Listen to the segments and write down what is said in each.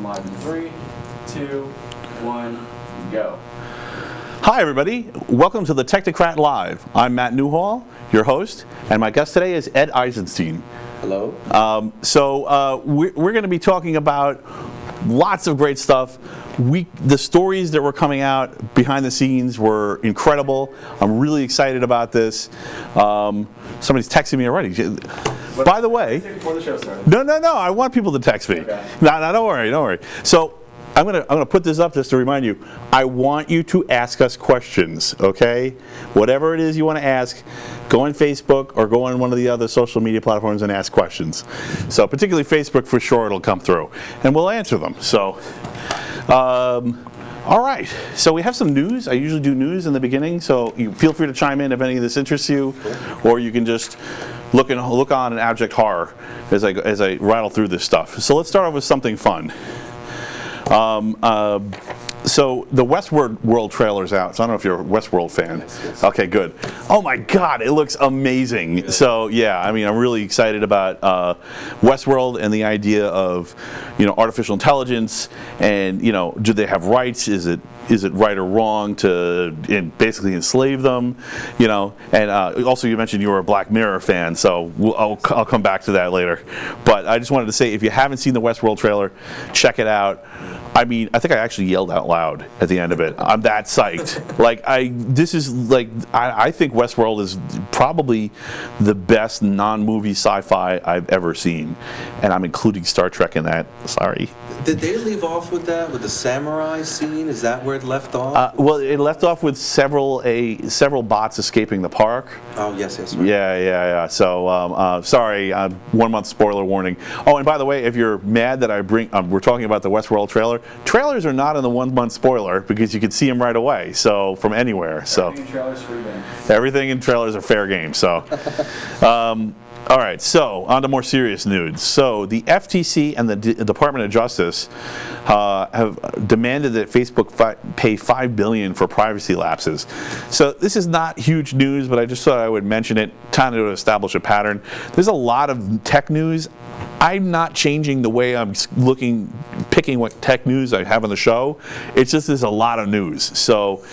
Live in 3, 2, 1, go. Hi everybody, welcome to the Technocrat Live. I'm Matt Newhall, your host, and my guest today is Ed Eisenstein. Hello. We're going to be talking about lots of great stuff. The stories that were coming out behind the scenes were incredible. I'm really excited about this. Somebody's texting me already. By the way, Before the show started. no, I want people to text me. Okay. No, don't worry. So I'm gonna put this up just to remind you. I want you to ask us questions, okay? Whatever it is you want to ask, go on Facebook or go on one of the other social media platforms and ask questions. So particularly Facebook, for sure, it'll come through, and we'll answer them. So. All right, so we have some news. I usually do news in the beginning, so you feel free to chime in if any of this interests you, or you can just look on in abject horror as I rattle through this stuff. So let's start off with something fun. So the Westworld trailer's out. So I don't know if you're a Westworld fan. Yes. Okay, good. Oh my God, it looks amazing. Good. So yeah, I mean, I'm really excited about Westworld and the idea of, artificial intelligence and, do they have rights? Is it right or wrong to basically enslave them? And also you mentioned you were a Black Mirror fan, so I'll come back to that later. But I just wanted to say, if you haven't seen the Westworld trailer, check it out. I mean, I think I actually yelled out loud at the end of it. I'm that psyched. I think Westworld is probably the best non-movie sci-fi I've ever seen, and I'm including Star Trek in that. Sorry. Did they leave off with that, with the samurai scene? Is that where it left off? Well, it left off with several bots escaping the park. Oh, yes, right. Yeah. So, sorry, 1 month spoiler warning. Oh, and by the way, if you're mad that we're talking about the Westworld trailer, trailers are not in the 1 month spoiler because you can see them right away. So, from anywhere. So, Everything in trailers, free game. Everything in trailers are fair game. So, all right. So, on to more serious news. So, the FTC and the Department of Justice have demanded that Facebook pay $5 billion for privacy lapses. So this is not huge news, but I just thought I would mention it, kind of to establish a pattern. There's a lot of tech news. I'm not changing the way I'm picking what tech news I have on the show. It's just there's a lot of news. So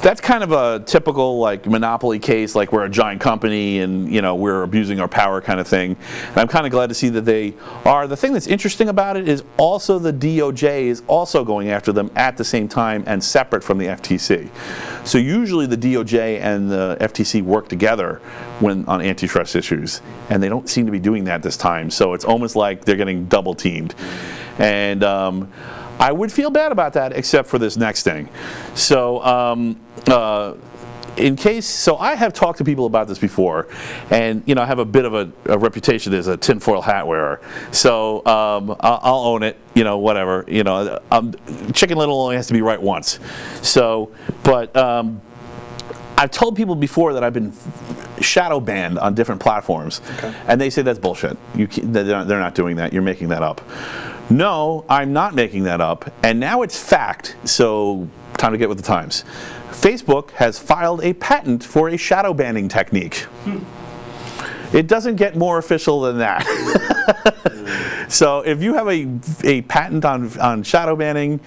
that's kind of a typical monopoly case, like we're a giant company and we're abusing our power kind of thing. And I'm kind of glad to see that they are. The thing that's interesting about it is also the DOJ is also going after them at the same time and separate from the FTC. So usually the DOJ and the FTC work together on antitrust issues, and they don't seem to be doing that this time. So it's almost like they're getting double teamed. And I would feel bad about that, except for this next thing. So so I have talked to people about this before, and I have a bit of a reputation as a tinfoil hat wearer. So I'll own it. Whatever. Chicken Little only has to be right once. So, but I've told people before that I've been shadow banned on different platforms, and they say that's bullshit. They're not doing that. You're making that up. No, I'm not making that up, and now it's fact. So time to get with the times. Facebook has filed a patent for a shadow banning technique. It doesn't get more official than that. So if you have a patent on shadow banning,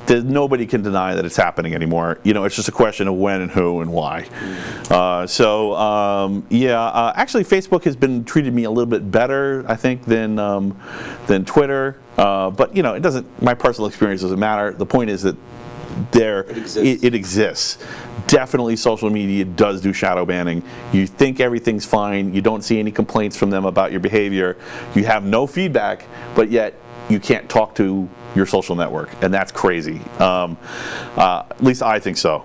nobody can deny that it's happening anymore. It's just a question of when and who and why. Actually, Facebook has been treated me a little bit better, I think, than Twitter. But it doesn't. My personal experience doesn't matter. The point is that it exists. Definitely, social media does do shadow banning. You think everything's fine. You don't see any complaints from them about your behavior. You have no feedback, but yet you can't talk to your social network, and that's crazy. At least I think so.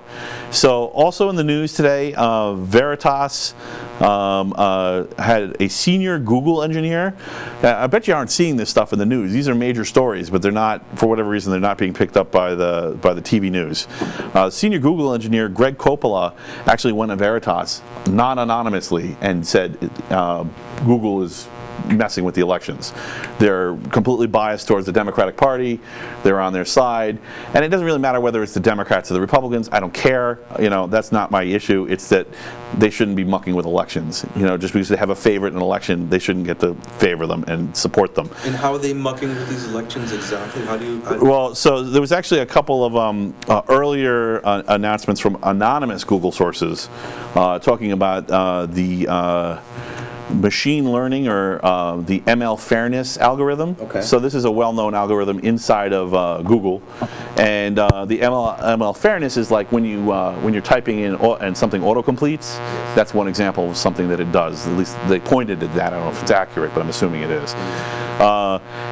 So also in the news today, Veritas had a senior Google engineer. I bet you aren't seeing this stuff in the news. These are major stories, but they're not, for whatever reason, they're not being picked up by the TV news. Senior Google engineer Greg Coppola actually went to Veritas, not anonymously, and said Google is messing with the elections. They're completely biased towards the Democratic Party. They're on their side, and it doesn't really matter whether it's the Democrats or the Republicans. I don't care. That's not my issue. It's that they shouldn't be mucking with elections. Just because they have a favorite in an election, they shouldn't get to favor them and support them. And how are they mucking with these elections exactly? How do you? Well, so there was actually a couple of earlier announcements from anonymous Google sources talking about the machine learning or the ML fairness algorithm. Okay. So this is a well-known algorithm inside of Google, and the ML fairness is like when you're typing in and something autocompletes. That's one example of something that it does. At least they pointed at that. I don't know if it's accurate, but I'm assuming it is.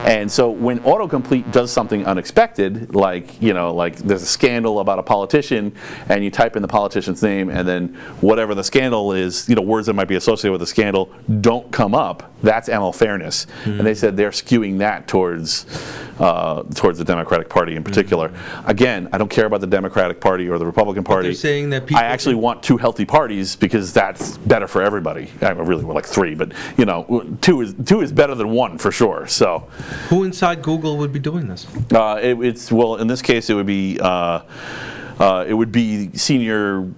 And so when autocomplete does something unexpected, like there's a scandal about a politician, and you type in the politician's name, and then whatever the scandal is, words that might be associated with the scandal don't come up. That's ML fairness, and they said they're skewing that towards the Democratic Party in particular. Again, I don't care about the Democratic Party or the Republican Party. They're saying that people I actually want two healthy parties because that's better for everybody. I really would like three, but two is better than one for sure. So, who inside Google would be doing this? In this case, it would be senior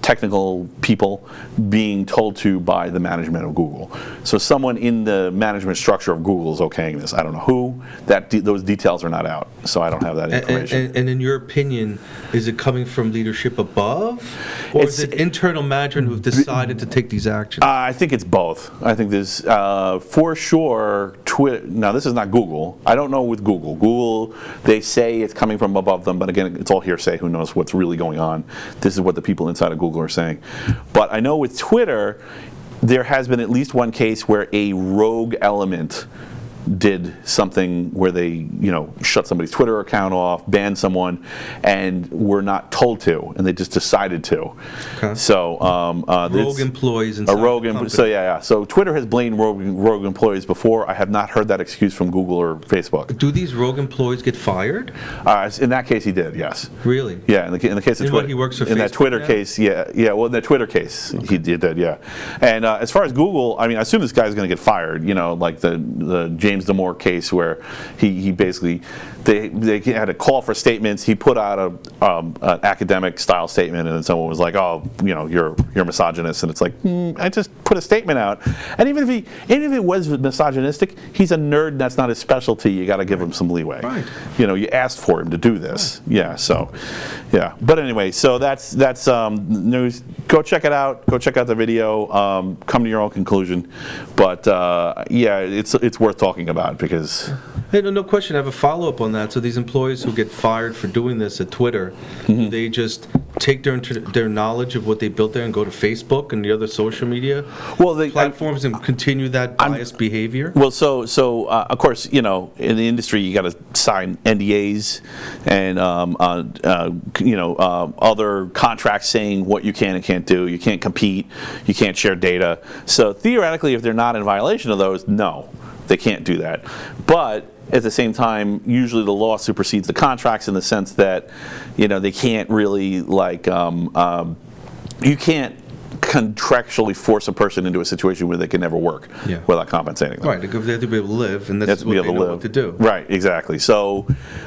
technical people being told to by the management of Google. So someone in the management structure of Google is okaying this. I don't know who. Those details are not out, so I don't have that information. And in your opinion, is it coming from leadership above, or is it internal management who've decided to take these actions? I think it's both. I think there's, for sure, Twitter. Now, this is not Google. I don't know with Google. Google, they say it's coming from above them, but again, it's all hearsay. Who knows what's really going on? This is what the people inside of Google are saying. But I know with Twitter, there has been at least one case where a rogue element did something where they, shut somebody's Twitter account off, banned someone, and were not told to, and they just decided to. Okay. So rogue employees inside the company. So yeah. So Twitter has blamed rogue employees before. I have not heard that excuse from Google or Facebook. Do these rogue employees get fired? In that case, he did. Yes. Really? Yeah. In the case of Twitter, he works for in Facebook that Twitter now? case, yeah. Well, in that Twitter case, he did. Yeah. And as far as Google, I assume this guy's going to get fired. Like the James Damore case where he basically they had a call for statements. He put out an academic style statement, and then someone was like, "Oh, you're misogynist," and it's like, I just put a statement out. And even if it was misogynistic, he's a nerd. That's not his specialty. You got to give him some leeway. Right. You asked for him to do this. Right. Yeah. So, yeah. But anyway, so that's news. Go check it out. Go check out the video. Come to your own conclusion. But yeah, it's worth talking about because. Hey, no question. I have a follow-up on that. So these employees who get fired for doing this at Twitter, do they just take their knowledge of what they built there and go to Facebook and the other social media platforms and continue that biased behavior? Well, so of course, in the industry you got to sign NDAs and other contracts saying what you can and can't do. You can't compete. You can't share data. So theoretically, if they're not in violation of those, no, they can't do that. But at the same time, usually the law supersedes the contracts in the sense that, they can't really you can't contractually force a person into a situation where they can never work without compensating them. Right, they have to be able to live, and that's what they know what to do. Right, exactly. So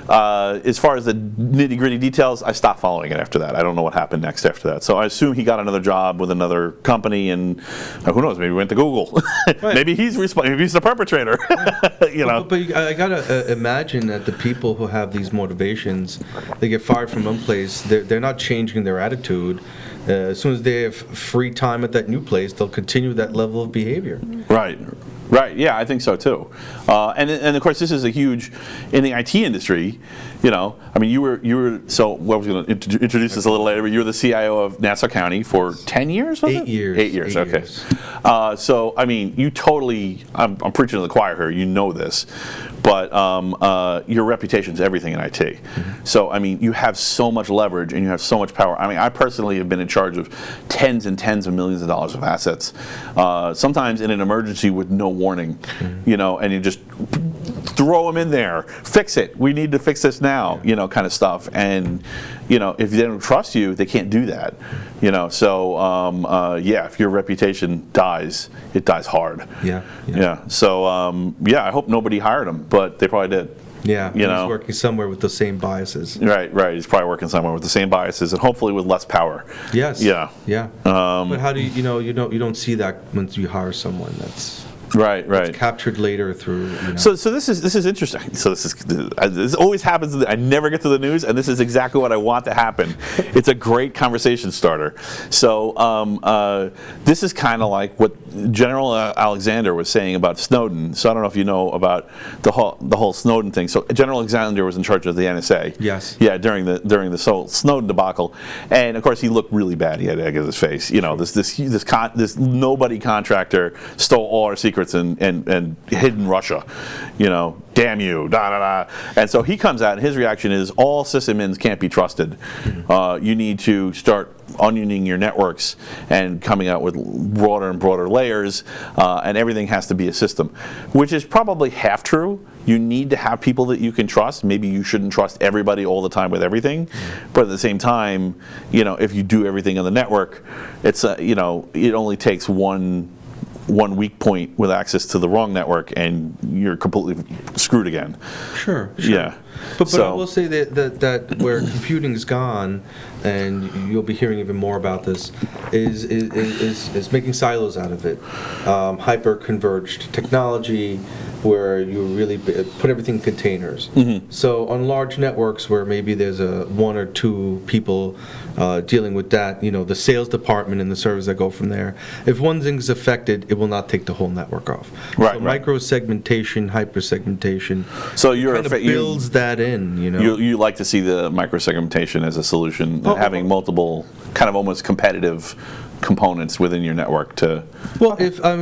as far as the nitty-gritty details, I stopped following it after that. I don't know what happened next after that. So I assume he got another job with another company, and who knows, maybe he went to Google. Right. Maybe he's the perpetrator. But I got to imagine that the people who have these motivations, they get fired from one place, they're not changing their attitude. As soon as they have free time at that new place, they'll continue that level of behavior. Right. Yeah, I think so too. And of course, this is a huge in the IT industry. You were. So I was going to introduce this a little later. But you were the CIO of Nassau County for 10 years. Was it? 8 years. 8 years. Okay. So you totally. I'm preaching to the choir here. You know this, but your reputation's everything in IT. Mm-hmm. So you have so much leverage and you have so much power. I personally have been in charge of tens and tens of millions of dollars of assets. Sometimes in an emergency with no warning, and you just throw them in there, fix it. We need to fix this now, kind of stuff. And if they don't trust you, they can't do that. So if your reputation dies, it dies hard. Yeah. So I hope nobody hired him, but they probably did. Yeah, he's working somewhere with the same biases. Right. He's probably working somewhere with the same biases, and hopefully with less power. Yes. Yeah. But how do you don't see that once you hire someone that's right. It's captured later through. So this is interesting. So this always happens. I never get to the news, and this is exactly what I want to happen. It's a great conversation starter. So this is kind of like what General Alexander was saying about Snowden. So I don't know if you know about the whole Snowden thing. So General Alexander was in charge of the NSA. Yes. Yeah, during the Snowden debacle, and of course he looked really bad. He had egg in his face. This nobody contractor stole all our secrets and hid in Russia. Damn you, da da da. And so he comes out, and his reaction is all sysadmins can't be trusted. You need to start unioning your networks and coming out with broader and broader layers, and everything has to be a system, which is probably half true. You need to have people that you can trust. Maybe you shouldn't trust everybody all the time with everything, but at the same time, if you do everything on the network, it's it only takes one weak point with access to the wrong network, and you're completely screwed again. Sure. Yeah. But I will say that where computing's gone, and you'll be hearing even more about this, is making silos out of it. Hyper-converged technology, where you really put everything in containers. So on large networks where maybe there's one or two people dealing with that, the sales department and the servers that go from there, if one thing's affected, it will not take the whole network off. So micro-segmentation, hyper-segmentation, so you're kind of builds that in. You like to see the micro-segmentation as a solution, having multiple kind of almost competitive components within your network to. Well, it's a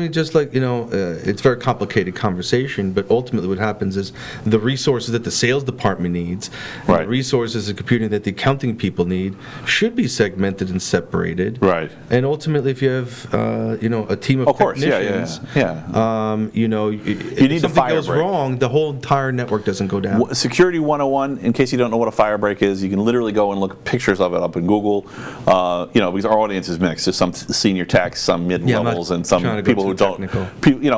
very complicated conversation, but ultimately what happens is the resources that the sales department needs, and the resources of computing that the accounting people need, should be segmented and separated. Right. And ultimately, if you have a team of technicians, you need if something goes wrong, the whole entire network doesn't go down. Security 101, in case you don't know what a firebreak is, you can literally go and look at pictures of it up in Google. Because our audience is mixed. There's some senior techs, some mid-levels, and some people who don't.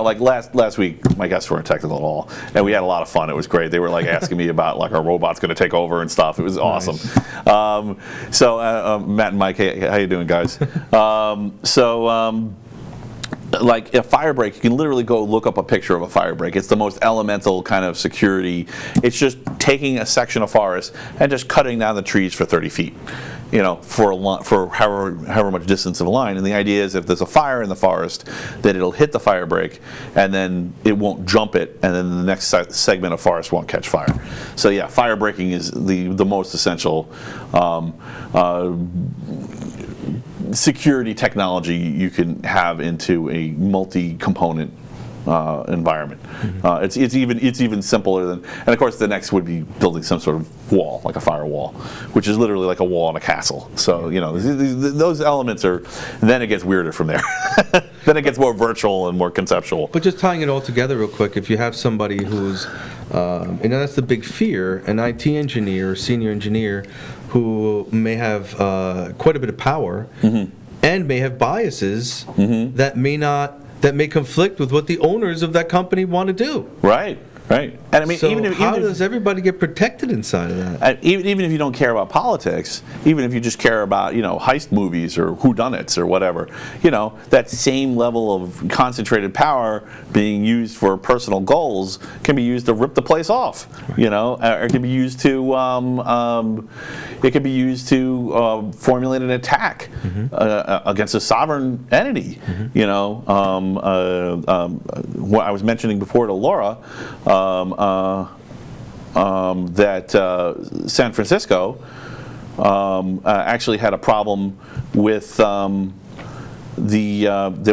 Like last week, my guests weren't technical at all, and we had a lot of fun. It was great. They were like asking me about like our robots going to take over and stuff. It was awesome. Matt and Mike, how you doing, guys? Like a firebreak, you can literally go look up a picture of a firebreak. It's the most elemental kind of security. It's just taking a section of forest and just cutting down the trees for 30 feet, for however much distance of a line. And the idea is if there's a fire in the forest, that it'll hit the firebreak, and then it won't jump it, and then the next segment of forest won't catch fire. So yeah, fire breaking is the most essential security technology you can have into a multi-component environment. It's even simpler than, and of course the next would be building some sort of wall, like a firewall, which is literally like a wall in a castle. So those elements are. Then it gets weirder from there. Then it gets more virtual and more conceptual. But just tying it all together real quick, if you have somebody who's, that's the big fear, an IT engineer or senior engineer who may have quite a bit of power and may have biases that may conflict with what the owners of that company want to do. Right. And I mean, so how does everybody get protected inside of that? Even if you don't care about politics, even if you just care about heist movies or whodunits or whatever, that same level of concentrated power being used for personal goals can be used to rip the place off. Or it can be used to formulate an attack against a sovereign entity. What I was mentioning before to Laura. That San Francisco actually had a problem with there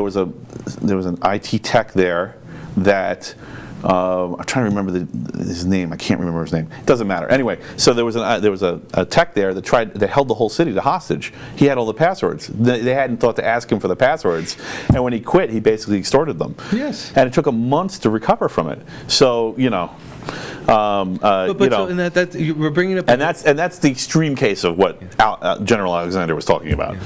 was an IT tech there that I'm trying to remember his name. I can't remember his name. It doesn't matter. Anyway, so there was a tech there that held the whole city to hostage. He had all the passwords. They hadn't thought to ask him for the passwords, and when he quit, he basically extorted them. Yes. And it took him months to recover from it. So we're bringing up, and that's the extreme case of what General Alexander was talking about. Yeah.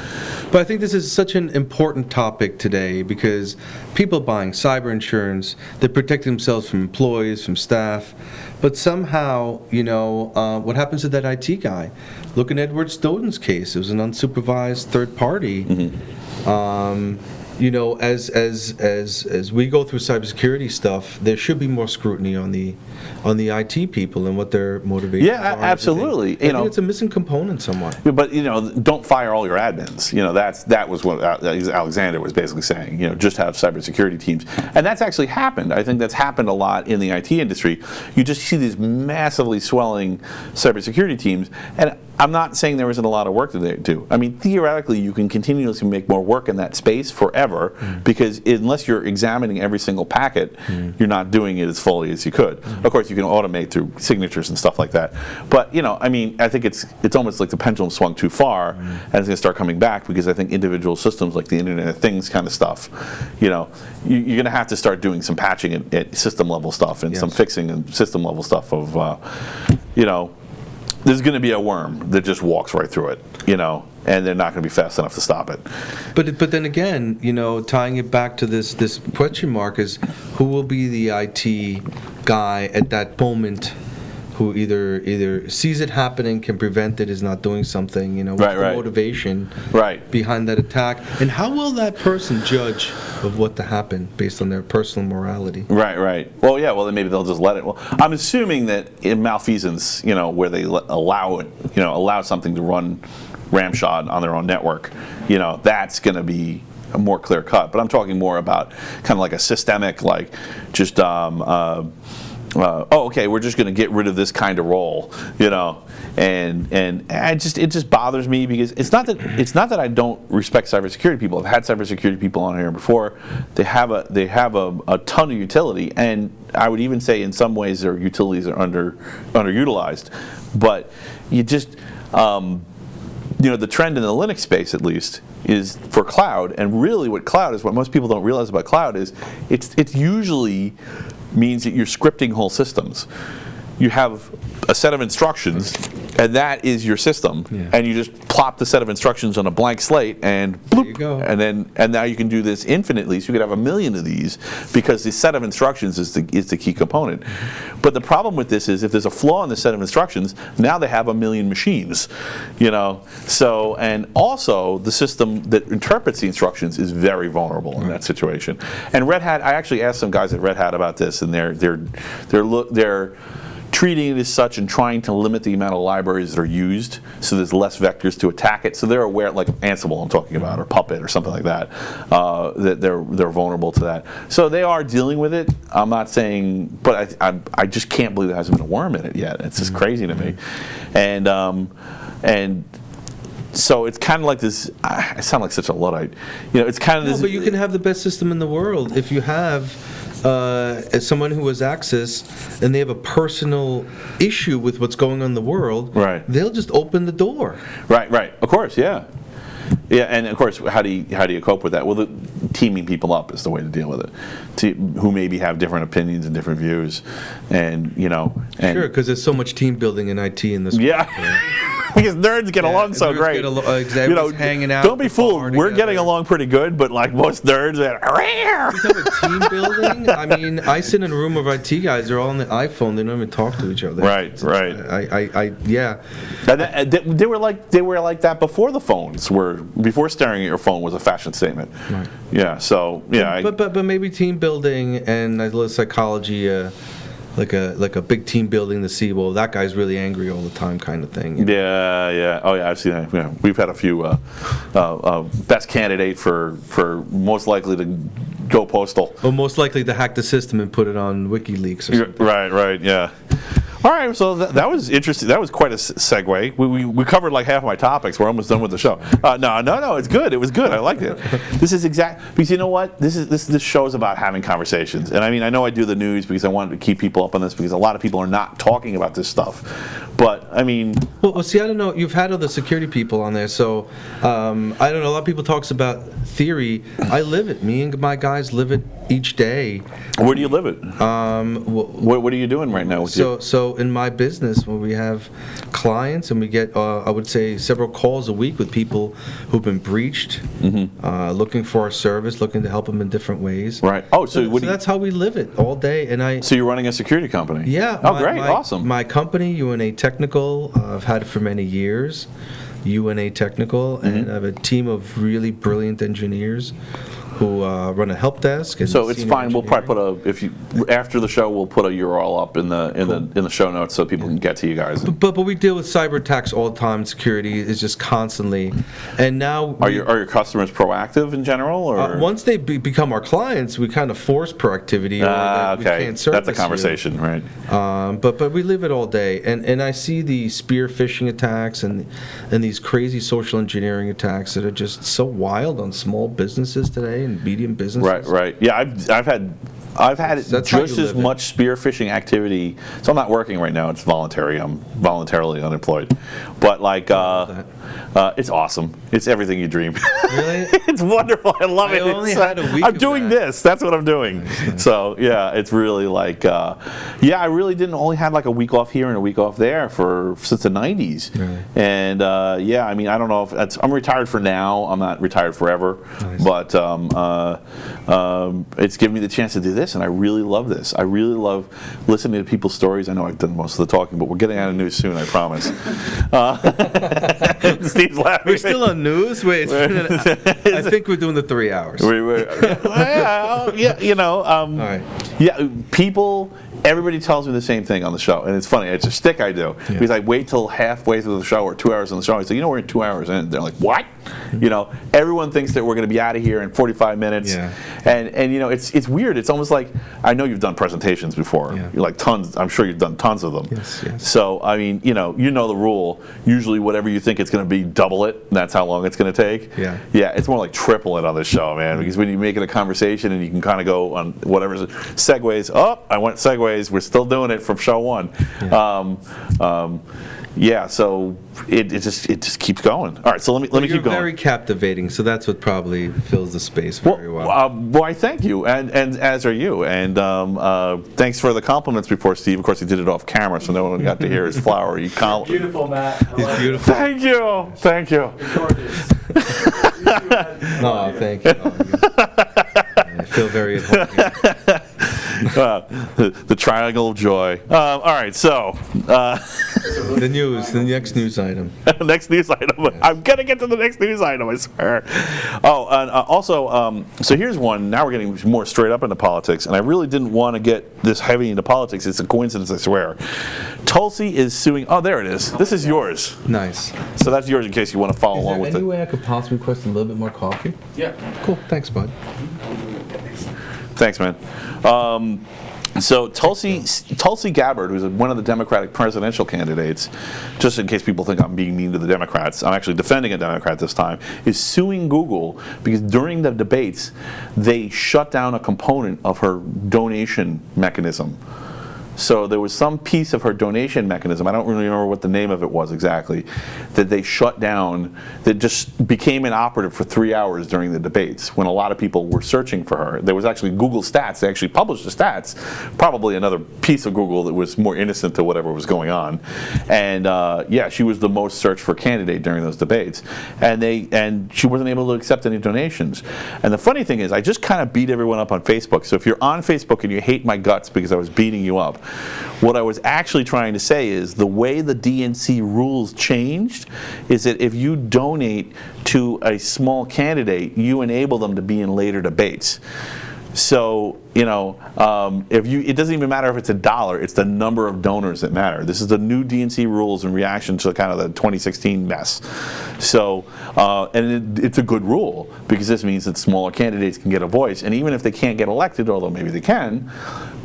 But I think this is such an important topic today because people buying cyber insurance, they're protecting themselves from employees, from staff, but somehow, what happens to that IT guy? Look at Edward Snowden's case. It was an unsupervised third party. Mm-hmm. As we go through cybersecurity stuff, there should be more scrutiny on the IT people and what their motivations are. Yeah, absolutely. I think it's a missing component somewhat. But don't fire all your admins. That was what Alexander was basically saying. Just have cybersecurity teams, and that's actually happened. I think that's happened a lot in the IT industry. You just see these massively swelling cybersecurity teams, and I'm not saying there isn't a lot of work to do. I mean, theoretically, you can continuously make more work in that space forever because unless you're examining every single packet, you're not doing it as fully as you could. Of course, you can automate through signatures and stuff like that. But, I think it's almost like the pendulum swung too far and it's going to start coming back because I think individual systems like the Internet of Things kind of stuff, you're going to have to start doing some patching at system level stuff and some fixing and system level stuff of, there's going to be a worm that just walks right through it, and they're not going to be fast enough to stop it. But then again, tying it back to this question mark is who will be the IT guy at that moment who either sees it happening, can prevent it, is not doing something, what's the motivation behind that attack, and how will that person judge of what to happen based on their personal morality? Right. Well, yeah. Well, then maybe they'll just let it. Well, I'm assuming that in malfeasance, where they allow something to run ramshot on their own network, that's going to be more clear cut. But I'm talking more about kind of like a systemic, like just. Okay, we're just going to get rid of this kind of role, and it just bothers me because it's not that I don't respect cybersecurity people. I've had cybersecurity people on here before. They have a ton of utility, and I would even say in some ways their utilities are underutilized. But you just the trend in the Linux space at least is for cloud, and really what cloud is, what most people don't realize about cloud is it's usually means that you're scripting whole systems. You have a set of instructions, and that is your system, and you just plop the set of instructions on a blank slate, and bloop, there you go. And now you can do this infinitely. So you could have 1 million of these because the set of instructions is the key component. But the problem with this is if there's a flaw in the set of instructions, now they have 1 million machines, So, and also the system that interprets the instructions is very vulnerable in that situation. And Red Hat, I actually asked some guys at Red Hat about this, and they're treating it as such and trying to limit the amount of libraries that are used so there's less vectors to attack it. So they're aware, like Ansible I'm talking about, or Puppet or something like that, that they're vulnerable to that. So they are dealing with it. I'm not saying, but I just can't believe there hasn't been a worm in it yet. It's just crazy to me. And so it's kind of like this. I sound like such a Luddite. It's kind of this. But you can have the best system in the world if you have as someone who has access and they have a personal issue with what's going on in the world. Right. They'll just open the door. Right. Of course, yeah. Yeah, and of course, how do you cope with that? Well, teaming people up is the way to deal with it. Who maybe have different opinions and different views, and sure, because there's so much team building in IT in this. Yeah. Because nerds get along so great. Hanging out. Don't be fooled. We're getting along pretty good, but like most nerds, you talk about team building. I mean, I sit in a room of IT guys. They're all on the iPhone. They don't even talk to each other. Right. Yeah. And they were like that before the phones were. Before staring at your phone was a fashion statement. Right. Yeah. So yeah. But maybe team building and a little psychology. Like a big team building to see, well, that guy's really angry all the time kind of thing. Yeah. Oh, yeah, I've seen that. Yeah. We've had a few best candidate for most likely to go postal. Or most likely to hack the system and put it on WikiLeaks or something. Right, yeah. All right, so that was interesting. That was quite a segue. We covered like half my topics. We're almost done with the show. No, it's good. It was good. I liked it. This is because you know what? This show is about having conversations. And I mean, I know I do the news because I wanted to keep people up on this because a lot of people are not talking about this stuff. But I mean, well, see, I don't know. You've had other security people on there, so I don't know. A lot of people talks about theory. I live it. Me and my guys live it each day. Where do you live it? What are you doing right now? So in my business, when we have clients and we get, I would say, several calls a week with people who've been breached, looking for our service, looking to help them in different ways. Right. Oh, so that's how we live it all day. And So you're running a security company? Yeah. Oh, great. Awesome. My company, UNA Technical, I've had it for many years. UNA Technical, and I have a team of really brilliant engineers who run a help desk. And so it's fine. We'll probably put after the show, we'll put a URL up in the show notes so people can get to you guys. But we deal with cyber attacks all the time. Security is just constantly, and now are your customers proactive in general, or once they become our clients, we kind of force proactivity. Okay, we can't service that's a conversation, right? But we live it all day, and I see the spear phishing attacks and these crazy social engineering attacks that are just so wild on small businesses today and medium businesses. Right. Yeah, I've had just as much spear phishing activity. So I'm not working right now. It's voluntary. I'm voluntarily unemployed. But like, it's awesome. It's everything you dream. Really? It's wonderful. I love it. I only had a week I'm of doing that. this. That's what I'm doing. Nice. So yeah, it's really like, I really didn't only had like a week off here and a week off there since the 90s. Really? And I mean, I don't know if I'm retired for now. I'm not retired forever. Nice. But it's given me the chance to do this, and I really love this. I really love listening to people's stories. I know I've done most of the talking, but we're getting out of news soon, I promise. Steve's laughing. We're still on news? Wait, I think we're doing the 3 hours. All right. Yeah, everybody tells me the same thing on the show, and it's funny. It's a stick I do because I wait till halfway through the show or 2 hours on the show. I say, we're in 2 hours in. They're like, what? Everyone thinks that we're going to be out of here in 45 minutes, and it's weird. It's almost like I know you've done presentations before, like tons. I'm sure you've done tons of them. Yes. So I mean, you know the rule. Usually, whatever you think it's going to be, double it. And that's how long it's going to take. Yeah. It's more like triple it on this show, man. Because when you make it a conversation and you can kind of go on whatever segues. Oh, I went segues. We're still doing it from show one. So it just keeps going. All right, so let me keep going. You're very captivating, so that's what probably fills the space very well. Well, I thank you, and as are you. And thanks for the compliments before, Steve. Of course, he did it off camera, so no one got to hear his flowery compliment. Beautiful, Matt. He's beautiful. Thank you. You're gorgeous. Oh, thank you. I feel very at home. The triangle of joy. All right, so the next news item. Next news item. Yes. I'm gonna get to the next news item, I swear. Oh, and also, so here's one. Now we're getting more straight up into politics, and I really didn't want to get this heavy into politics. It's a coincidence, I swear. Tulsi is suing. Oh, there it is. This is yours. Nice. So that's yours in case you want to follow along with it. Is there any way I could possibly request a little bit more coffee? Yeah. Cool. Thanks, bud. Thanks, man. So Tulsi Gabbard, who's one of the Democratic presidential candidates, just in case people think I'm being mean to the Democrats, I'm actually defending a Democrat this time, is suing Google because during the debates, they shut down a component of her donation mechanism. So there was some piece of her donation mechanism, I don't really remember what the name of it was exactly, that they shut down, that just became inoperative for 3 hours during the debates when a lot of people were searching for her. There was actually Google Stats, they actually published the stats, probably another piece of Google that was more innocent to whatever was going on. And she was the most searched for candidate during those debates. And she wasn't able to accept any donations. And the funny thing is, I just kind of beat everyone up on Facebook. So if you're on Facebook and you hate my guts because I was beating you up, what I was actually trying to say is the way the DNC rules changed is that if you donate to a small candidate, you enable them to be in later debates. So, it doesn't even matter if it's $1, it's the number of donors that matter. This is the new DNC rules in reaction to kind of the 2016 mess. So, it's a good rule because this means that smaller candidates can get a voice, and even if they can't get elected, although maybe they can,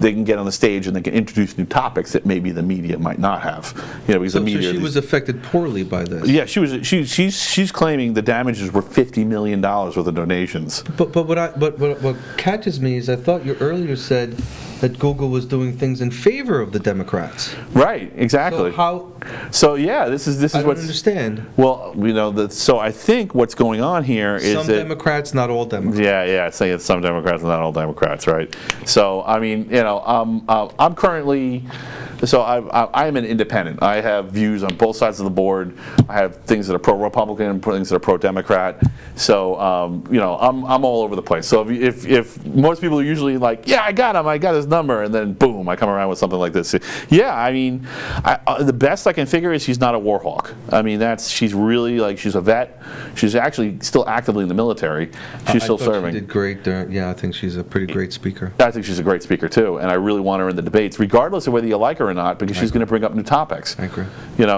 they can get on the stage and they can introduce new topics that maybe the media might not have. Because the media. So she was affected poorly by this. Yeah, she's claiming the damages were $50 million worth of donations. But what catches me is I thought you earlier said that Google was doing things in favor of the Democrats. Right, exactly. So how? So yeah, this is I don't what's. understand. Well, so I think what's going on here is some that Democrats, not all Democrats. yeah, it's saying it's some Democrats and not all Democrats, right? So I mean, I'm currently. So I am an independent. I have views on both sides of the board. I have things that are pro-Republican and things that are pro-Democrat. So I'm all over the place. So if most people are usually like, yeah, I got his number, and then boom, I come around with something like this. Yeah, I mean, the best I can figure is she's not a war hawk. I mean, she's really she's a vet. She's actually still actively in the military. She's still serving. She did great. I think she's a pretty great speaker. I think she's a great speaker too, and I really want her in the debates, regardless of whether you like her or not, because she's going to bring up new topics. I agree.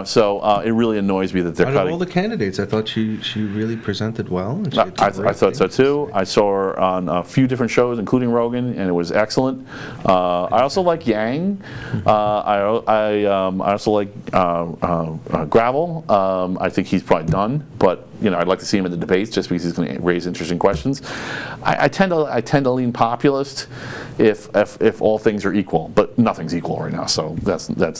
So it really annoys me that they're cutting. Out of all the candidates, I thought she really presented well. And I thought so too. I saw her on a few different shows, including Rogan, and it was excellent. I also like Yang. I also like Gravel. I think he's probably done, but I'd like to see him in the debates just because he's going to raise interesting questions. I tend to lean populist if all things are equal, but nothing's equal right now. So that's But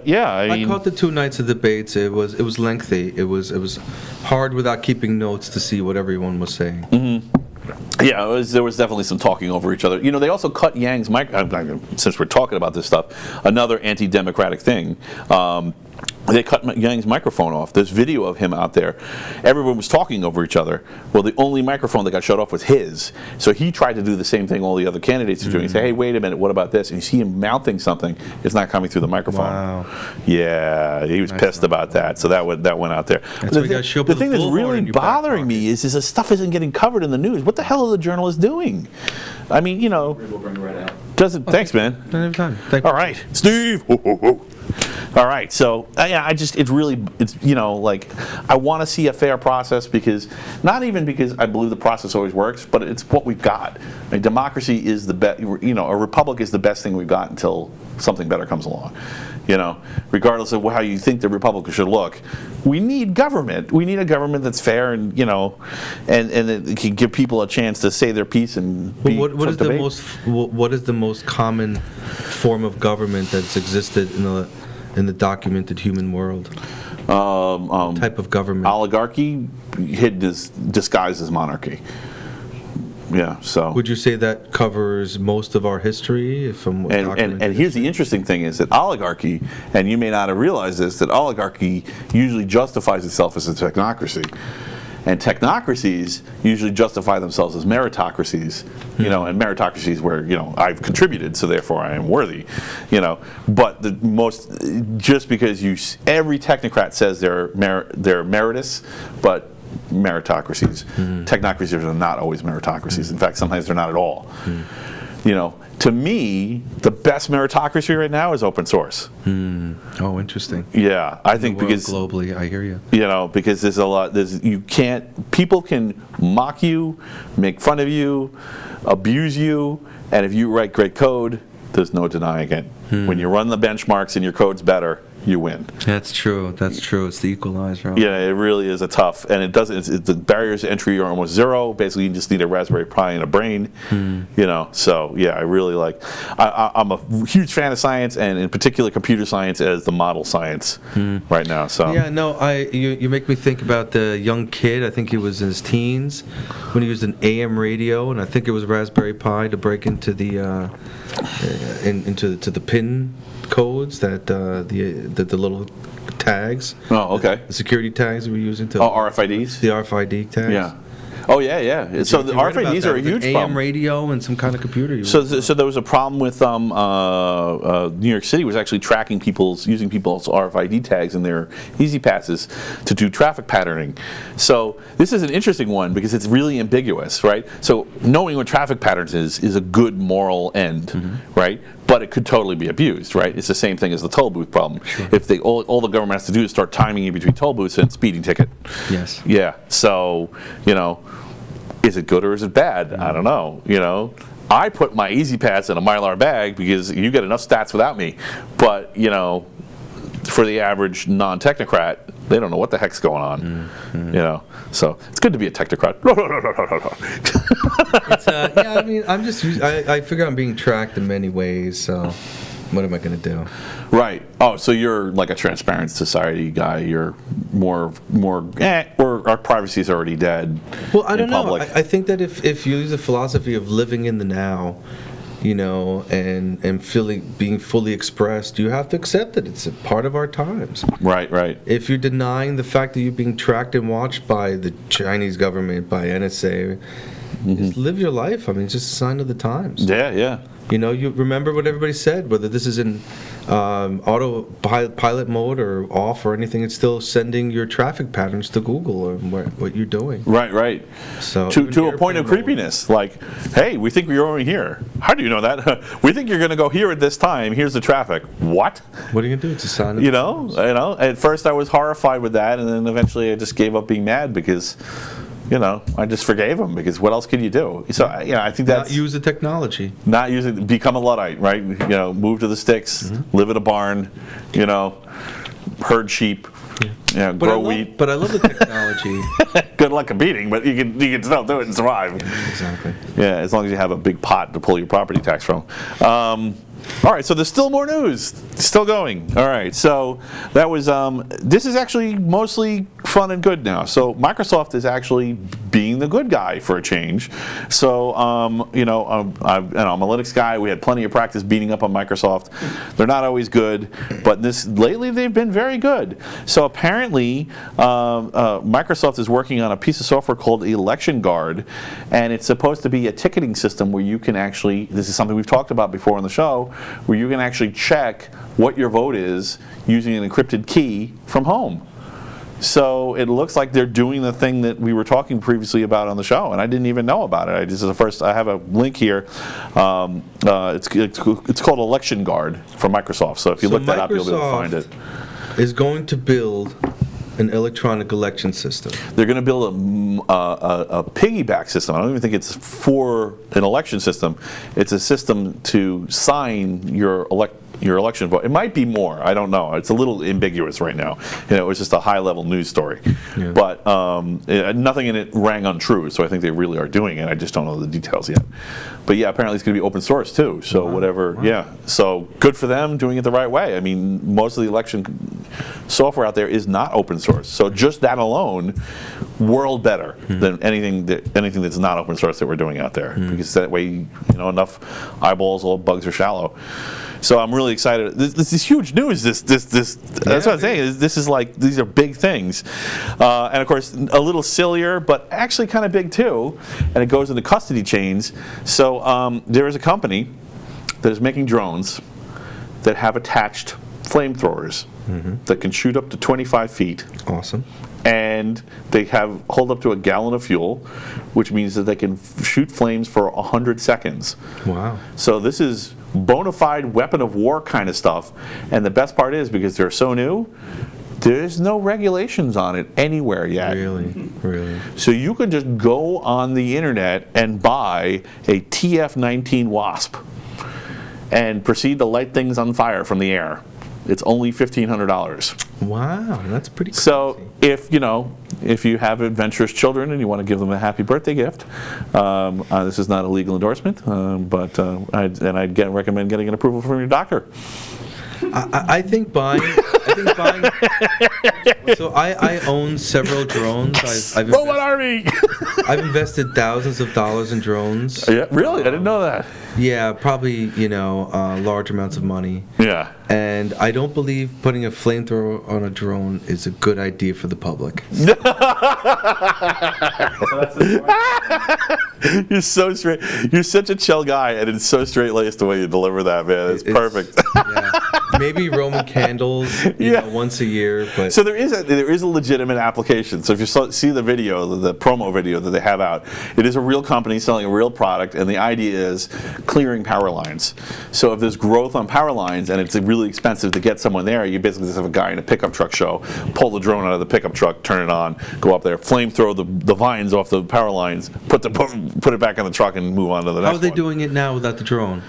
yeah, I mean, caught the 2 nights of debates. It was lengthy. It was hard without keeping notes to see what everyone was saying. Mm-hmm. Yeah, there was definitely some talking over each other. They also cut Yang's since we're talking about this stuff, another anti-democratic thing. They cut Yang's microphone off. There's video of him out there. Everyone was talking over each other. Well, the only microphone that got shut off was his. So he tried to do the same thing all the other candidates are doing. Say, hey, wait a minute, what about this? And you see him mouthing something. It's not coming through the microphone. Wow. Yeah, he was pissed about that. So that went out there. The thing that's really bothering me is this stuff isn't getting covered in the news. What the hell are the journalists doing? I mean, We'll bring it right out. Thanks, man. Anytime. All right, Steve. All right, so I want to see a fair process, because not even because I believe the process always works, but it's what we've got. I mean, democracy is the best. A republic is the best thing we've got until something better comes along. Regardless of how you think the republic should look, we need government. We need a government that's fair and that can give people a chance to say their piece and be what is the most common form of government that's existed in the documented human world? Type of government. Oligarchy, disguised as monarchy. Yeah. So. Would you say that covers most of our history? And here's the interesting thing: is that oligarchy, and you may not have realized this, that oligarchy usually justifies itself as a technocracy. And technocracies usually justify themselves as meritocracies, and meritocracies where, I've contributed, so therefore I am worthy, But just because every technocrat says they're meritorious, but meritocracies. Technocracies are not always meritocracies. In fact, sometimes they're not at all. To me, the best meritocracy right now is open source. Oh, interesting. Yeah, I think because globally, I hear you. Because there's a lot. People can mock you, make fun of you, abuse you, and if you write great code, there's no denying it. When you run the benchmarks and your code's better, you win. That's true. It's the equalizer. Yeah, it really is and it doesn't. The barriers to entry are almost zero. Basically, you just need a Raspberry Pi and a brain. So yeah, I really I'm a huge fan of science, and in particular computer science as the model science right now. So yeah, no, you make me think about the young kid. I think he was in his teens when he used an AM radio, and I think it was Raspberry Pi to break into the into the pin codes that the little tags. Oh, okay. The security tags that we're using to. RFIDs. The RFID tags. Yeah. Oh yeah. So the RFIDs are a huge problem. AM radio and some kind of computer. So there was a problem with New York City was actually tracking using people's RFID tags in their Easy Passes to do traffic patterning. So this is an interesting one because it's really ambiguous, right? So knowing what traffic patterns is a good moral end, right? But it could totally be abused, right? It's the same thing as the toll booth problem. Sure. If all the government has to do is start timing you between toll booths and speeding ticket. Yes. Yeah. So is it good or is it bad? I don't know. I put my easy pads in a Mylar bag because you get enough stats without me. But, you know, for the average non-technocrat, they don't know what the heck's going on. You know, so it's good to be a technocrat. Yeah, I mean, I figure I'm being tracked in many ways, so what am I going to do? Right. Oh, so you're like a transparent society guy. You're more, or our privacy is already dead. Well, I don't know. Public. I think that if you use the philosophy of living in the now, you know, and being fully expressed, you have to accept that it's a part of our times. Right, right. If you're denying the fact that you're being tracked and watched by the Chinese government, by NSA, just live your life. I mean, it's just a sign of the times. Yeah, yeah. You know, you remember what everybody said, whether this is in autopilot mode or off or anything, it's still sending your traffic patterns to Google or what you're doing. Right, right. So to a point of creepiness, like, hey, we think you're over here. How do you know that? We think you're going to go here at this time. Here's the traffic. What? What are you going to do? It's a sign of you know. At first I was horrified with that, and then eventually I just gave up being mad because, you know, I just forgave him because what else could you do? So, you know, I think that's... Not use the technology. Not use it, become a Luddite, right? You know, move to the sticks, live in a barn, you know, herd sheep, you know, grow wheat. But I love the technology. Good luck competing, but you can still do it and survive. Exactly. Yeah, as long as you have a big pot to pull your property tax from. All right, so there's still more news. Still going. All right, so that was, this is actually mostly fun and good now. So Microsoft is actually being the good guy for a change. So, you know, I'm a Linux guy. We had plenty of practice beating up on Microsoft. They're not always good, but lately they've been very good. So apparently, Microsoft is working on a piece of software called Election Guard, and it's supposed to be a ticketing system where you can actually, this is something we've talked about before on the show, where you can actually check what your vote is using an encrypted key from home. So it looks like they're doing the thing that we were talking previously about on the show, and I didn't even know about it. This is the first. I have a link here. It's called Election Guard from Microsoft. So if you look that up, you'll be able to find it. Is going to build an electronic election system. They're going to build a piggyback system. I don't even think it's for an election system. It's a system to sign your election vote. It might be more. I don't know. It's a little ambiguous right now. You know, it was just a high-level news story. Yeah. But nothing in it rang untrue, so I think they really are doing it. I just don't know the details yet. But yeah, apparently it's going to be open source too. So whatever, yeah. So good for them doing it the right way. I mean, most of the election software out there is not open source. So just that alone, world better than anything that's not open source that we're doing out there. Because that way, you know, enough eyeballs, all bugs are shallow. So I'm really excited. This is huge news. That's what I'm saying. This is like, these are big things. And of course, a little sillier, but actually kind of big too. And it goes into custody chains. So there is a company that is making drones that have attached flamethrowers that can shoot up to 25 feet. Awesome. And they hold up to a gallon of fuel, which means that they can shoot flames for 100 seconds. Wow. So this is bona fide weapon of war kind of stuff. And the best part is, because they're so new, there's no regulations on it anywhere yet. Really? So you can just go on the internet and buy a TF-19 Wasp and proceed to light things on fire from the air. It's only $1,500. Wow, that's pretty crazy. So if you have adventurous children and you want to give them a happy birthday gift, this is not a legal endorsement, but I'd recommend getting an approval from your doctor. I think buying. So I own several drones. I've invested thousands of dollars in drones. Yeah, really? I didn't know that. Yeah, probably, large amounts of money. Yeah. And I don't believe putting a flamethrower on a drone is a good idea for the public. You're so straight. You're such a chill guy, and it's so straight-laced the way you deliver that, man. It's perfect. Yeah. Maybe Roman candles, you know, once a year. But so there is a legitimate application. So if you see the video, the promo video that they have out, it is a real company selling a real product, and the idea is clearing power lines. So if there's growth on power lines and it's really expensive to get someone there, you basically just have a guy in a pickup truck show, pull the drone out of the pickup truck, turn it on, go up there, flamethrow the vines off the power lines, put it back on the truck, and move on to the next one. How are they doing it now without the drone?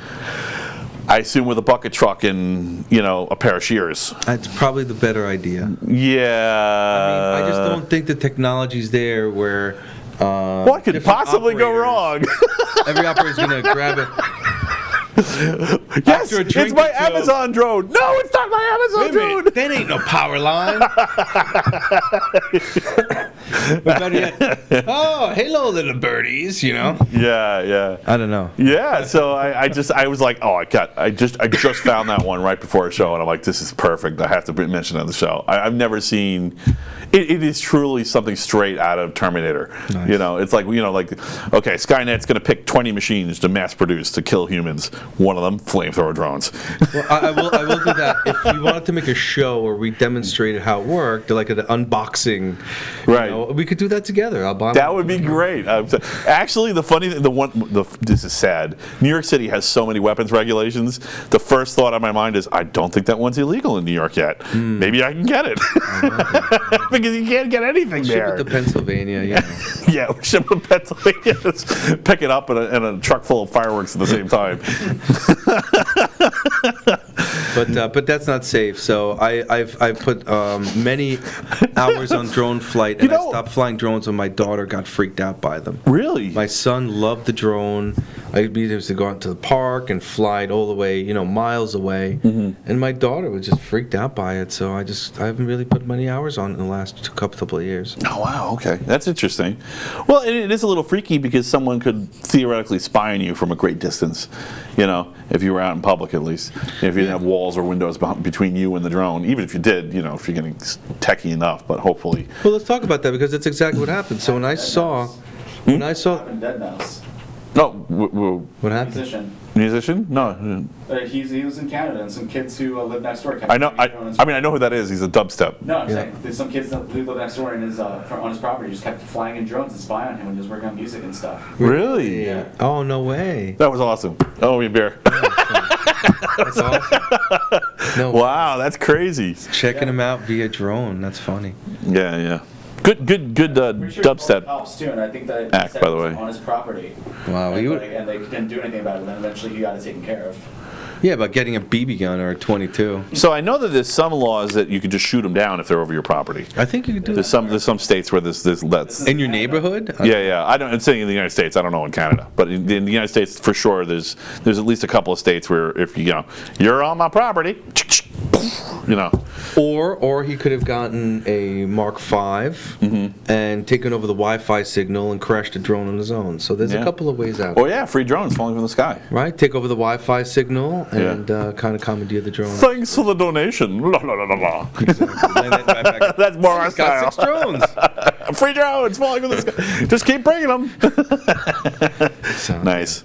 I assume with a bucket truck and, you know, a pair of shears. That's probably the better idea. Yeah. I just don't think the technology's there where. What could possibly go wrong? Every operator's going to grab it. Yes, it's my Amazon drone. No, it's not my Amazon drone. That ain't no power line. But better yet, oh, hello, little birdies, you know? Yeah. I don't know. Yeah, so I was like, oh, I just found that one right before a show, and I'm like, this is perfect. I have to mention it on the show. I've never seen. It is truly something straight out of Terminator. Nice. You know, it's like, you know, like, okay, Skynet's going to pick 20 machines to mass produce to kill humans. One of them, flamethrower drones. Well, I will do that. If we wanted to make a show where we demonstrated how it worked, like an unboxing, right? You know, we could do that together. I'll buy. That would be great. Actually, the funny thing, this is sad. New York City has so many weapons regulations. The first thought on my mind is, I don't think that one's illegal in New York yet. Maybe I can get it. Because you can't get anything there. Ship it to Pennsylvania, you know. Yeah, we ship it to Pennsylvania. Just pick it up in a truck full of fireworks at the same time. But that's not safe. So I've put many hours on drone flight, and I stopped flying drones when my daughter got freaked out by them. Really? My son loved the drone. I'd be able to go out to the park and fly it all the way, you know, miles away. And my daughter was just freaked out by it. So I haven't really put many hours on it in the last couple of years. Oh, wow. Okay. That's interesting. Well, it is a little freaky because someone could theoretically spy on you from a great distance, you know, if you were out in public at least. If you didn't have walls or windows between you and the drone, even if you did, you know, if you're getting techie enough, but hopefully. Well, let's talk about that because that's exactly what happened. So when I saw. Dead Mouse. No. What happened? Musician? No. He was in Canada, and some kids who live next door kept. I know. I know who that is. He's a dubstep. No, I'm saying there's some kids who live next door, and on his property just kept flying in drones and spying on him when he was working on music and stuff. Really? Yeah. Oh, no way. That was awesome. Oh, me a beer. That's awesome. No. Wow, that's crazy. Checking him out via drone. That's funny. Yeah. Good dubstep helps too, and I think that act, by the way. On his property. Wow, and they didn't do anything about it. And then eventually he got it taken care of. Yeah, about getting a BB gun or a .22. So I know that there's some laws that you can just shoot them down if they're over your property. I think you could do There's some states where there's that's in your neighborhood. Yeah. I'm saying in the United States. I don't know in Canada, but in the United States for sure. There's at least a couple of states where if you're on my property, you know. Or he could have gotten a Mark V and taken over the Wi-Fi signal and crashed a drone on his own. So there's a couple of ways out. Oh yeah, free drones falling from the sky. Right, take over the Wi-Fi signal and kind of commandeer the drone. Thanks for the donation. La, la, la, la, la. Exactly. That's more our style. Got 6 drones. Free drones falling from the sky. Just keep bringing them. Nice.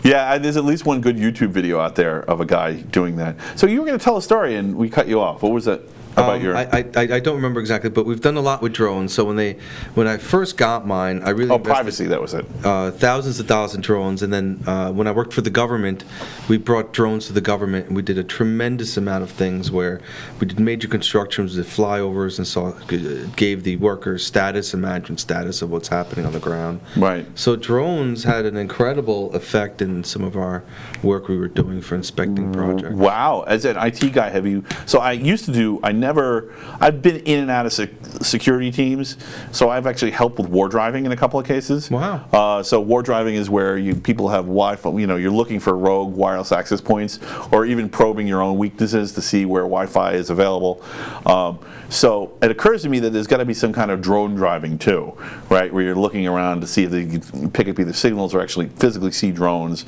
Yeah, there's at least one good YouTube video out there of a guy doing that. So you were going to tell a story and we cut you off. What was that? I don't remember exactly, but we've done a lot with drones. So when I first got mine, I really privacy, that was it. Thousands of dollars in drones, and then when I worked for the government, we brought drones to the government, and we did a tremendous amount of things where we did major constructions, did flyovers, and gave the workers management status of what's happening on the ground. Right. So drones had an incredible effect in some of our work we were doing for inspecting projects. Wow. As an IT guy, so I used to do. I've been in and out of security teams, so I've actually helped with war driving in a couple of cases. Wow. So war driving is where people have Wi-Fi, you're looking for rogue wireless access points, or even probing your own weaknesses to see where Wi-Fi is available. So it occurs to me that there's got to be some kind of drone driving too, right, where you're looking around to see if they can pick up either signals or actually physically see drones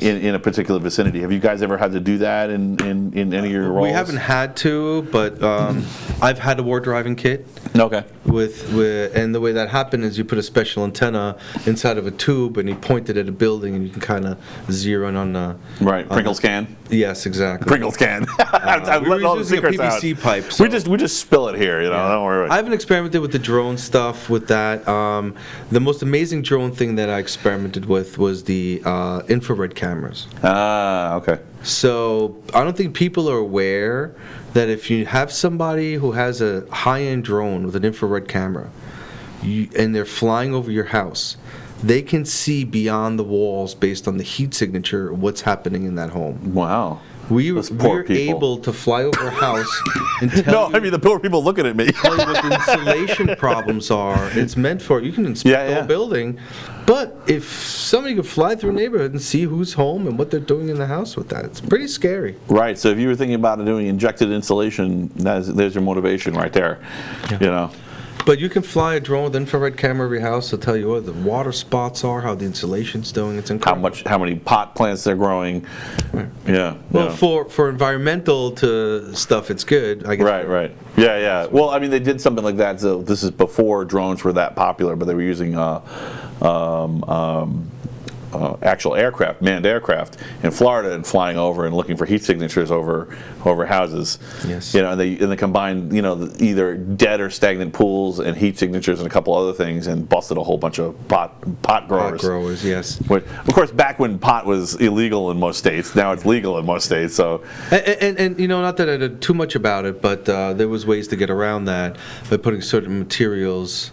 in a particular vicinity. Have you guys ever had to do that in any of your roles? We haven't had to, but but I've had a war driving kit. Okay. And the way that happened is you put a special antenna inside of a tube, and he pointed at a building, and you can kind of zero in on the right Pringles can. Yes, exactly. Pringles can. I'm letting all the secrets out. PVC pipe. So. We just spill it here, Don't worry. I haven't experimented with the drone stuff with that. The most amazing drone thing that I experimented with was the infrared cameras. Ah, okay. So I don't think people are aware that if you have somebody who has a high-end drone with an infrared camera, and they're flying over your house, they can see beyond the walls based on the heat signature of what's happening in that home. Wow. We're able to fly over a house and tell I mean, the poor people looking at me. tell you what the insulation problems are. It's meant for, you can inspect the whole building, but if somebody could fly through a neighborhood and see who's home and what they're doing in the house with that, it's pretty scary. Right, so if you were thinking about doing injected insulation, there's your motivation right there, But you can fly a drone with infrared camera over your house to tell you what the water spots are, how the insulation's doing. It's incredible. How many pot plants they're growing. Right. Yeah. Well, for environmental stuff, it's good, I guess. Right. Yeah. Well, I mean, they did something like that. So this is before drones were that popular, but they were using actual aircraft, manned aircraft in Florida, and flying over and looking for heat signatures over houses. Yes. And they combined either dead or stagnant pools and heat signatures and a couple other things, and busted a whole bunch of pot growers. Pot growers, yes. Which, of course, back when pot was illegal in most states, now it's legal in most states. So. And not that I did too much about it, but there was ways to get around that by putting certain materials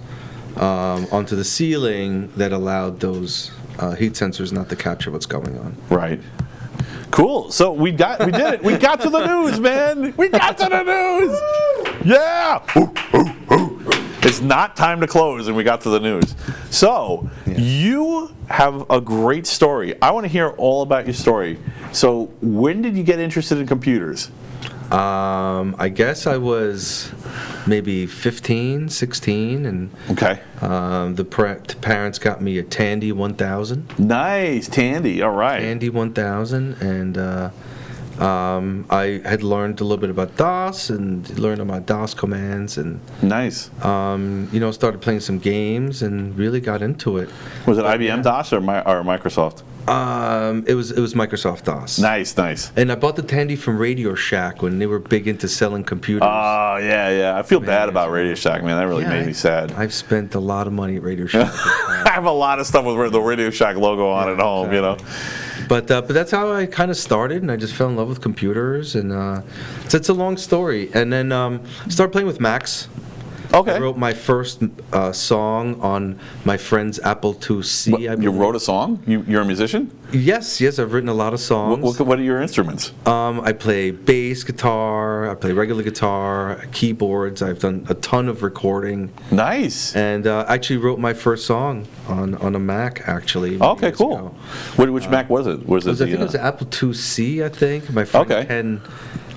onto the ceiling that allowed those heat sensors not to capture what's going on. Right. Cool. So we did it. We got to the news, man. We got to the news. Yeah. It's not time to close, and we got to the news. So you have a great story. I want to hear all about your story. So when did you get interested in computers? I guess I was maybe 15, 16, and okay. The parents got me a Tandy 1000. Nice, Tandy. All right. Tandy 1000, and I had learned a little bit about DOS and learned about DOS commands, and nice. Started playing some games and really got into it. Was it IBM DOS or Microsoft? It was Microsoft DOS. Nice. And I bought the Tandy from Radio Shack when they were big into selling computers. Oh, yeah. I feel bad about Radio Shack, man. That really made me sad. I've spent a lot of money at Radio Shack. I have a lot of stuff with the Radio Shack logo on at home, exactly. But that's how I kind of started, and I just fell in love with computers, and so it's a long story. And then started playing with Macs. Okay. I wrote my first song on my friend's Apple IIc. You wrote a song? You're a musician? Yes, I've written a lot of songs. What are your instruments? I play bass guitar, I play regular guitar, keyboards. I've done a ton of recording. Nice. And I actually wrote my first song on a Mac, actually. Okay, cool. Which Mac was it? I think it was Apple IIc, I think. My friend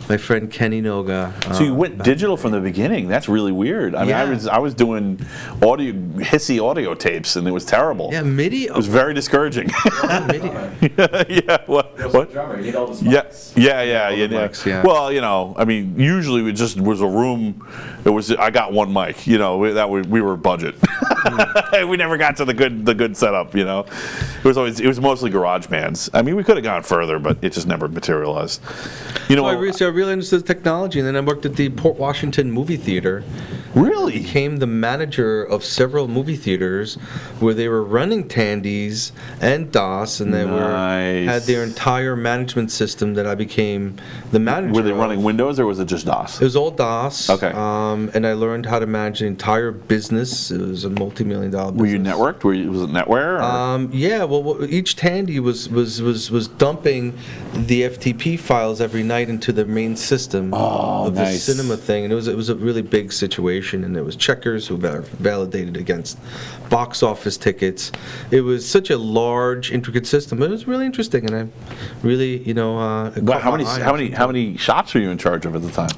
My friend Kenny Noga. So you went digital from the beginning. That's really weird. I mean, I was doing hissy audio tapes, and it was terrible. Yeah, MIDI. It was very discouraging. MIDI. Yeah. What? Drummer, you need all the mics. Yeah. Well, I mean, usually it just was a room. I got one mic. We were budget. We never got to the good setup. It was mostly garage bands. I mean, we could have gone further, but it just never materialized. I really understood the technology, and then I worked at the Port Washington movie theater. Really? Became the manager of several movie theaters where they were running Tandys and DOS, and they had their entire management system that I became the manager. Were they running Windows, or was it just DOS? It was all DOS. Okay. And I learned how to manage the entire business. It was a multi-million-dollar business. Were you networked? Was it NetWare? Yeah. Well, each Tandy was dumping the FTP files every night into the main system of the cinema thing, and it was a really big situation, and there was checkers who validated against box office tickets. It was such a large, intricate system. It was really interesting, and I really, how many shops were you in charge of at the time?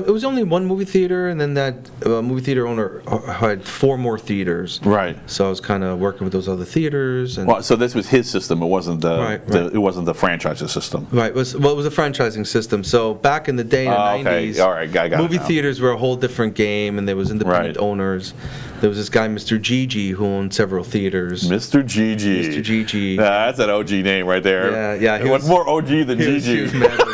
It was only one movie theater, and then that movie theater owner had 4 more theaters. Right. So I was kind of working with those other theaters. And so this was his system. It wasn't it wasn't the franchise's system. Right. It was a franchising system. So back back in the day in the Okay. 90s, All right, I got it movie now. theaters were a whole different game, and there was independent Right. owners. There was this guy, Mr. Gigi, who owned several theaters. Mr. Gigi. Mr. Gigi. That's an OG name right there. Yeah. What's more OG than He Gigi? was mad at me.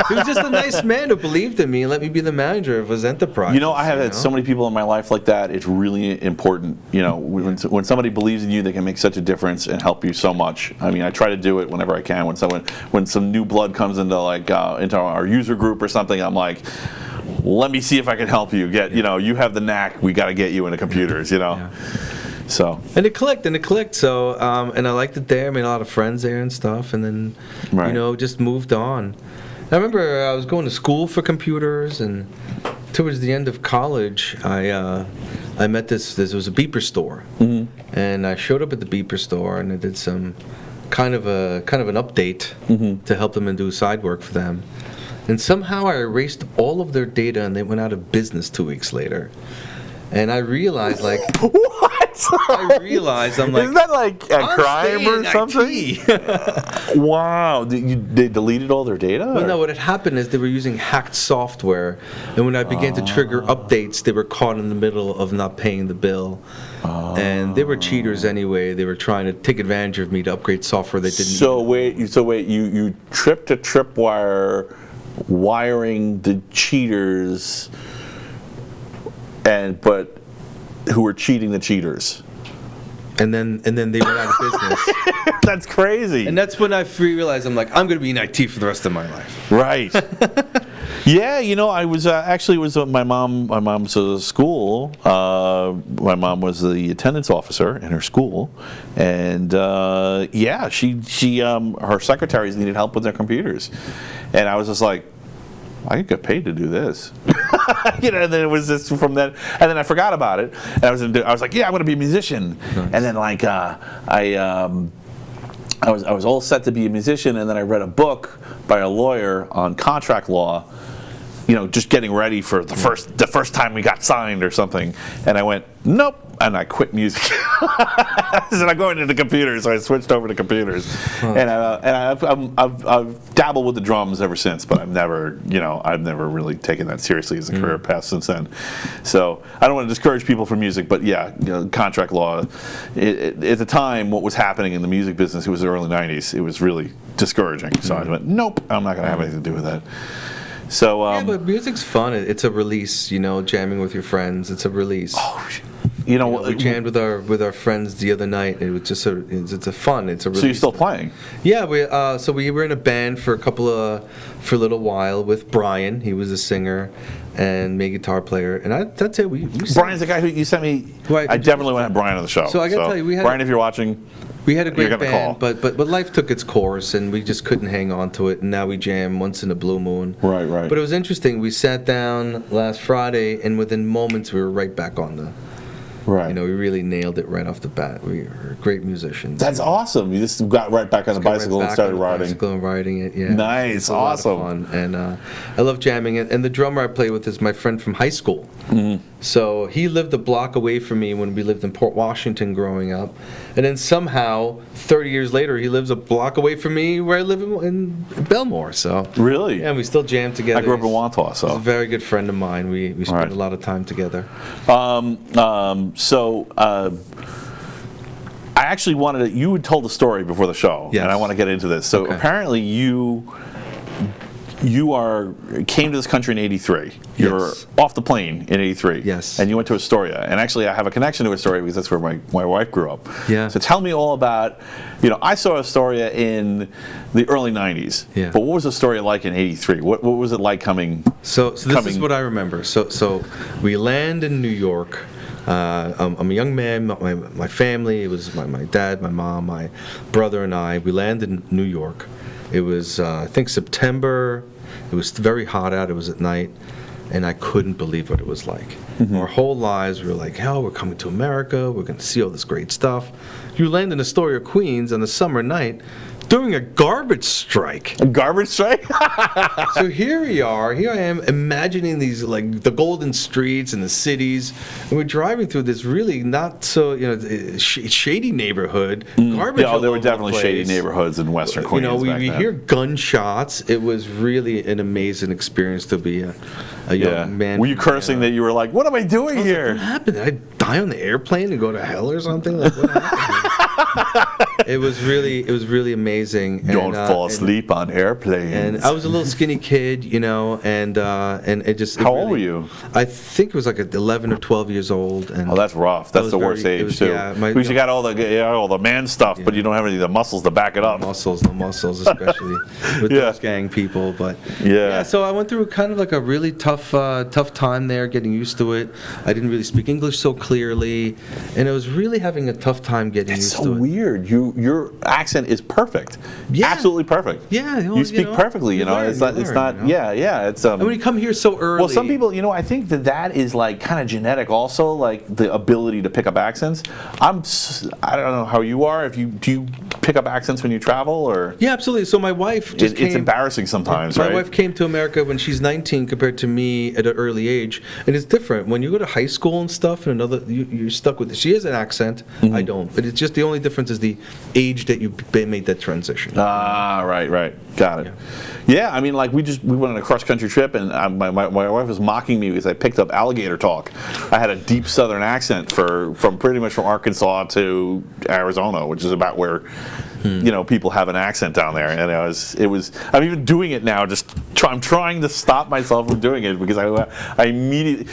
He was just a nice man who believed in me and let me be the manager of his enterprise. You know, I have had so many people in my life like that. It's really important. You know, when somebody believes in you, they can make such a difference and help you so much. I mean, I try to do it whenever I can. When some new blood comes into into our user group or something, I'm like, let me see if I can help you get. You know, you have the knack. We got to get you into computers. You know. Yeah. So. And it clicked. So, and I liked it there. I made a lot of friends there and stuff. And then, Right. just moved on. I remember I was going to school for computers, and towards the end of college, I met this was a beeper store, and I showed up at the beeper store, and I did some kind of an update to help them and do side work for them. And somehow I erased all of their data, and they went out of business 2 weeks later. And I realized, like, What? I'm like, Isn't that like a I'm crime or staying in something? IT. Wow. They deleted all their data? Well, or- no, what had happened is they were using hacked software, and when I began to trigger updates, they were caught in the middle of not paying the bill. And they were cheaters anyway. They were trying to take advantage of me to upgrade software they didn't So even wait, you tripped a tripwire wiring the cheaters, but who were cheating the cheaters? and then they went out of business. That's crazy. And that's when I realized I'm like, I'm going to be in IT for the rest of my life. Right. Yeah, I was actually my mom's school. My mom was the attendance officer in her school, and she her secretaries needed help with their computers, and I was just like, I could get paid to do this. And then it was just from then, and then I forgot about it, and I was like, yeah, I'm going to be a musician, and then like I was all set to be a musician, and then I read a book by a lawyer on contract law, just getting ready for the first time we got signed or something, and I went, nope, and I quit music. I said, I'm going into computers, so I switched over to computers, and I've dabbled with the drums ever since, but I've never really taken that seriously as a career path since then. So I don't want to discourage people from music, but yeah, contract law. At the time, what was happening in the music business, it was the early '90s. It was really discouraging. So I went, nope, I'm not going to have anything to do with that. So Yeah, but music's fun. It's a release, jamming with your friends. It's a release. We jammed with our friends the other night. It was just it's a fun. It's a release. So you're still playing? Yeah, we were in a band for a little while with Brian. He was a singer and main guitar player, and that's it. Brian's the guy who you sent me. Right. I definitely want to have Brian on the show. So I gotta tell you, Brian, if you're watching, we had a great you're gonna band, call. but life took its course, and we just couldn't hang on to it. And now we jam once in a blue moon. Right. But it was interesting. We sat down last Friday, and within moments, we were right back on the. Right. We really nailed it right off the bat. We were great musicians. That's awesome. You just got right back on the bicycle and started riding. It, yeah. Nice, It's a lot of awesome. fun. And I love jamming it. And the drummer I play with is my friend from high school. Mm-hmm. So he lived a block away from me when we lived in Port Washington growing up. And then somehow, 30 years later, he lives a block away from me where I live in Belmore. So Really? yeah, and we still jam together. I grew up in Wantaw, He's a so. very good friend of mine. We spend Right. a lot of time together. I actually wanted to. You had told the story before the show, Yes. and I want to get into this. So Okay. apparently you came to this country in '83. You were Yes. off the plane in '83. Yes. And you went to Astoria. And actually, I have a connection to Astoria because that's where my wife grew up. Yeah. So tell me all about. I saw Astoria in the early '90s. Yeah. But what was Astoria like in '83? What was it like coming? So this is what I remember. So we land in New York. I'm a young man. My family. It was my dad, my mom, my brother, and I. We landed in New York. It was I think September. It was very hot out. It was at night, and I couldn't believe what it was like. Our whole lives we were like, hell, we're coming to America. We're going to see all this great stuff. You land in Astoria, Queens, on a summer night. during a garbage strike. A garbage strike? So here we are. Here I am imagining these, like, the golden streets and the cities, and we're driving through this really not so, shady neighborhood. Garbage. Yeah, there were definitely shady neighborhoods in Western Queens. We hear gunshots. It was really an amazing experience to be a young man. Were you cursing that you were like, what am I doing here? What happened? Did I die on the airplane and go to hell or something? Like, what happened? It was really amazing. Don't fall asleep on airplanes. And I was a little skinny kid, and it just. How old were you? I think it was like 11 or 12 years old. And that's rough. That's the worst age too. Yeah, because you got all the man stuff, but you don't have any of the muscles to back it up. The muscles, especially with those gang people. But so I went through kind of like a really tough time there, getting used to it. I didn't really speak English so clearly, and I was really having a tough time getting used to it. It's so weird. Your accent is perfect. Yeah. Absolutely perfect. Yeah. You speak perfectly, It's not. It's and when you come here so early. Well, some people, I think that is like kind of genetic also, like the ability to pick up accents. I don't know how you are. Do you pick up accents when you travel, or? Yeah, absolutely. So my wife just It's embarrassing sometimes, my right? wife came to America when she's 19 compared to me at an early age, and it's different. When you go to high school and stuff, and you're stuck with it. She has an accent. Mm-hmm. I don't. But it's just the only difference is the age that you made that transition. Ah, right. Got it. Yeah, I mean, like we went on a cross-country trip, and my wife was mocking me because I picked up alligator talk. I had a deep Southern accent from pretty much from Arkansas to Arizona, which is about where people have an accent down there, and it was. I'm even doing it now. I'm trying to stop myself from doing it because I immediately.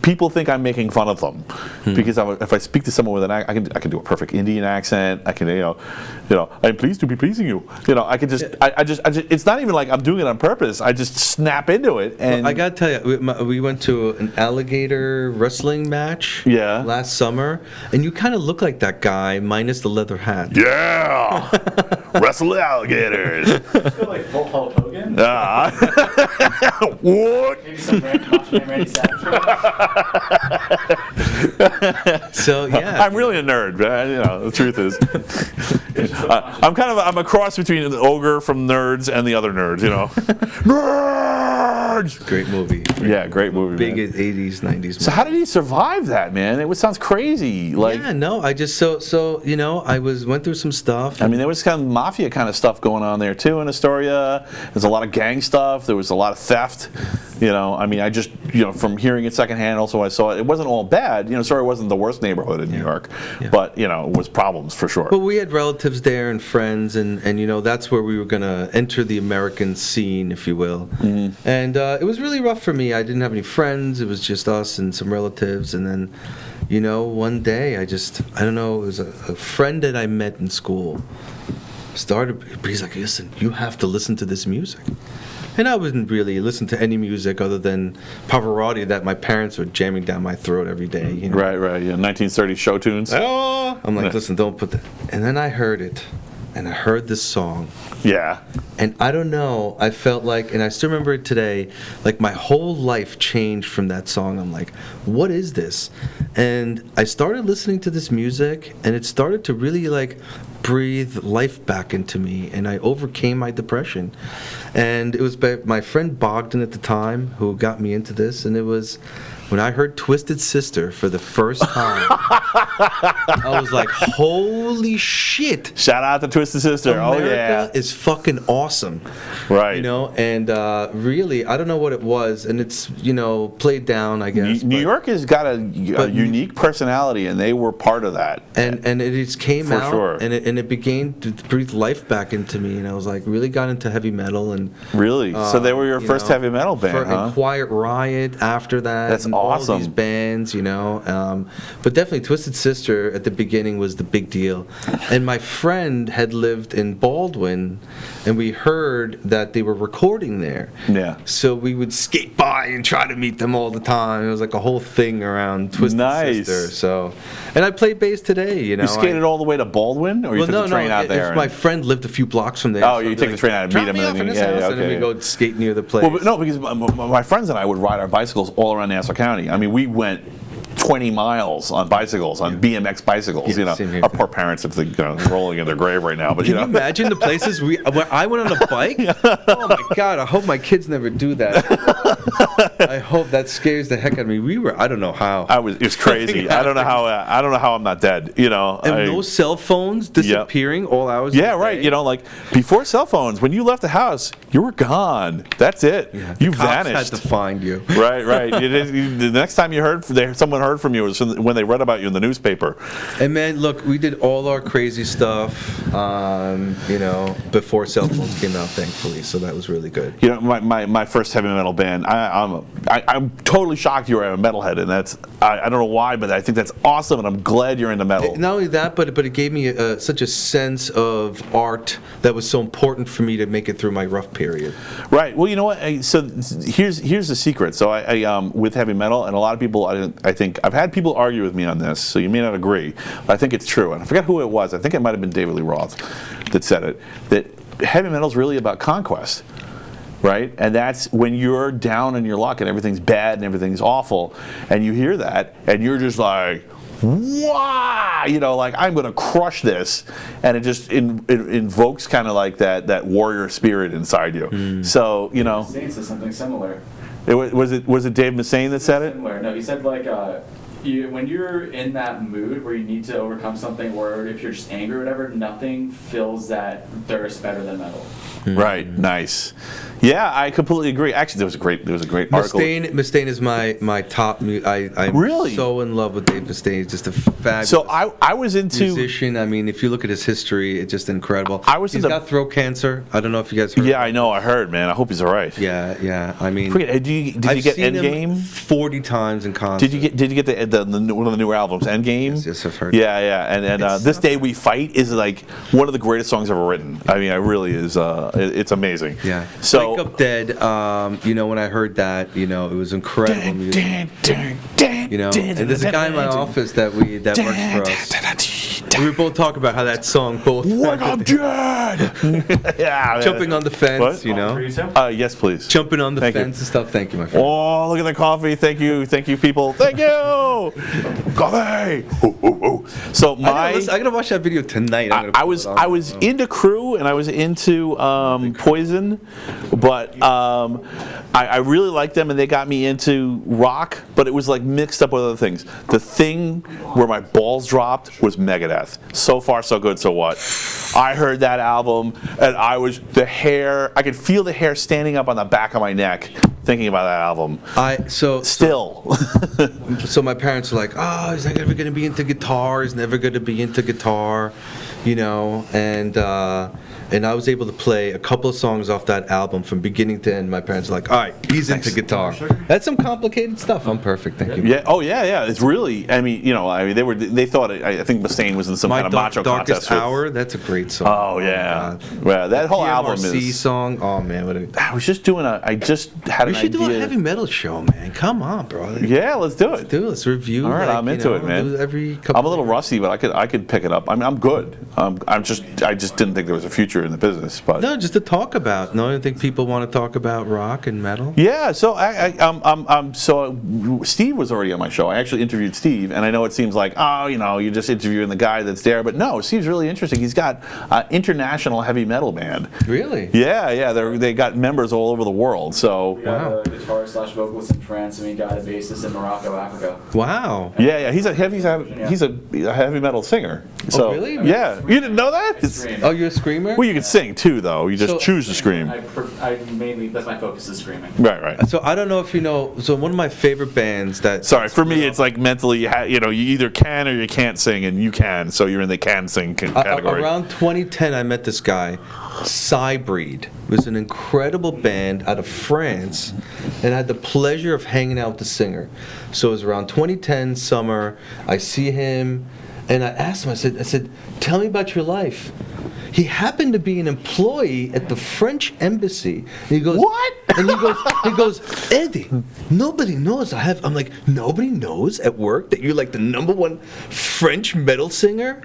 People think I'm making fun of them because if I speak to someone with an accent, I can do a perfect Indian accent. I can, I'm pleased to be pleasing you. I can just, I just, it's not even like I'm doing it on purpose. I just snap into it. And I gotta tell you, we went to an alligator wrestling match last summer, and you kind of look like that guy minus the leather hat. Yeah, wrestle alligators. You feel like full Hulk Hogan? What? Maybe some Randy Savage. So I'm really a nerd, but the truth is, I'm a cross between the ogre from Nerds and the other nerds, Nerds. Great movie. Great movie. Big man. 80s, 90s. Movie. So how did he survive that, man? It sounds crazy. I just I went through some stuff. I mean, there was kind of mafia kind of stuff going on there too in Astoria. There's a lot of gang stuff. There was a lot of theft. I mean, I just from hearing it secondhand. Also, I saw it. It wasn't all bad. Astoria wasn't the worst neighborhood in New York, but it was problems for sure. But we had relatives there and friends, and that's where we were gonna enter the American scene, if you will. Mm-hmm. And it was really rough for me. I didn't have any friends. It was just us and some relatives. And then, one day I don't know. It was a friend that I met in school. But he's like, listen, you have to listen to this music. And I wouldn't really listen to any music other than Pavarotti that my parents were jamming down my throat every day. Right, yeah, 1930s show tunes. Oh! I'm like, listen, don't put that. And then I heard it, and I heard this song. Yeah. And I don't know, I felt like, and I still remember it today, like my whole life changed from that song. I'm like, what is this? And I started listening to this music, and it started to really breathe life back into me, and I overcame my depression. And it was by my friend Bogdan at the time who got me into this, and it was when I heard Twisted Sister for the first time. I was like, holy shit. Shout out to Twisted Sister. America is fucking awesome. Right. And really, I don't know what it was, and it's, played down, I guess. New York has got a unique personality, and they were part of that. And it just came out, sure. and it began to breathe life back into me, and I was like, really got into heavy metal. And really? So they were your first heavy metal band, huh? And Quiet Riot after that. That's and awesome. All these bands, but definitely Twisted Sister at the beginning was the big deal. And my friend had lived in Baldwin, and we heard that they were recording there. Yeah. So we would skate by and try to meet them all the time. It was like a whole thing around Twisted Sister. So, and I play bass today. You skated all the way to Baldwin, or you took the train out there? My friend lived a few blocks from there. Oh, you take the train out and meet him, and then we go skate near the place. Well, no, because my friends and I would ride our bicycles all around Nassau County. I mean, we went 20 miles on bicycles, on BMX bicycles. Yeah, same here. Our poor parents have rolling in their grave right now. But Can you imagine the places where I went on a bike? Oh my God! I hope my kids never do that. I hope that scares the heck out of me. I don't know how. It's crazy. I don't know how I'm not dead. And no cell phones disappearing all hours. Yeah, right. Like before cell phones, when you left the house, you were gone. That's it. Yeah, you cops vanished. had to find you. Right. The next time someone heard from you was when they read about you in the newspaper. And man, look, we did all our crazy stuff, before cell phones came out, thankfully. So that was really good. My first heavy metal band. I'm totally shocked you were a metalhead, and that's I don't know why, but I think that's awesome, and I'm glad you're into metal. Not only that, but it gave me such a sense of art that was so important for me to make it through my rough period. Right. Well, you know what? So here's the secret. So I with heavy metal, and a lot of people, I think I've had people argue with me on this. So you may not agree, but I think it's true. And I forget who it was. I think it might have been David Lee Roth that said it. That heavy metal is really about conquest. Right? And that's when you're down in your luck and everything's bad and everything's awful, and you hear that, and you're just like, wow, like I'm going to crush this, and it just it invokes kind of like that warrior spirit inside you. So Saint said something similar. Was it Dave Mustaine that said it? Similar. No, he said when you're in that mood where you need to overcome something, or if you're just angry or whatever, nothing fills that thirst better than metal. Right. Nice. Yeah, I completely agree. Actually, there was a great article. Mustaine is my top. I'm really so in love with Dave Mustaine. He's just a fabulous. So I was into musician. I mean, if you look at his history, it's just incredible. He's got throat cancer. I don't know if you guys heard. Yeah, I know. I heard, man. I hope he's all right. Yeah. I mean, did you get Endgame? 40 times in concert. Did you get one of the newer albums, Endgame? Yes, I've heard. Yeah. And This Day We Fight is like one of the greatest songs ever written. I mean, it really is. It's amazing. Yeah. So. Wake Up Dead. When I heard that, it was incredible music. And there's a guy in my office that works for us. We both talk about how that song both. Wake Up Dead. Yeah. Jumping on the fence, What? Yes, please. Jumping on the fence and stuff. Thank you, my friend. Oh, look at the coffee. Thank you, people. Thank you. Coffee. Ooh. So I gotta watch that video tonight. I was into Crew and I was into Poison, but I really liked them and they got me into rock, but it was like mixed up with other things. The thing where my balls dropped was Megadeth. So far, so good. So what? I heard that album and I could feel the hair standing up on the back of my neck thinking about that album. So my parents were like, oh, he's never going to be into guitar. He's never going to be into guitar, and I was able to play a couple of songs off that album from beginning to end. My parents were like, all right, he's into guitar. That's some complicated stuff. I'm perfect, thank you. Yeah. Oh, yeah. It's really. They thought I think Mustaine was in some kind of macho Darkest contest. Hour. That's a great song. Oh yeah. Well, that whole album is. Song. Oh man, I was just doing I just had an idea. We should do a heavy metal show, man. Come on, bro. Yeah, let's do it. Let's review. All right, I'm into it, man. I'm a little rusty, but I could pick it up. I mean, I'm good. I just didn't think there was a future in the business, but no, just to talk about. No, I don't think people want to talk about rock and metal. Yeah, so so Steve was already on my show. I actually interviewed Steve, and I know it seems like you're just interviewing the guy that's there, but no, Steve's really interesting. He's got an international heavy metal band. Really? Yeah, they got members all over the world. So we got a guitarist / vocalist in France, and we got a bassist in Morocco, Africa. Wow. Yeah, he's a heavy metal singer. So, really? Yeah, you didn't know that? Oh, you're a screamer? Well, you can sing too, though. You just choose to scream. I mainly, that's my focus, is screaming. Right. So I don't know if you know. So one of my favorite bands that. Sorry, for me, it's like mentally, you either can or you can't sing, and you can, so you're in the can sing category. Around 2010, I met this guy, Cybreed. It was an incredible band out of France, and I had the pleasure of hanging out with the singer. So it was around 2010 summer. I see him, and I asked him. I said, tell me about your life. He happened to be an employee at the French embassy. And he goes, what? And he goes, Eddie, nobody knows. I'm like, nobody knows at work that you're like the #1 French metal singer?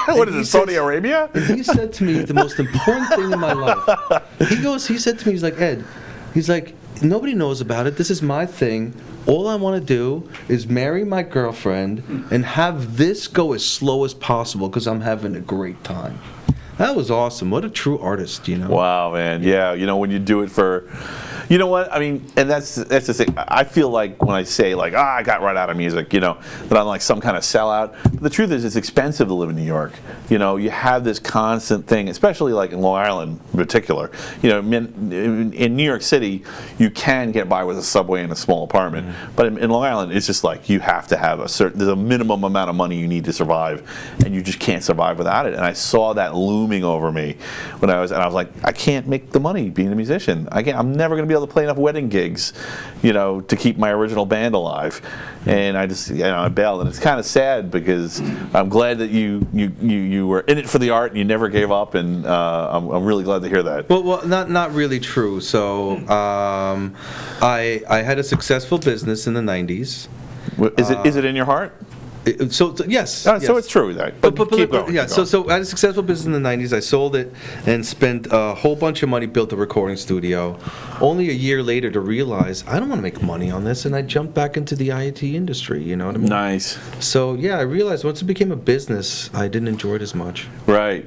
What is it, Saudi Arabia? And he said to me the most important thing in my life. He said to me, he's like, Ed, he's like, nobody knows about it. This is my thing. all I want to do is marry my girlfriend and have this go as slow as possible because I'm having a great time. That was awesome. What a true artist, you know? Wow, man. Yeah, you know, when you do it for... You know what? I mean, and that's the thing. I feel like when I say, like, I got right out of music, you know, that I'm like some kind of sellout. But the truth is, it's expensive to live in New York. You know, you have this constant thing, especially like in Long Island in particular. You know, in New York City, you can get by with a subway and a small apartment. Mm-hmm. But in Long Island, it's just like you have to have there's a minimum amount of money you need to survive, and you just can't survive without it. And I saw that looming over me when I was like, I can't make the money being a musician. I'm never going to be able to play enough wedding gigs, you know, to keep my original band alive. And I just, you know, I bailed, and it's kind of sad because I'm glad that you were in it for the art and you never gave up, and I'm really glad to hear that. Well, not really true. So I had a successful business in the 90s. Is it in your heart? Yes. Yes. So it's true that. But keep going. Yeah. So I had a successful business in the 90s. I sold it and spent a whole bunch of money, built a recording studio. Only a year later to realize I don't want to make money on this, and I jumped back into the IT industry. You know what I mean? Nice. So yeah, I realized once it became a business, I didn't enjoy it as much. Right.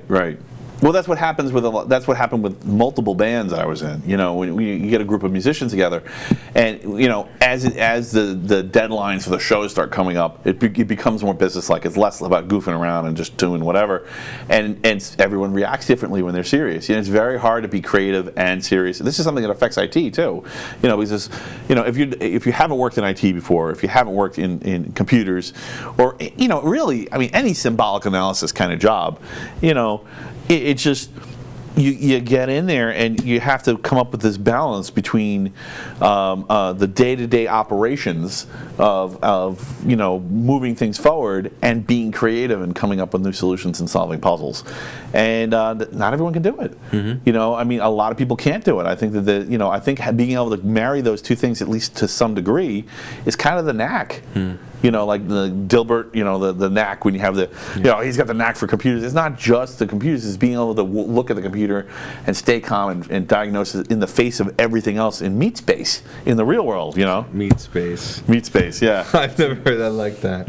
Well, that's what happens that's what happened with multiple bands I was in. You know, when you get a group of musicians together, and you know, as the deadlines for the shows start coming up, it becomes more business-like. It's less about goofing around and just doing whatever, and everyone reacts differently when they're serious. You know, it's very hard to be creative and serious. This is something that affects IT too. You know, because you know, if you haven't worked in IT before, if you haven't worked in computers, or you know, really, I mean, any symbolic analysis kind of job, you know. It's just you get in there and you have to come up with this balance between the day-to-day operations of you know, moving things forward and being creative and coming up with new solutions and solving puzzles. And not everyone can do it. Mm-hmm. You know, I mean, a lot of people can't do it. I think that you know, I think being able to marry those two things, at least to some degree, is kind of the knack. Mm. You know, like the Dilbert, you know, the knack when you have the, you know, he's got the knack for computers. It's not just the computers, it's being able to look at the computer and stay calm and diagnose it in the face of everything else in meat space, in the real world, you know? Meat space, yeah. I've never heard that like that.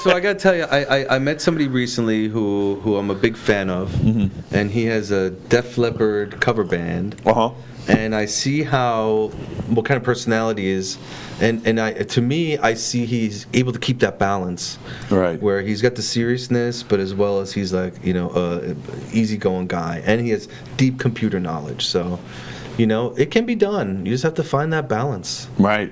so I got to tell you, I met somebody recently who I'm a big fan of, mm-hmm. and he has a Def Leppard cover band. Uh-huh. And I see what kind of personality he is, and to me, I see he's able to keep that balance, right? Where he's got the seriousness, but as well as he's like, you know, easygoing guy, and he has deep computer knowledge. So, you know, it can be done. You just have to find that balance, right?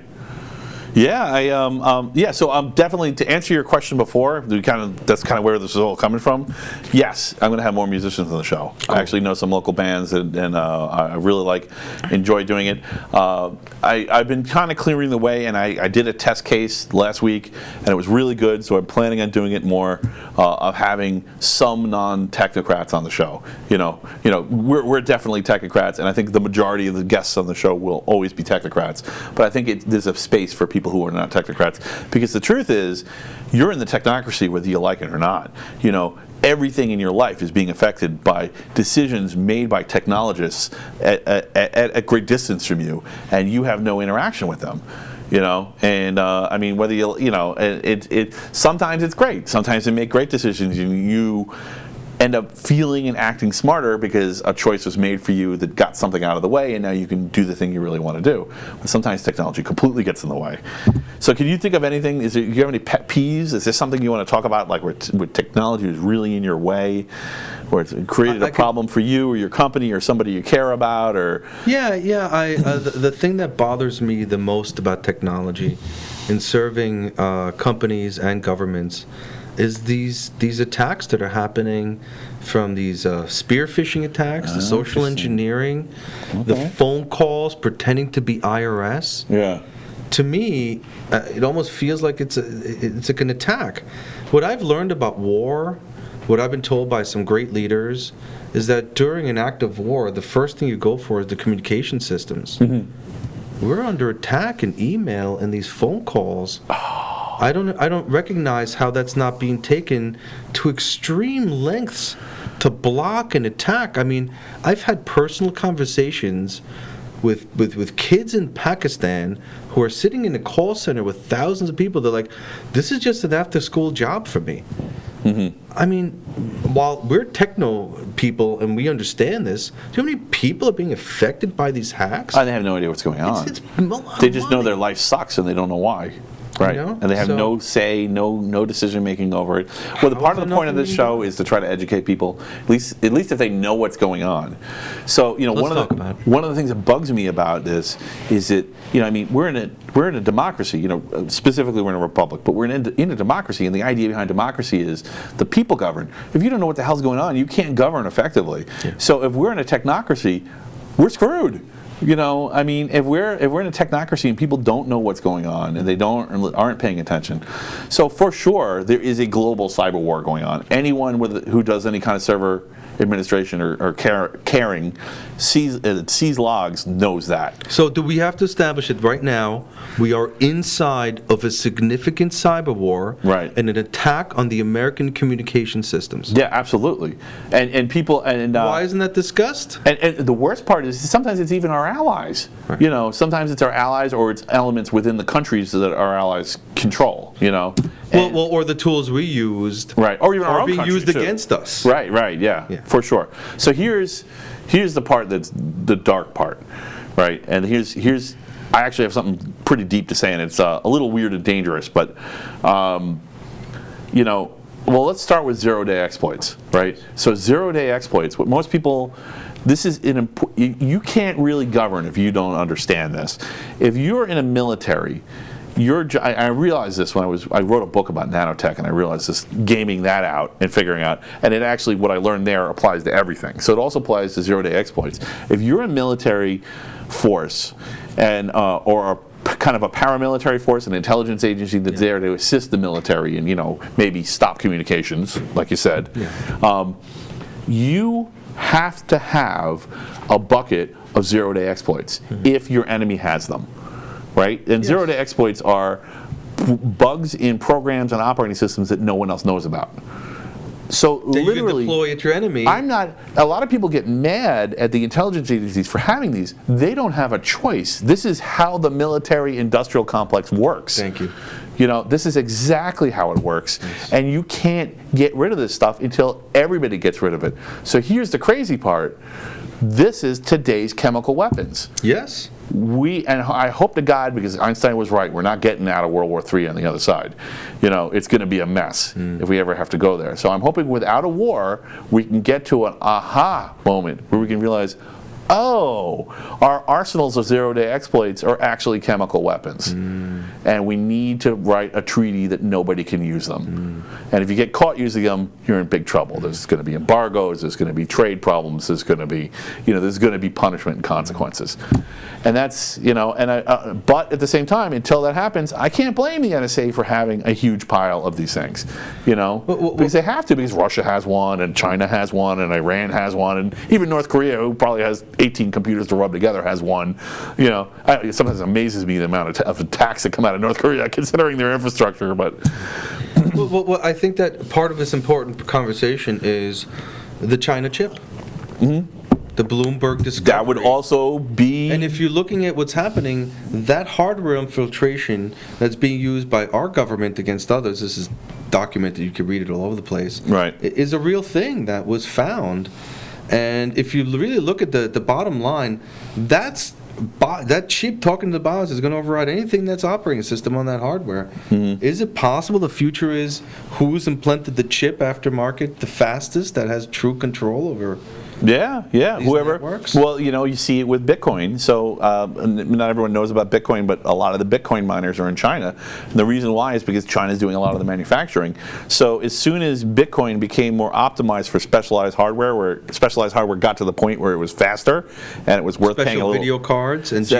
Yeah, so I'm definitely, to answer your question before, that's kind of where this is all coming from. Yes, I'm going to have more musicians on the show. Cool. I actually know some local bands, and I really enjoy doing it. I've been kind of clearing the way, and I did a test case last week, and it was really good, so I'm planning on doing it more, of having some non-technocrats on the show. You know, we're definitely technocrats, and I think the majority of the guests on the show will always be technocrats, but I think there's a space for people who are not technocrats, because the truth is, you're in the technocracy whether you like it or not. You know, everything in your life is being affected by decisions made by technologists at a great distance from you, and you have no interaction with them. You know, and I mean, whether you know, it sometimes it's great. Sometimes they make great decisions, and you end up feeling and acting smarter because a choice was made for you that got something out of the way, and now you can do the thing you really want to do. But sometimes technology completely gets in the way. So can you think of anything, do you have any pet peeves? Is there something you want to talk about, like where technology is really in your way, or it's created a problem for you or your company or somebody you care about? Or the thing that bothers me the most about technology in serving companies and governments is these attacks that are happening, from these spear phishing attacks, the social engineering, the phone calls pretending to be IRS. Yeah. To me, it almost feels like it's like an attack. What I've learned about war, what I've been told by some great leaders, is that during an act of war, the first thing you go for is the communication systems. Mm-hmm. We're under attack in email and these phone calls. I don't recognize how that's not being taken to extreme lengths to block and attack. I mean, I've had personal conversations with kids in Pakistan who are sitting in a call center with thousands of people. They're like, this is just an after-school job for me. I mean, while we're techno people and we understand this, do you know how many people are being affected by these hacks? They have no idea what's going on. They just know their life sucks and they don't know why. Right, and they have no say, no decision making over it. Well, the part of the point of this show is to try to educate people, at least if they know what's going on. So, one of the things that bugs me about this is that, I mean, we're in a democracy. Specifically we're in a republic, but we're in a democracy, and the idea behind democracy is the people govern. If you don't know what the hell's going on, you can't govern effectively. Yeah. So if we're in a technocracy, we're screwed. I mean, if we're in a technocracy and people don't know what's going on and they aren't paying attention, so for sure there is a global cyber war going on. Anyone who does any kind of server administration or caring sees logs knows that. So do we have to establish it right now? We are inside of a significant cyber war, right, and an attack on the American communication systems. Yeah, absolutely. And people why isn't that discussed? And the worst part is sometimes it's even our allies. Right. Sometimes it's our allies or it's elements within the countries that our allies control. Or the tools we used, right, or even our own being used too. Against us. Right, yeah, for sure. So here's the part that's the dark part, right? And here's I actually have something pretty deep to say, and it's a little weird and dangerous, but well, let's start with zero-day exploits, right? So zero-day exploits, what most people, this is you can't really govern if you don't understand this. If you're in a military, I realized this when I wrote a book about nanotech, and I realized this, gaming that out and figuring out, and it actually, what I learned there applies to everything. So it also applies to zero-day exploits. If you're a military force and or a kind of a paramilitary force, an intelligence agency that's there to assist the military and maybe stop communications, like you said, you have to have a bucket of zero-day exploits if your enemy has them. Right? And zero-day exploits are bugs in programs and operating systems that no one else knows about. So that literally, you can deploy at your enemy. A lot of people get mad at the intelligence agencies for having these. They don't have a choice. This is how the military-industrial complex works. Thank you. This is exactly how it works. Nice. And you can't get rid of this stuff until everybody gets rid of it. So here's the crazy part. This is today's chemical weapons. Yes. And I hope to God, because Einstein was right, we're not getting out of World War III on the other side. It's going to be a mess if we ever have to go there. So I'm hoping without a war, we can get to an aha moment where we can realize, our arsenals of zero-day exploits are actually chemical weapons. And we need to write a treaty that nobody can use them. And if you get caught using them, you're in big trouble. There's going to be embargoes, there's going to be trade problems, there's going to be, there's going to be punishment and consequences. And that's, but at the same time, until that happens, I can't blame the NSA for having a huge pile of these things, because they have to, because Russia has one, and China has one, and Iran has one, and even North Korea, who probably has 18 computers to rub together, has one. Sometimes it amazes me the amount of attacks that come out of North Korea, considering their infrastructure. But well, I think that part of this important conversation is the China chip. The Bloomberg discovery. That would also be... And if you're looking at what's happening, that hardware infiltration that's being used by our government against others, this is documented, you can read it all over the place, right, is a real thing that was found. And if you really look at the bottom line, that chip talking to the BIOS is going to override anything that's operating system on that hardware. Is it possible the future is who's implanted the chip aftermarket the fastest, that has true control over... Yeah, whoever. Networks? Well, you see it with Bitcoin. So not everyone knows about Bitcoin, but a lot of the Bitcoin miners are in China. And the reason why is because China is doing a lot of the manufacturing. So as soon as Bitcoin became more optimized for specialized hardware, where specialized hardware got to the point where it was faster and it was worth paying a little... video cards and the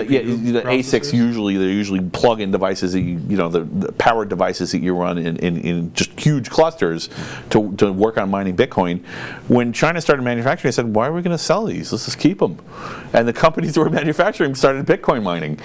ASICs they're usually plug-in devices that the powered devices that you run in just huge clusters to work on mining Bitcoin. When China started manufacturing, they said, why are we going to sell these? Let's just keep them. And the companies that were manufacturing started Bitcoin mining.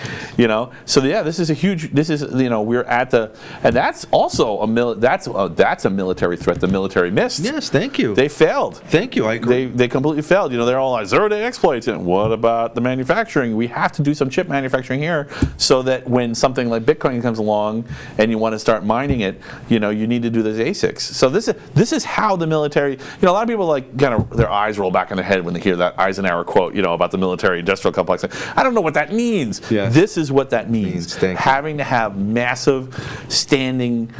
So yeah, this is a huge. We're at the, and that's also that's a military threat. The military missed. Yes, thank you. They failed. Thank you. I agree. They completely failed. They're all like zero-day exploits. And what about the manufacturing? We have to do some chip manufacturing here, so that when something like Bitcoin comes along and you want to start mining it, you need to do those ASICs. So this is how the military. A lot of people kind of their eyes roll back in their head when they hear that Eisenhower quote, about the military-industrial complex. I don't know what that means. Yeah. This is what that means. Having to have massive standing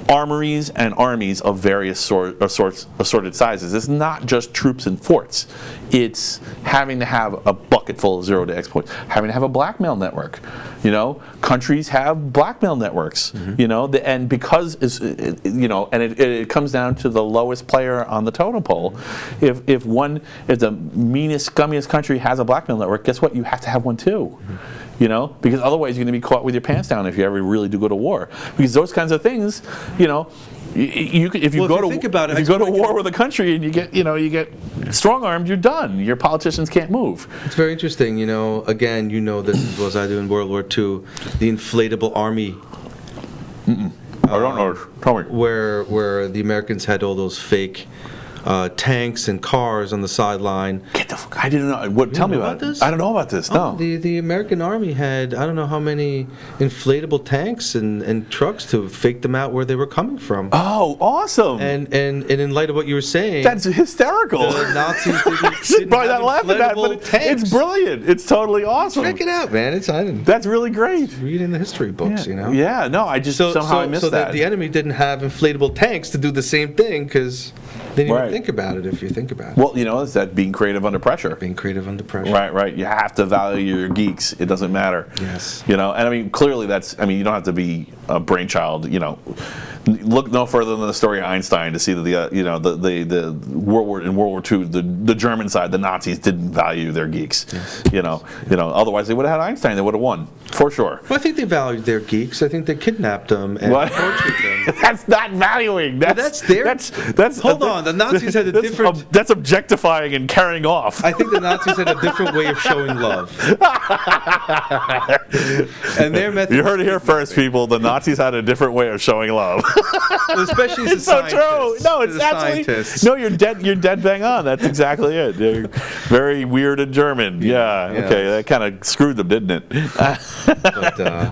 armories and armies of various assorted sizes. It's not just troops and forts. It's having to have a bucket full of zero-day exploits, having to have a blackmail network. Countries have blackmail networks. And because it comes down to the lowest player on the totem pole. If the meanest, scummiest country has a blackmail network, guess what? You have to have one too. Because otherwise you're going to be caught with your pants down if you ever really do go to war. Because those kinds of things, if you go to war with a country and you get strong-armed, you're done. Your politicians can't move. It's very interesting. Again, this as well as I do in World War II, the inflatable army. I don't know. Tell me. Where the Americans had all those fake tanks and cars on the sideline. Get the fuck! I didn't know. Tell me about this. I don't know about this. No. The American Army had I don't know how many inflatable tanks and trucks to fake them out where they were coming from. Oh, awesome! And in light of what you were saying, that's hysterical. The Nazis didn't probably not laugh at that, but it's brilliant. It's totally awesome. Check it out, man. That's really great. Read in the history books, Yeah, no, I just somehow I missed that. So the enemy didn't have inflatable tanks to do the same thing because. Then you think about it if you think about it. Well, it's that being creative under pressure. Being creative under pressure. Right. You have to value your geeks. It doesn't matter. Yes. And clearly you don't have to be a brainchild. Look no further than the story of Einstein to see that the World War II, the German side, the Nazis didn't value their geeks. Yes. Otherwise they would have had Einstein. They would have won for sure. Well, I think they valued their geeks. I think they kidnapped them and tortured them. That's not valuing. That's hold on. The Nazis had a different. That's objectifying and carrying off. I think the Nazis had a different way of showing love. And their method. You heard it here first, people. The Nazis had a different way of showing love. Well, especially as it's so true. No, it's absolutely. No, you're dead. You're dead bang on. That's exactly it. They're very weird and German. Yeah. Okay. That kind of screwed them, didn't it? But,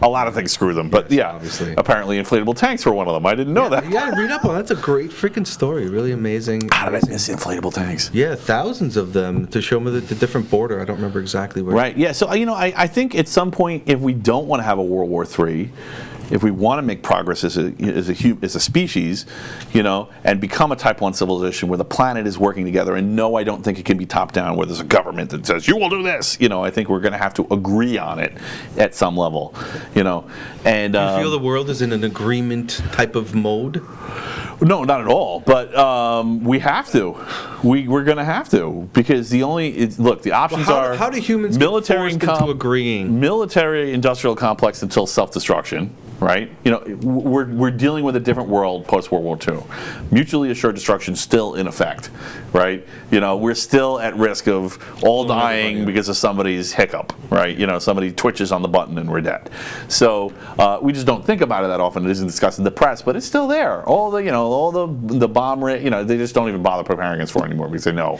a lot of things screw them. But yeah, obviously. Apparently, inflatable tanks were one of them. I didn't know that. Yeah, read up on that. That's a great freaking story. Really amazing. How did I miss inflatable tanks? Yeah, thousands of them to show me the different border. I don't remember exactly where. Right. Yeah. So I think at some point, if we don't want to have a World War III, if we want to make progress as a species, and become a Type 1 civilization where the planet is working together, and no, I don't think it can be top down where there's a government that says you will do this. I think we're going to have to agree on it at some level. And do you feel the world is in an agreement type of mode? No, not at all. But we have to. We're going to have to because the options are how do humans military get forced into agreeing? Military-industrial complex until self-destruction. Right? We're dealing with a different world post-World War II. Mutually assured destruction still in effect, right? We're still at risk of all dying because of somebody's hiccup, right? Somebody twitches on the button and we're dead. So we just don't think about it that often. It isn't discussed in the press, but it's still there. All the bomb, they just don't even bother preparing us for it anymore because they know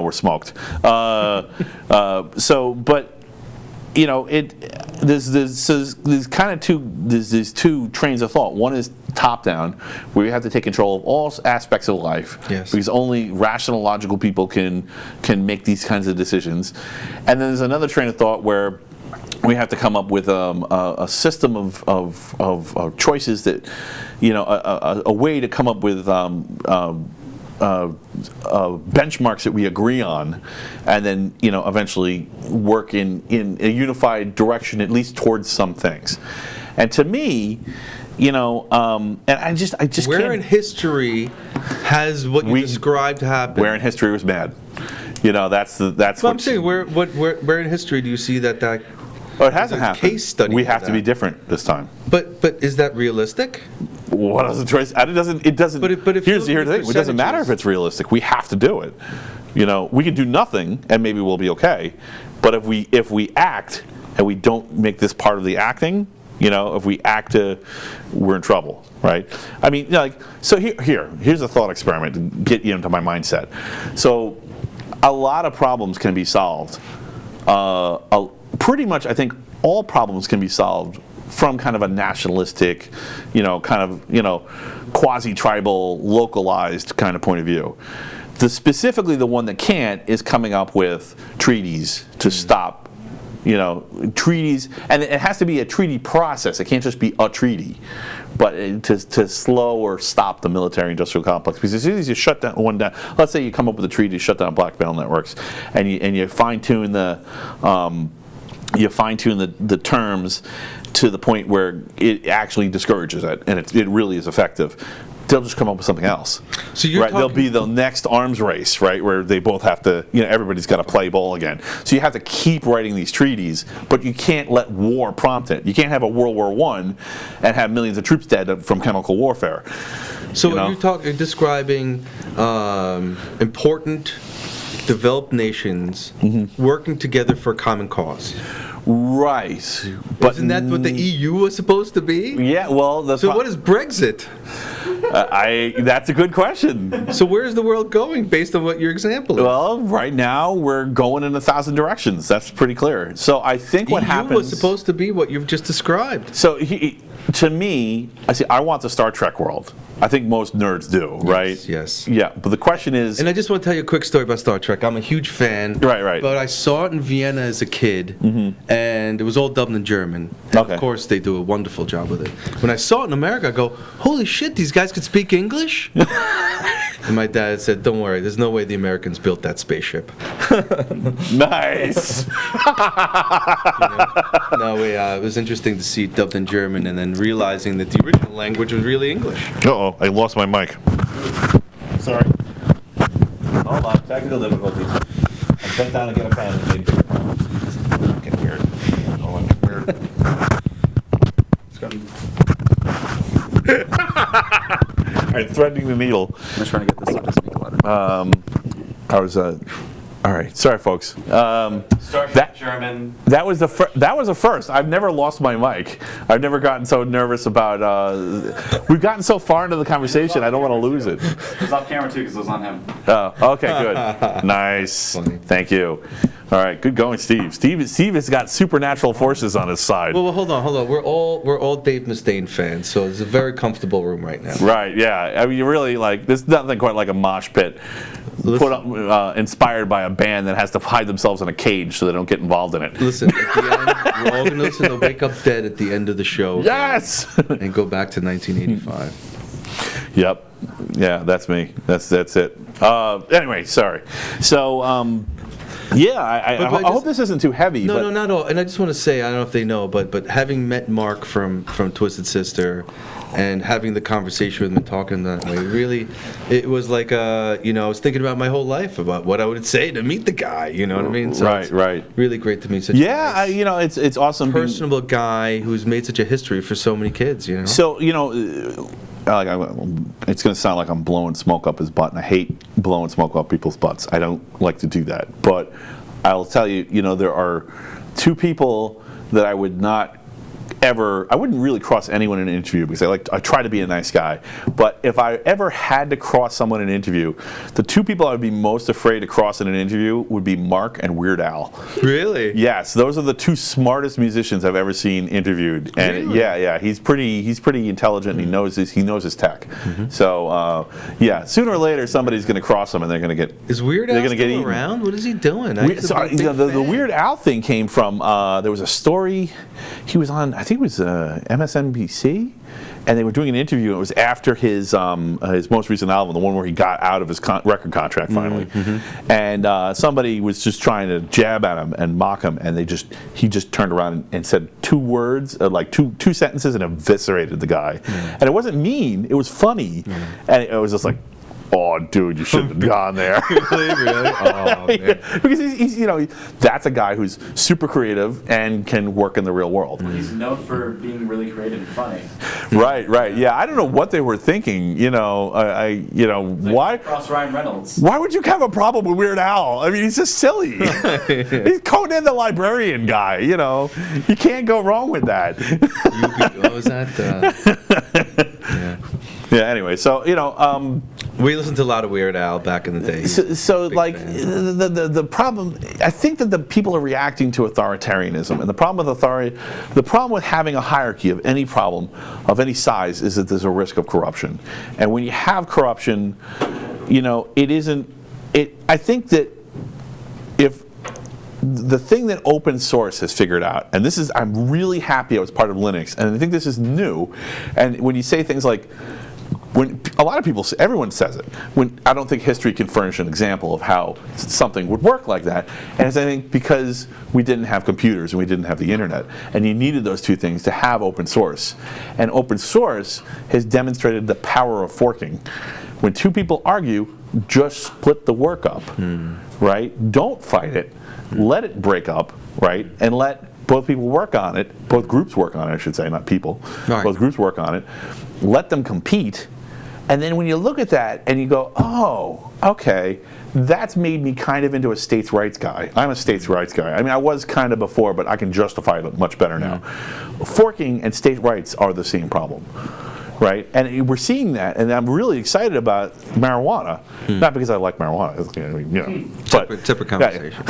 we're smoked. There's two trains of thought. One is top down, where you have to take control of all aspects of life, yes, because only rational, logical people can make these kinds of decisions. And then there's another train of thought where we have to come up with a system of choices that, a way to come up with benchmarks that we agree on, and then eventually work in a unified direction, at least towards some things. And to me, and I just where can't, in history has what you described happened? Where in history was bad. That's what I'm saying. Where in history do you see that? Oh, it hasn't happened. Case study. We have to be different this time. But is that realistic? what other choice? It doesn't. But if here's the thing: it doesn't matter if it's realistic. We have to do it. We can do nothing, and maybe we'll be okay. But if we act and we don't make this part of the acting, if we act, we're in trouble, right? I mean, so here's a thought experiment to get you into my mindset. So, a lot of problems can be solved. Pretty much, I think all problems can be solved from kind of a nationalistic, quasi-tribal, localized kind of point of view. Specifically, the one that can't is coming up with treaties to stop, treaties, and it has to be a treaty process. It can't just be a treaty, but to slow or stop the military-industrial complex. Because as soon as you shut that one down, let's say you come up with a treaty to shut down blackmail networks, and you fine-tune the terms to the point where it actually discourages it, and it really is effective. They'll just come up with something else. So there'll be the next arms race, right, where they both have to, everybody's got to play ball again. So you have to keep writing these treaties, but you can't let war prompt it. You can't have a World War I and have millions of troops dead from chemical warfare. So you're describing important developed nations working together for a common cause. Right. But isn't that what the EU was supposed to be? Yeah, well... So what is Brexit? That's a good question. So where is the world going based on what your example is? Well, right now we're going in 1,000 directions. That's pretty clear. So I think what happens... EU was supposed to be what you've just described. So to me, I want the Star Trek world. I think most nerds do, right? Yes. Yeah, but the question is... And I just want to tell you a quick story about Star Trek. I'm a huge fan. Right. But I saw it in Vienna as a kid, and it was all dubbed in German. And of course, they do a wonderful job with it. When I saw it in America, I go, holy shit, these guys could speak English? And my dad said, don't worry, there's no way the Americans built that spaceship. Nice. It was interesting to see it dubbed in German and then realizing that the original language was really English. Uh-oh, I lost my mic. Sorry. Hold on, technical difficulties. I bent down to get a pen and made it get weird. Oh, weird. It's got All right, threading the needle. I'm just trying to get this up to speak louder. All right, sorry, folks. German. That was a first. I've never lost my mic. I've never gotten so nervous about. We've gotten so far into the conversation. I don't want to lose it. It was off camera too because it was on him. Oh, okay, good. Nice. Funny. Thank you. All right, good going, Steve. Steve has got supernatural forces on his side. Well, hold on. We're all Dave Mustaine fans, so it's a very comfortable room right now. Right. Yeah. I mean, you really there's nothing quite like a mosh pit. Put up, inspired by a band that has to hide themselves in a cage so they don't get involved in it. Listen, at the end, we're all going to listen to Wake Up Dead at the end of the show. Yes! And go back to 1985. Yep. Yeah, that's me. That's it. Anyway, sorry. So, I hope this isn't too heavy. No, not at all. And I just want to say, I don't know if they know, but having met Mark from Twisted Sister and having the conversation with him and talking that way, really, it was like, I was thinking about my whole life, about what I would say to meet the guy, you know what I mean? So right. Really great to meet such a nice, it's awesome. Personable guy who's made such a history for so many kids, So, it's going to sound like I'm blowing smoke up his butt, and I hate blowing smoke up people's butts. I don't like to do that. But I'll tell you, there are two people that I would not I wouldn't really cross anyone in an interview because I try to be a nice guy. But if I ever had to cross someone in an interview, the two people I would be most afraid to cross in an interview would be Mark and Weird Al. Really? Yes, those are the two smartest musicians I've ever seen interviewed. And really? he's pretty intelligent and he knows his tech. So sooner or later somebody's going to cross him and they're going to get. Is Weird Al still around? What is he doing? The Weird Al thing came from there was a story he was on. I think it was MSNBC, and they were doing an interview. And it was after his most recent album, the one where he got out of his record contract finally. And somebody was just trying to jab at him and mock him, and he just turned around and said two words, like two sentences, and eviscerated the guy. And it wasn't mean; it was funny, and it was just like. oh, dude, you shouldn't have gone there. Really? Oh, man. Because he's, that's a guy who's super creative and can work in the real world. He's known for being really creative and funny. Right. Yeah, I don't know what they were thinking. Why? Cross Ryan Reynolds. Why would you have a problem with Weird Al? I mean, he's just silly. He's Conan the Librarian guy. You can't go wrong with that. What was that? Yeah. Yeah. Anyway, so we listened to a lot of Weird Al back in the day. So like the problem, I think that the people are reacting to authoritarianism, and the problem with having a hierarchy of any problem of any size is that there's a risk of corruption, and when you have corruption, it isn't. I think that if the thing that open source has figured out, and I'm really happy I was part of Linux, and I think this is new, and when you say things like, when a lot of people, everyone says it, when I don't think history can furnish an example of how something would work like that, and it's, I think, because we didn't have computers and we didn't have the internet, and you needed those two things to have open source, and open source has demonstrated the power of forking. When two people argue, just split the work up, right? Don't fight it. Let it break up, right? And let both people work on it, both groups work on it, I should say, not people. Right. Both groups work on it. Let them compete. And then when you look at that and you go, oh, okay, that's made me kind of into a states' rights guy. I'm a states' rights guy. I mean, I was kind of before, but I can justify it much better now. Forking and states' rights are the same problem. Right, and we're seeing that, and I'm really excited about marijuana. Not because I like marijuana, but typical conversation.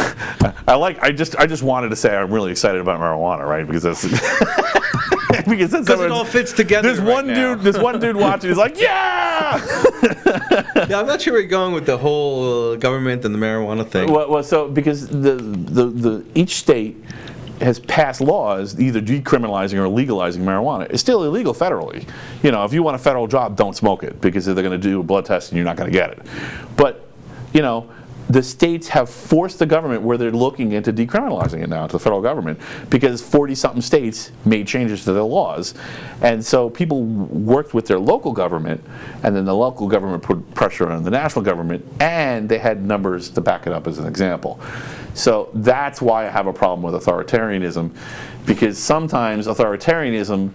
I just wanted to say I'm really excited about marijuana, right? Because that's because it all fits together. This one dude watching is like, yeah. Yeah, I'm not sure where you're going with the whole government and the marijuana thing. Well, so because the each state has passed laws either decriminalizing or legalizing marijuana. It's still illegal federally. If you want a federal job, don't smoke it, because they're going to do a blood test and you're not going to get it. But, the states have forced the government where they're looking into decriminalizing it now to the federal government, because 40-something states made changes to their laws. And so people worked with their local government, and then the local government put pressure on the national government, and they had numbers to back it up as an example. So that's why I have a problem with authoritarianism, because sometimes authoritarianism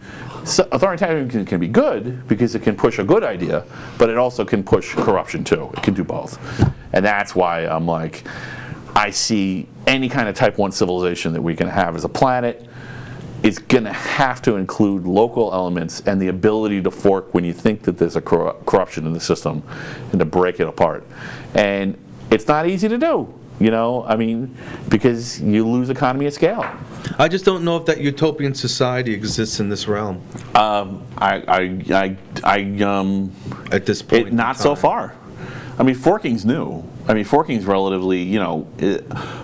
can be good because it can push a good idea, but it also can push corruption too. It can do both. And that's why I'm like, I see any kind of type 1 civilization that we can have as a planet is going to have to include local elements and the ability to fork when you think that there's a corruption in the system, and to break it apart. And it's not easy to do. Because you lose economy of scale. I just don't know if that utopian society exists in this realm. At this point, not so far. Forking's new. Forking's relatively,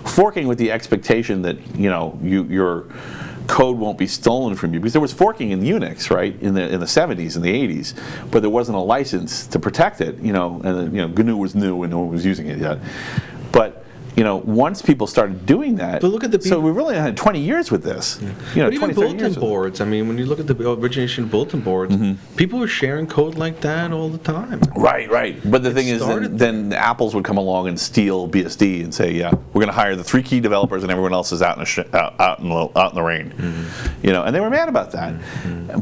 forking with the expectation that your code won't be stolen from you, because there was forking in Unix, right, in the 70s and the 80s, but there wasn't a license to protect it. GNU was new and no one was using it yet. But once people started doing that, but look at the people, so we really had 20 years with this. But even bulletin boards. When you look at the origination of bulletin boards, people were sharing code like that all the time. Right. But the thing is, then the Apples would come along and steal BSD and say, yeah, we're going to hire the 3 key developers and everyone else is out in the rain. And they were mad about that.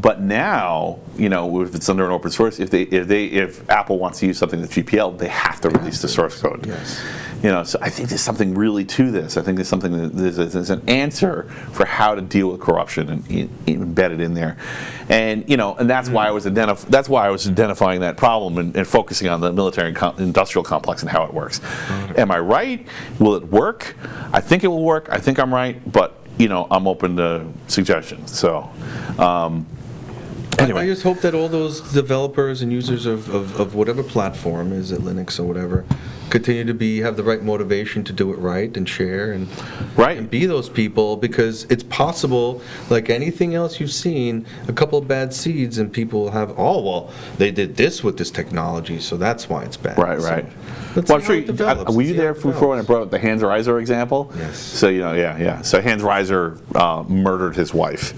But now, if it's under an open source, if Apple wants to use something that's GPL, they have to release the source code. Yes. So I think there's something really to this. I think there's something there's an answer for how to deal with corruption and embedded in there, and that's why I was identifying that problem and focusing on the military industrial complex and how it works. Am I right? Will it work? I think it will work. I think I'm right, but I'm open to suggestions. So. Anyway. I just hope that all those developers and users of whatever platform, is it Linux or whatever, continue to have the right motivation to do it right and share and be those people, because it's possible, like anything else you've seen, a couple of bad seeds and people have, oh, well, they did this with this technology, so that's why it's bad. Right. Well, I'm sure were you there before when I brought up the Hans Reiser example? Yes. So, So Hans Reiser murdered his wife.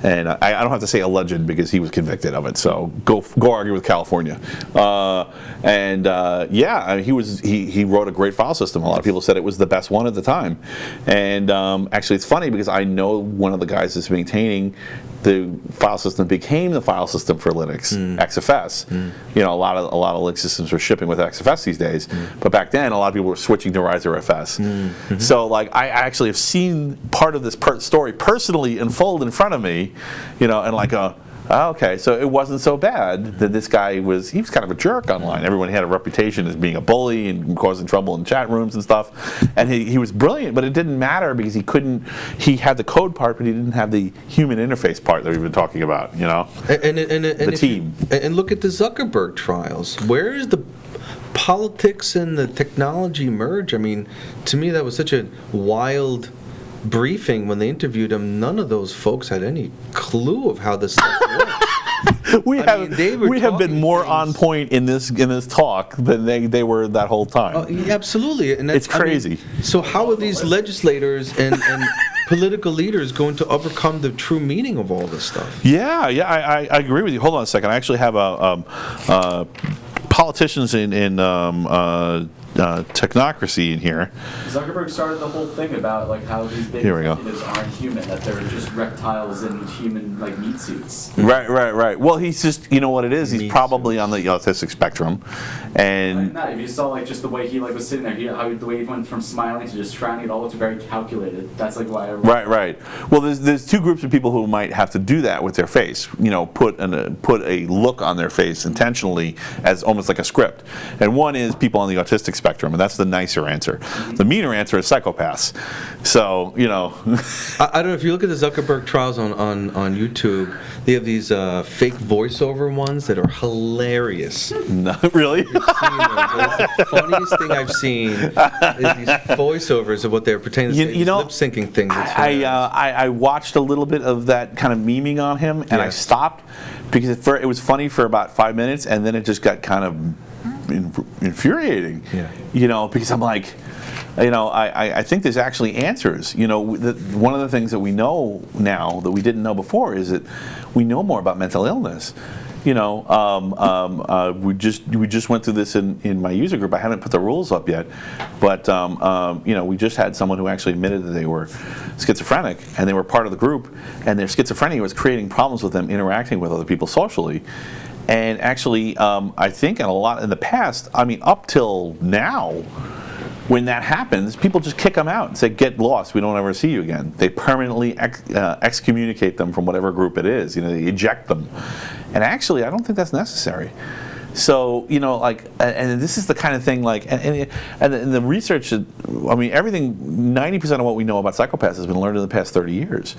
And I don't have to say alleged because he was convicted of it. So go argue with California. He wrote a great file system. A lot of people said it was the best one at the time. And actually, it's funny because I know one of the guys that's maintaining the file system became the file system for Linux, XFS. A lot of Linux systems are shipping with XFS these days, but back then a lot of people were switching to Reiser FS. So like I actually have seen part of this story personally unfold in front of me, and like okay, so it wasn't so bad that this guy was kind of a jerk online. Everyone had a reputation as being a bully and causing trouble in chat rooms and stuff. And he was brilliant, but it didn't matter because he had the code part, but he didn't have the human interface part that we've been talking about, the team. And look at the Zuckerberg trials. Where is the politics and the technology merge? I mean, to me that was such a wild briefing when they interviewed him. None of those folks had any clue of how this stuff works. we have been more on point in this talk than they were that whole time. Yeah, absolutely, and it's crazy. So how are these legislators and political leaders going to overcome the true meaning of all this stuff? Yeah, I agree with you. Hold on a second. I actually have a politicians in technocracy in here. Zuckerberg started the whole thing about like how these big executives aren't human, that they're just reptiles in human like meat suits. Right. Well, he's just, you know what it is. He's probably on the autistic spectrum, and if you saw like just the way he like was sitting there, the way he went from smiling to just frowning, it all looks very calculated. That's like why. Right. Well, there's two groups of people who might have to do that with their face. Put a look on their face intentionally as almost like a script, and one is people on the autistic spectrum, and that's the nicer answer. The meaner answer is psychopaths. So, I don't know if you look at the Zuckerberg trials on YouTube, they have these fake voiceover ones that are hilarious. No, really? It's the funniest thing I've seen is these voiceovers of what they're pretending to say, lip syncing things. I watched a little bit of that kind of memeing on him, and I stopped because it was funny for about 5 minutes, and then it just got kind of infuriating, because I'm like, I think there's actually answers. One of the things that we know now that we didn't know before is that we know more about mental illness. We just went through this in my user group. I haven't put the rules up yet, but we just had someone who actually admitted that they were schizophrenic, and they were part of the group, and their schizophrenia was creating problems with them interacting with other people socially. And actually, I think in the past, up till now, when that happens, people just kick them out and say, get lost, we don't ever see you again. They permanently excommunicate them from whatever group it is. They eject them. And actually, I don't think that's necessary. So, and this is the kind of thing, and the research, everything, 90% of what we know about psychopaths has been learned in the past 30 years.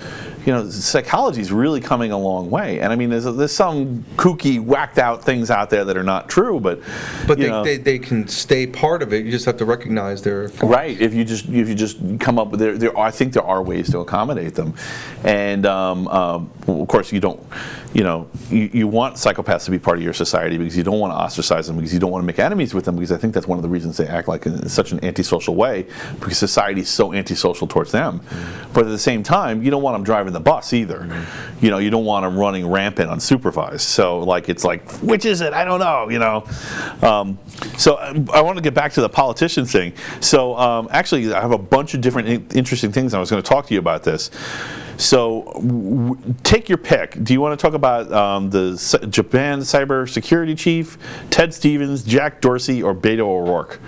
Psychology is really coming a long way. And there's some kooky, whacked out things out there that are not true, but they can stay part of it. You just have to recognize their faults. Right. If you just come up with I think there are ways to accommodate them. And of course, you don't. You want psychopaths to be part of your society because you don't want to ostracize them, because you don't want to make enemies with them, because I think that's one of the reasons they act like in such an antisocial way, because society is so antisocial towards them. But at the same time, you don't want them driving the bus either. You don't want them running rampant unsupervised. So it's like, which is it? I don't know. So I want to get back to the politician thing. So actually, I have a bunch of different interesting things. I was going to talk to you about this. So take your pick. Do you want to talk about the Japan cybersecurity chief, Ted Stevens, Jack Dorsey, or Beto O'Rourke?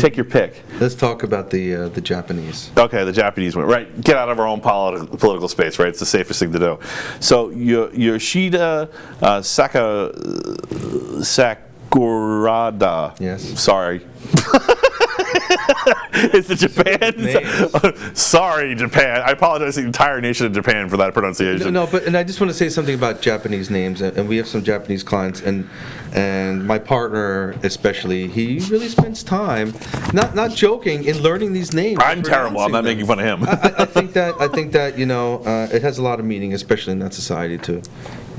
Take your pick. Let's talk about the Japanese. Okay, the Japanese one. Right, get out of our own political space, right? It's the safest thing to do. So Yoshida Sakurada. Yes. Sorry. Is it Japan? Sorry, Japan. I apologize to the entire nation of Japan for that pronunciation. No, and I just want to say something about Japanese names, and we have some Japanese clients, and my partner especially, he really spends time, not joking, in learning these names. I'm terrible. I'm not making fun of him. I think that it has a lot of meaning, especially in that society, to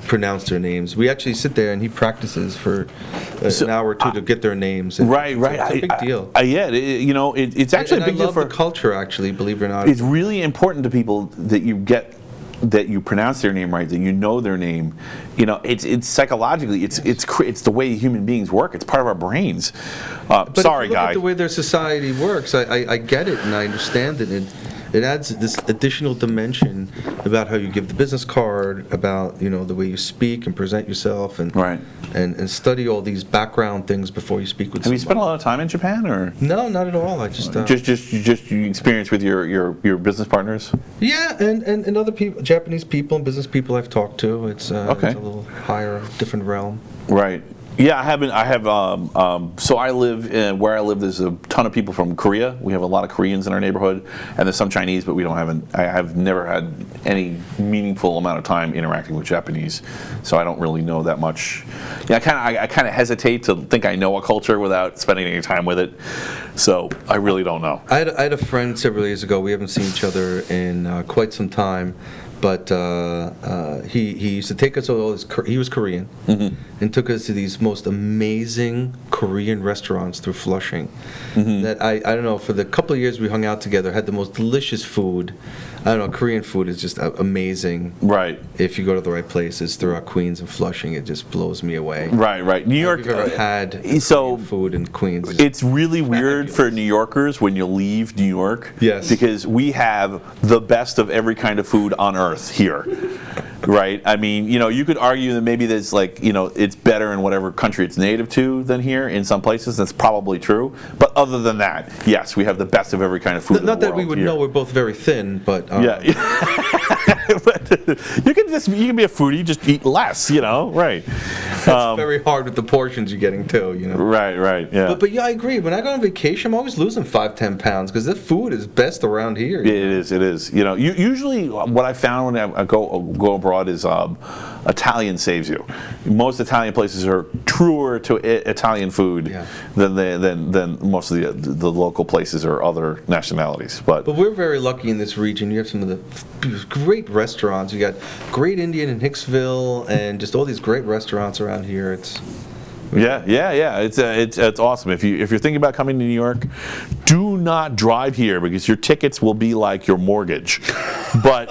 pronounce their names. We actually sit there and he practices for an hour or two to get their names. Right. It's a big deal. It's actually a big deal for the culture. Actually, believe it or not, it's really important to people that you pronounce their name right, that you know their name. It's psychologically, it's the way human beings work. It's part of our brains. But sorry, if you look guy. at the way their society works, I get it and I understand it. It adds this additional dimension about how you give the business card, about the way you speak and present yourself, and right. and study all these background things before you speak with Have somebody. you spent a lot of time in Japan, or No, not at all. I just you experience with your business partners? Yeah, and other people, Japanese people and business people I've talked to. It's Okay. it's a little higher, different realm. Right. Yeah, I have. So I live where I live. There's a ton of people from Korea. We have a lot of Koreans in our neighborhood, and there's some Chinese, but we don't have. I have never had any meaningful amount of time interacting with Japanese, so I don't really know that much. Yeah, I kind of hesitate to think I know a culture without spending any time with it. So I really don't know. I had a friend several years ago. We haven't seen each other in quite some time. But he used to take us to all his. He was Korean, and took us to these most amazing Korean restaurants through Flushing. That I don't know. For the couple of years we hung out together, had the most delicious food. I don't know. Korean food is just amazing. Right. If you go to the right places throughout Queens and Flushing, it just blows me away. Right. New York. If you've ever had so Korean food in Queens. It's really weird for New Yorkers when you leave New York. Yes. Because we have the best of every kind of food on earth here. Right? I mean, you could argue that maybe there's it's better in whatever country it's native to than here in some places. That's probably true. But other than that, yes, we have the best of every kind of food in the Not that world we would here. know we're both very thin, but Yeah. But you can be a foodie, just eat less, right? it's very hard with the portions you're getting too, Right, yeah. But yeah, I agree. When I go on vacation, I'm always losing 5-10 pounds because the food is best around here. It is. Usually what I found when I go abroad is Italian saves you. Most Italian places are truer to Italian food than most of the local places or other nationalities. But we're very lucky in this region. You have some of the great restaurants. You got Great Indian in Hicksville, and just all these great restaurants around here. It's It's awesome. If you're thinking about coming to New York, do not drive here because your tickets will be like your mortgage. But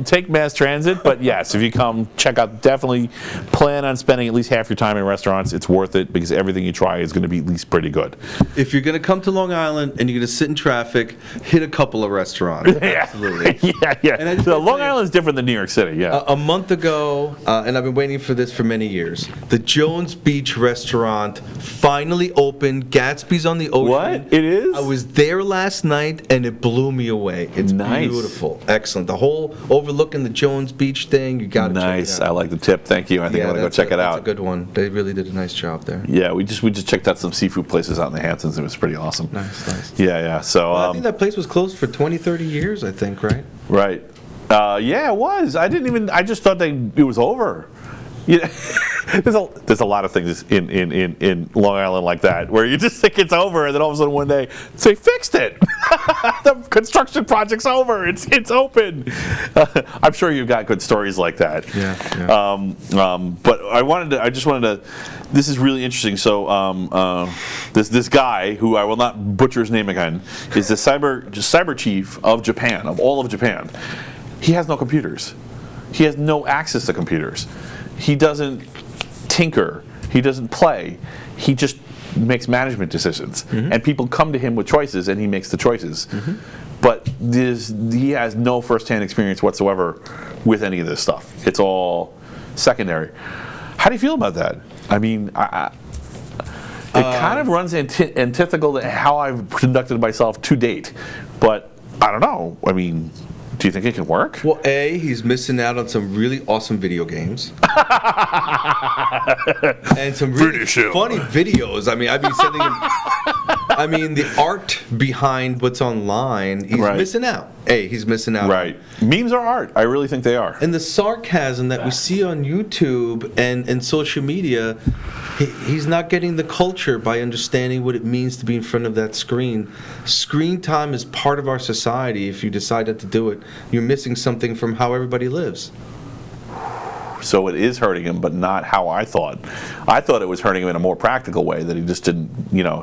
take mass transit. But yes, if you come, check out. Definitely plan on spending at least half your time in restaurants. It's worth it because everything you try is going to be at least pretty good. If you're going to come to Long Island and you're going to sit in traffic, hit a couple of restaurants. Absolutely. Yeah. And Long Island is different than New York City. Yeah. A month ago, and I've been waiting for this for many years. The Jones Beach restaurant finally opened. Gatsby's on the ocean. What? It is? I was there last night and it blew me away. It's nice. Beautiful. Excellent. The whole overlooking the Jones Beach thing, you got to check it out. Nice. I like the tip. Thank you. I think I'm going to go check it out. That's a good one. They really did a nice job there. Yeah, we just checked out some seafood places out in the Hamptons. It was pretty awesome. Nice. Yeah. So I think that place was closed for 20, 30 years, I think, right? Right. Yeah, it was. I just thought it was over. Yeah, there's a lot of things in Long Island like that where you just think it's over, and then all of a sudden one day they fixed it. The construction project's over. It's open. I'm sure you've got good stories like that. Yeah. But I just wanted to. This is really interesting. So this guy who I will not butcher his name again is the cyber chief of Japan, of all of Japan. He has no computers. He has no access to computers. He doesn't tinker. He doesn't play. He just makes management decisions. Mm-hmm. And people come to him with choices, and he makes the choices. Mm-hmm. But he has no first-hand experience whatsoever with any of this stuff. It's all secondary. How do you feel about that? I mean, it kind of runs antithetical to how I've conducted myself to date. But I don't know. I mean, do you think it can work? Well, he's missing out on some really awesome video games. And some really funny videos. I mean, I've been sending him I mean, the art behind what's online, he's missing out. He's missing out. Right. Memes are art. I really think they are. And the sarcasm that we see on YouTube and social media, he's not getting the culture by understanding what it means to be in front of that screen. Screen time is part of our society. If you decided to do it, you're missing something from how everybody lives. So it is hurting him, but not how I thought. I thought it was hurting him in a more practical way, that he just didn't,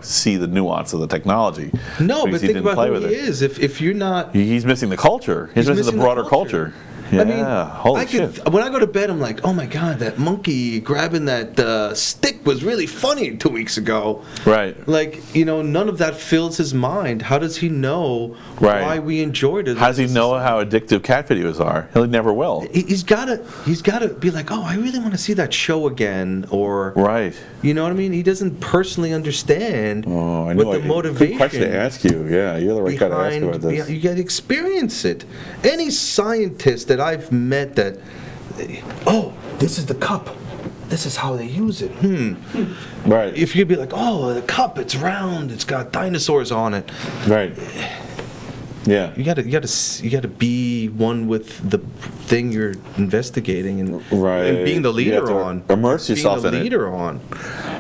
see the nuance of the technology. No, but think about who he is. If you're not... He's missing the culture. He's missing the broader culture. Yeah, I mean, holy shit. When I go to bed, I'm like, oh my God, that monkey grabbing that stick was really funny 2 weeks ago. Right. Like, none of that fills his mind. How does he know why we enjoyed it? How does he know how addictive cat videos are? He never will. He's gotta be like, oh, I really want to see that show again, or right. You know what I mean? He doesn't personally understand what the motivation. Good question to ask you. Yeah, you're the right guy to ask about this. You got to experience it. Any scientist that I've met that, this is the cup. This is how they use it. Right. If you'd be like, oh, the cup, it's round, it's got dinosaurs on it. Right. Yeah. You gotta be one with the thing you're investigating and being the leader on. Immerse yourself in it. Being the leader on.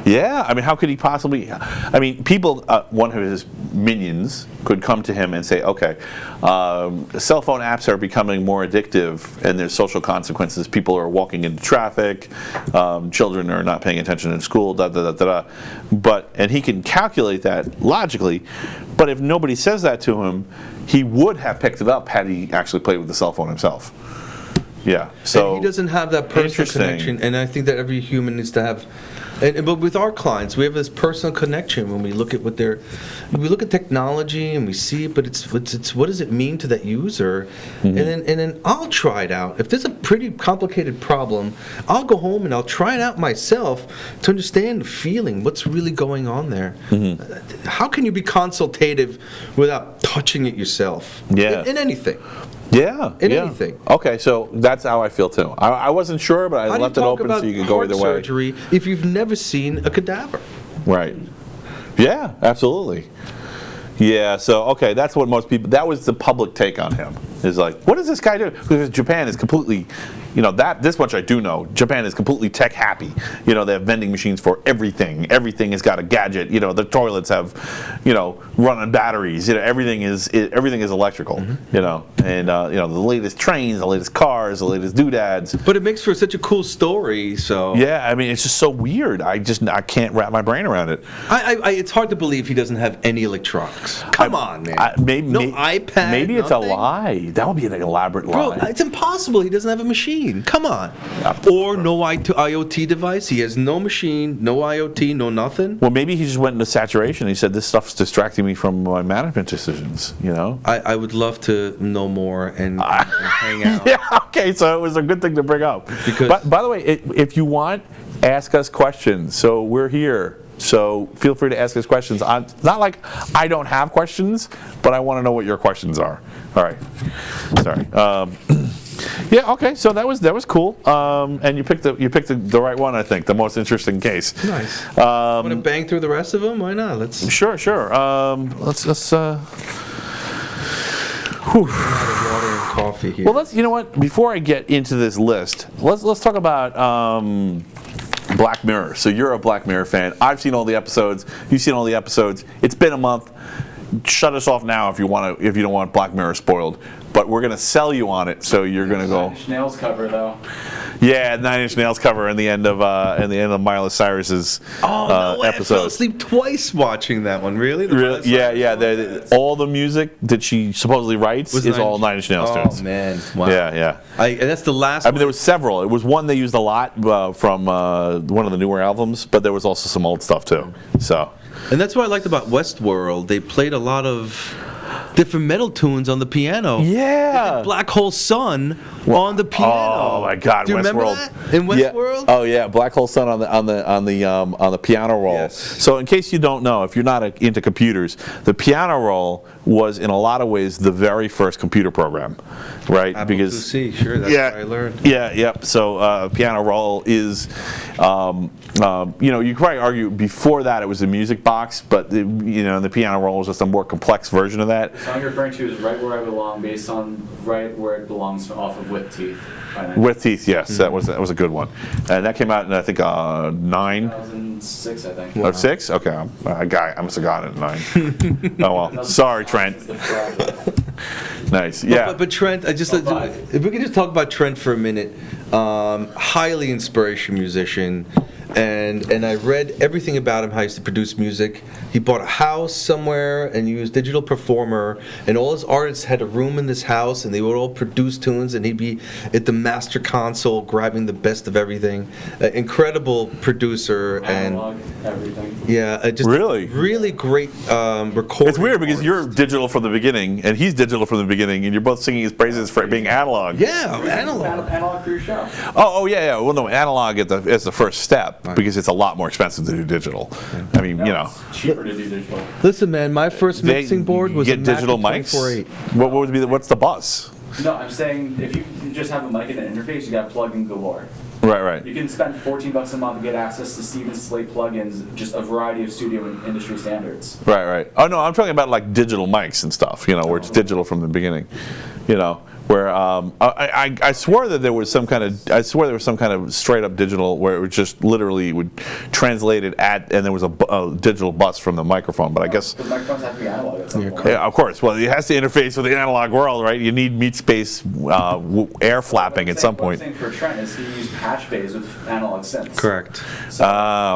Yeah, I mean, how could he possibly? I mean, people. One of his minions could come to him and say, "Okay, cell phone apps are becoming more addictive, and there's social consequences. People are walking into traffic. Children are not paying attention in school. Da da da da da." And he can calculate that logically. But if nobody says that to him, he would have picked it up had he actually played with the cell phone himself. Yeah. So and he doesn't have that personal connection, and I think that every human needs to have. But with our clients, we have this personal connection when we look at we look at technology and we see it, but it's what does it mean to that user, and then I'll try it out. If there's a pretty complicated problem, I'll go home and I'll try it out myself to understand the feeling, what's really going on there. How can you be consultative without touching it yourself? Yeah. In anything. Yeah. Anything. Okay, so that's how I feel too. I wasn't sure, but I left it open so you could go either way. Surgery if you've never seen a cadaver. Right. Yeah, absolutely. Yeah, so, okay, that's what most people, that was the public take on him. Is like, what does this guy do? Because Japan is completely, this much I do know, Japan is completely tech happy. They have vending machines for everything. Everything has got a gadget. The toilets have, run on batteries. Everything is electrical. And the latest trains, the latest cars, the latest doodads. But it makes for such a cool story. So yeah, I mean, it's just so weird. I can't wrap my brain around it. It's hard to believe he doesn't have any electronics. Come on, man. No iPad. Maybe it's nothing? a lie. That would be an elaborate lie. Bro, it's impossible. He doesn't have a machine. Come on. Or no IoT device. He has no machine, no IoT, no nothing. Well, maybe he just went into saturation. He said, this stuff's distracting me from my management decisions, I would love to know more and hang out. Yeah, okay, so it was a good thing to bring up. Because, by the way, if you want, ask us questions. So we're here. So feel free to ask us questions. Not like I don't have questions, but I want to know what your questions are. All right. Sorry. Yeah. Okay. So that was cool. And you picked the right one. I think the most interesting case. Nice. Want to bang through the rest of them? Why not? Let's. Sure. Let's. Water and coffee here. Well, let's. You know what? Before I get into this list, let's talk about. Black Mirror. So you're a Black Mirror fan. I've seen all the episodes. You've seen all the episodes. It's been a month. Shut us off now if you don't want Black Mirror spoiled. But we're gonna sell you on it, so you're gonna go. 9 Inch Nails cover though. Yeah, 9 Inch Nails cover in the end of Miley Cyrus's episode. I fell asleep twice watching that one. Really? Yeah. All the music that she supposedly writes is all 9 Inch Nails tunes. Oh man! Wow. Yeah. And that's the last. I mean, there was several. It was one they used a lot from one of the newer albums, but there was also some old stuff too. So. And that's what I liked about Westworld. They played a lot of different metal tunes on the piano. Yeah. Black Hole Sun on the piano. Oh my God, Do you remember that? In Westworld? Yeah. Oh yeah, Black Hole Sun on the piano roll. Yes. So in case you don't know, if you're not into computers, the piano roll was in a lot of ways the very first computer program, right? Apple IIc, sure, that's what I learned. Yeah. So piano roll is You could probably argue before that it was a music box, but the piano roll was just a more complex version of that. The song you're referring to is Right Where I Belong, based on Right Where It Belongs off of With Teeth. With Teeth, yes, that was a good one, and that came out in I think 2006, I think. Wow. 6? Okay, I must have gotten it at 9. Oh well, sorry, Trent. Nice, yeah. But Trent, if we could just talk about Trent for a minute, highly inspirational musician. And I read everything about him, how he used to produce music. He bought a house somewhere and he was digital performer, and all his artists had a room in this house and they would all produce tunes, and he'd be at the master console grabbing the best of everything. Incredible producer. Analog, everything. Yeah, just really great recording. It's weird because you're digital from the beginning and he's digital from the beginning, and you're both singing his praises for being analog. Yeah, analog. Analog for your show. Oh yeah. Well, no, analog is the first step. Right. Because it's a lot more expensive to do digital. I mean, It's cheaper to do digital. Listen, man, my first mixing board was a digital mics. What would be what's the bus? No, I'm saying if you just have a mic and an interface, you got plug-in galore. Right. You can spend $14 a month to get access to Stevens Slate plugins, just a variety of studio and industry standards. Right. Oh no, I'm talking about like digital mics and stuff. Where it's digital from the beginning. Where I swore that there was some kind of straight up digital where it was just literally would translate it and there was a digital bus from the microphone. But I guess the microphones have to be analog at some point. Yeah, of course. Well, it has to interface with the analog world, right? You need meat space air flapping at some point. What I'm saying for Trent is he used patch bays with analog synths. Correct. So,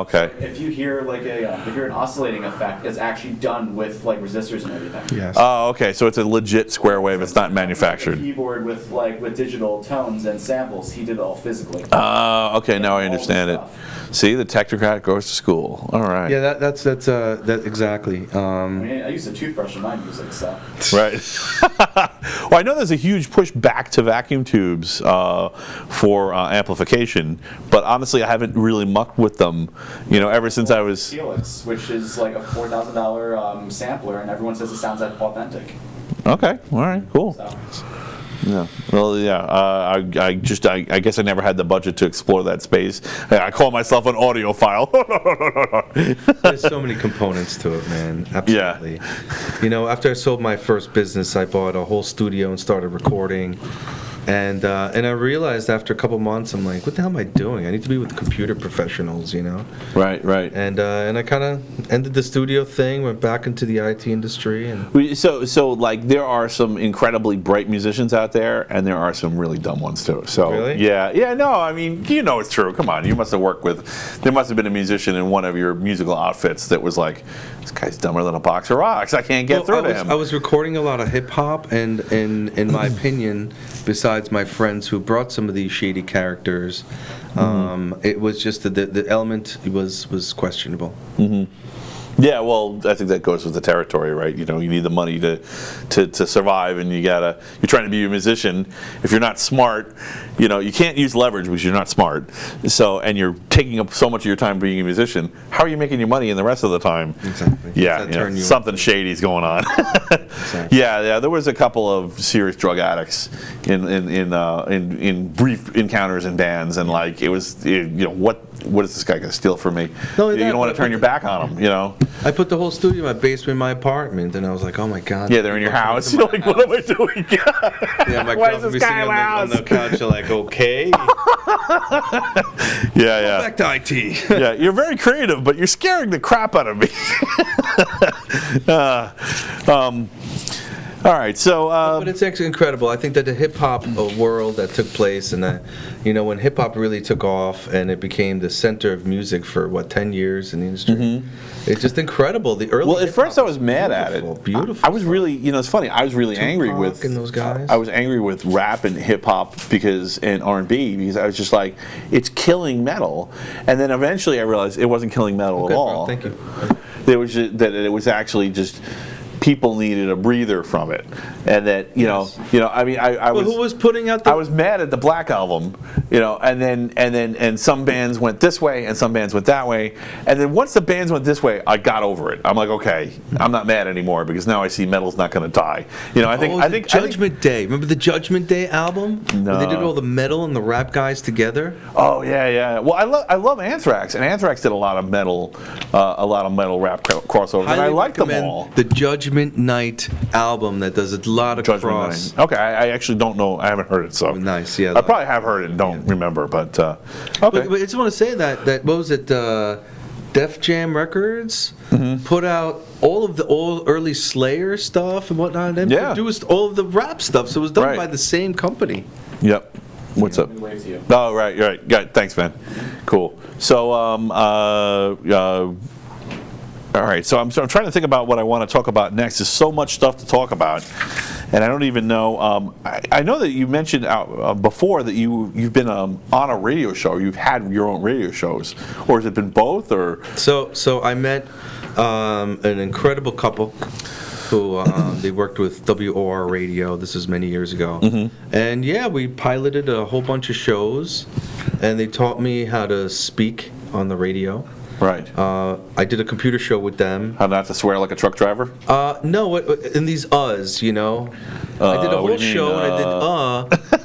okay. So if you hear an oscillating effect, it's actually done with like resistors and everything. Yes. Oh, okay. So it's a legit square wave. It's not manufactured. With digital tones and samples, he did it all physically. Okay, now I understand it. See, the Technocrat goes to school. All right. Yeah, that's exactly. I use a toothbrush in my music, so. Right. Well, I know there's a huge push back to vacuum tubes for amplification, but honestly, I haven't really mucked with them. Ever since I was. Helix, which is like a $4,000 sampler, and everyone says it sounds authentic. Okay. All right. Cool. So. Yeah. Well, yeah. I guess I never had the budget to explore that space. I call myself an audiophile. There's so many components to it, man. Absolutely. Yeah. After I sold my first business, I bought a whole studio and started recording. And I realized after a couple months, I'm like, what the hell am I doing? I need to be with computer professionals, Right. And I kind of ended the studio thing, went back into the IT industry. And so like there are some incredibly bright musicians out there, and there are some really dumb ones too. So really? Yeah. No, I mean, it's true. Come on, you must have worked with. There must have been a musician in one of your musical outfits that was like, this guy's dumber than a box of rocks. I can't get through to him. I was recording a lot of hip hop, and in my opinion, besides my friends who brought some of these shady characters, it was just the element was questionable. Mm-hmm. Yeah, well, I think that goes with the territory, right? You need the money to survive, and you're trying to be a musician. If you're not smart, you can't use leverage because you're not smart. So, and you're taking up so much of your time being a musician. How are you making your money in the rest of the time? Exactly. Yeah, something shady's going on. Exactly. Yeah. There was a couple of serious drug addicts in brief encounters in bands, and like it was, what is this guy gonna steal from me? You don't want to turn your back on him, I put the whole studio in my basement in my apartment, and I was like, oh my God. Yeah, they're in your house. You're like, what am I doing? Yeah, my girl would be sitting on the couch, like, okay. Yeah. Back to IT. Yeah, you're very creative, but you're scaring the crap out of me. All right, so but it's actually incredible. I think that the hip hop world that took place, and when hip hop really took off, and it became the center of music for 10 years in the industry. It's just incredible. The early. Well, at first I was mad at it. Beautiful. I was really, it's funny. I was really angry with those guys. I was angry with rap and hip hop and R&B because I was just like, it's killing metal. And then eventually I realized it wasn't killing metal at all. Thank you. It was just, that it was actually just people needed a breather from it, and that I mean, I was. Who was putting out? I was mad at the Black Album, and some bands went this way and some bands went that way, and then once the bands went this way, I got over it. I'm like, okay, I'm not mad anymore because now I see metal's not going to die. I think Judgment Day. Remember the Judgment Day album? No. Where they did all the metal and the rap guys together. Oh yeah. Well, I love Anthrax, and Anthrax did a lot of metal rap crossovers, and I like them all. The Judgment Night album that does a lot of cross. Okay, I actually don't know. I haven't heard it, so nice. Yeah, I probably have heard it and don't remember, but okay. But I just want to say that what was it? Def Jam Records put out all of the early Slayer stuff and whatnot, and produced all of the rap stuff. So it was done by the same company. Yep. What's up? Oh, right. Got thanks, man. Cool. So, all right. So I'm trying to think about what I want to talk about next. There's so much stuff to talk about, and I don't even know. I know that you mentioned before that you've been on a radio show. You've had your own radio shows, or has it been both? Or so I met an incredible couple who they worked with WOR Radio. This is many years ago, and we piloted a whole bunch of shows, and they taught me how to speak on the radio. Right. I did a computer show with them. How not to swear like a truck driver? No, in these I did a whole show and I did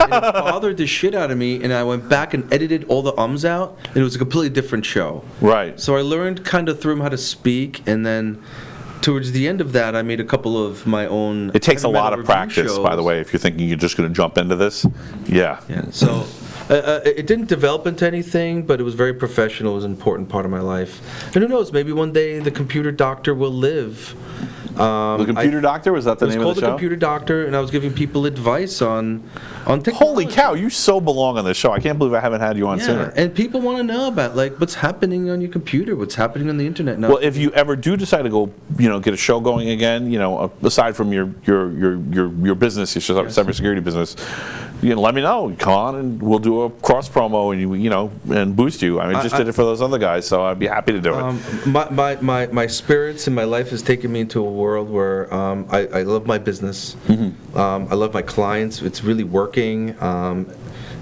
and it bothered the shit out of me, and I went back and edited all the ums out, and it was a completely different show. Right. So I learned kind of through them how to speak, and then towards the end of that, I made a couple of my own. It takes a lot of practice, shows. By the way, if you're thinking you're just going to jump into this. Yeah. So. It didn't develop into anything, but it was very professional. It was an important part of my life. And who knows, maybe one day the Computer Doctor will live. The Computer Doctor? Was that the name of the show? It was called The Computer Doctor, and I was giving people advice on technology. Holy cow, you so belong on this show. I can't believe I haven't had you on sooner. And people want to know about what's happening on your computer, what's happening on the internet now. Well, if you ever do decide to go, get a show going again, aside from your business, your cybersecurity business, let me know. Come on, and we'll do a cross promo and and boost you. I just did it for those other guys, so I'd be happy to do it. My spirits and my life has taken me into a world where I love my business. I love my clients. It's really working.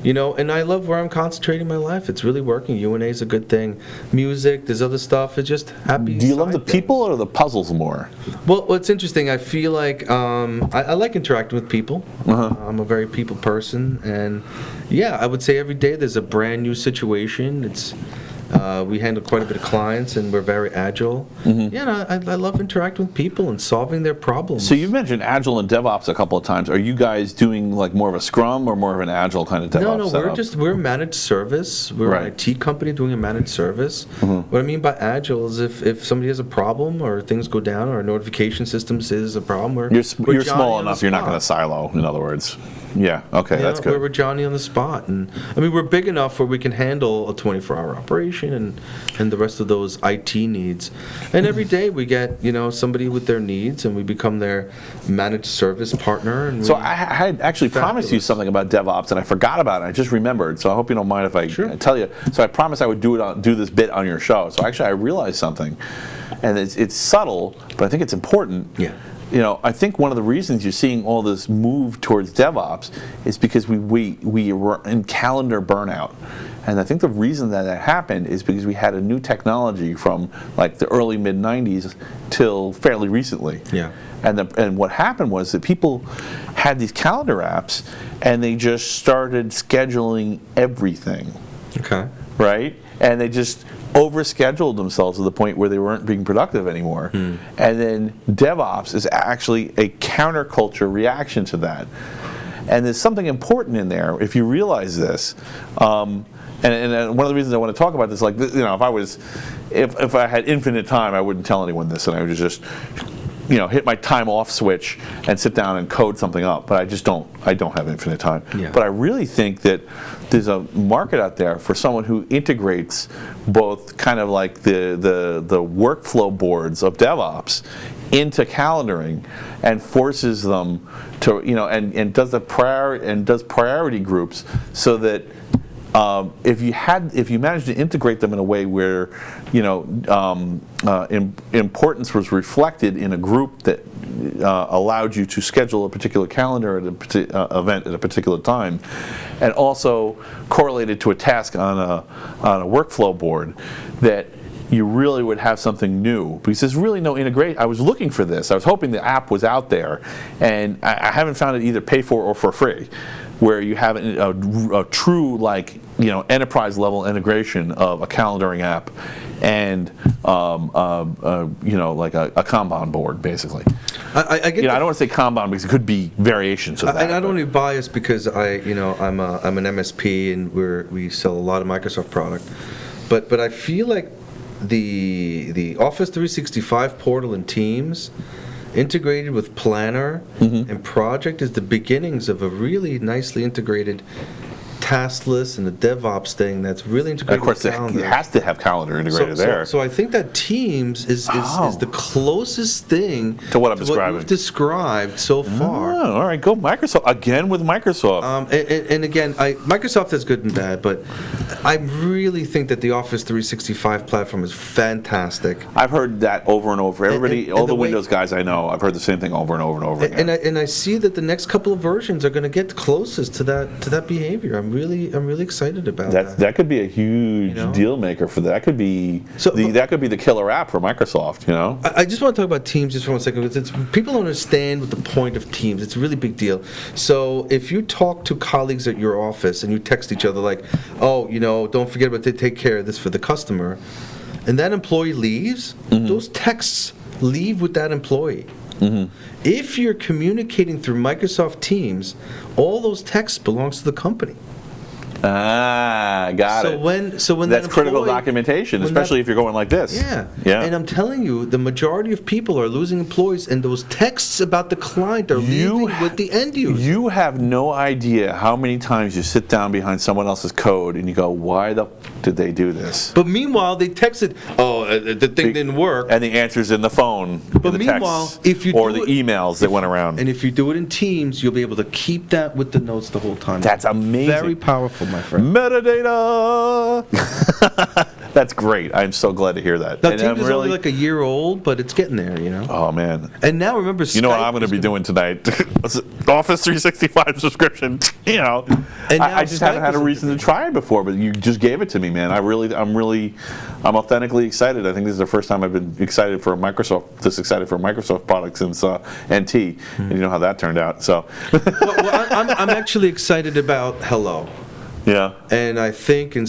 And I love where I'm concentrating my life. It's really working. UNA is a good thing. Music, there's other stuff. It's just happy. Do you love the people or the puzzles more? Well, it's interesting. I feel like I like interacting with people. I'm a very people person, and I would say every day there's a brand new situation. We handle quite a bit of clients, and we're very agile. I love interacting with people and solving their problems. So you've mentioned agile and DevOps a couple of times. Are you guys doing more of a Scrum or more of an agile kind of DevOps setup? We're a managed service. We're an IT company doing a managed service. What I mean by agile is if somebody has a problem or things go down or our notification system says a problem, you're small enough. You're not going to silo. In other words. Yeah. Okay. That's good. We're Johnny on the spot, and we're big enough where we can handle a 24-hour operation and the rest of those IT needs. And every day we get somebody with their needs, and we become their managed service partner. And so I had actually promised you something about DevOps, and I forgot about it. I just remembered. So I hope you don't mind if I tell you. So I promised I would do this bit on your show. So actually I realized something, and it's subtle, but I think it's important. Yeah. I think one of the reasons you're seeing all this move towards DevOps is because we were in calendar burnout. And I think the reason that happened is because we had a new technology from the early mid-90s till fairly recently. Yeah. And what happened was that people had these calendar apps and they just started scheduling everything. Okay. Right? And they just overscheduled themselves to the point where they weren't being productive anymore. And then DevOps is actually a counterculture reaction to that. And there's something important in there if you realize this. And one of the reasons I want to talk about this, if I had infinite time, I wouldn't tell anyone this, and I would just hit my time off switch and sit down and code something up. But I don't have infinite time. Yeah. But I really think that there's a market out there for someone who integrates both kind of like the workflow boards of DevOps into calendaring and forces them to and does priority groups so that if you managed to integrate them in a way where, importance was reflected in a group that allowed you to schedule a particular calendar at event at a particular time, and also correlated to a task on a workflow board, that you really would have something new, because there's really no integration. I was looking for this. I was hoping the app was out there, and I haven't found it either pay for or for free, where you have a true enterprise level integration of a calendaring app and like a Kanban board, basically. I get I don't want to say Kanban because it could be variations of that. And I don't want to be biased because I'm an MSP and we sell a lot of Microsoft product, but I feel like the Office 365 portal and Teams integrated with Planner and Project is the beginnings of a really nicely integrated task list and the DevOps thing that's really integrated. Of course, it has to have calendar integrated there. So I think that Teams is the closest thing to what I'm describing. What you've described so far. Oh, all right, go Microsoft again with Microsoft. And again, Microsoft is good and bad, but I really think that the Office 365 platform is fantastic. I've heard that over and over. Everybody, all the Windows guys I know, I've heard the same thing over and over and over again. And I see that the next couple of versions are going to get closest to that behavior. I'm really excited about that. That could be a huge deal maker for that. That could be that could be the killer app for Microsoft. I just want to talk about Teams just for 1 second, because people don't understand what the point of Teams. It's a really big deal. So if you talk to colleagues at your office and you text each other like, oh, don't forget about to take care of this for the customer, and that employee leaves, those texts leave with that employee. If you're communicating through Microsoft Teams, all those texts belongs to the company. Got it. So when that's critical documentation, especially if you're going like this. Yeah. And I'm telling you, the majority of people are losing employees, and those texts about the client are leaving with the end user. You have no idea how many times you sit down behind someone else's code and you go, why did they do this? But meanwhile, they texted, the thing didn't work. And the answer's in the phone, but in the meanwhile, texts, if you or the emails that went around. And if you do it in Teams, you'll be able to keep that with the notes the whole time. That's amazing. Very powerful, my friend. Metadata. That's great. I'm so glad to hear that. Now, Teams is only like a year old, but it's getting there, Oh, man. And now remember, Skype, you know what I'm going to be doing tonight? Office 365 subscription. And I just haven't had a reason to try it before, but you just gave it to me, man. I'm authentically excited. I think this is the first time I've been excited for a Microsoft product since NT. And you know how that turned out. So. I'm actually excited about Hello. Yeah. And I think and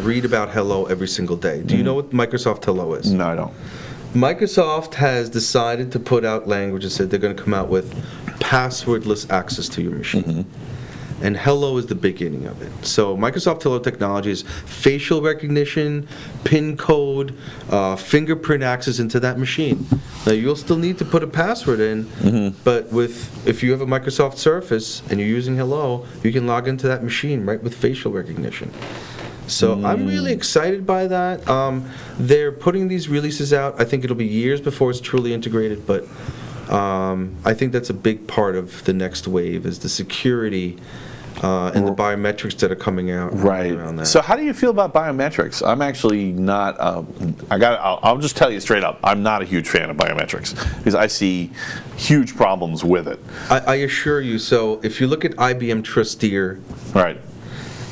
read about Hello every single day. Do you know what Microsoft Hello is? No, I don't. Microsoft has decided to put out language that said they're going to come out with passwordless access to your machine. And Hello is the beginning of it. So Microsoft Hello technology is facial recognition, PIN code, fingerprint access into that machine. Now you'll still need to put a password in, but if you have a Microsoft Surface and you're using Hello, you can log into that machine right with facial recognition. So I'm really excited by that. They're putting these releases out. I think it'll be years before it's truly integrated, but I think that's a big part of the next wave is the security and the biometrics that are coming out around that. So how do you feel about biometrics? I'm actually not. I'll just tell you straight up. I'm not a huge fan of biometrics because I see huge problems with it. I assure you. So if you look at IBM Trusteer, right,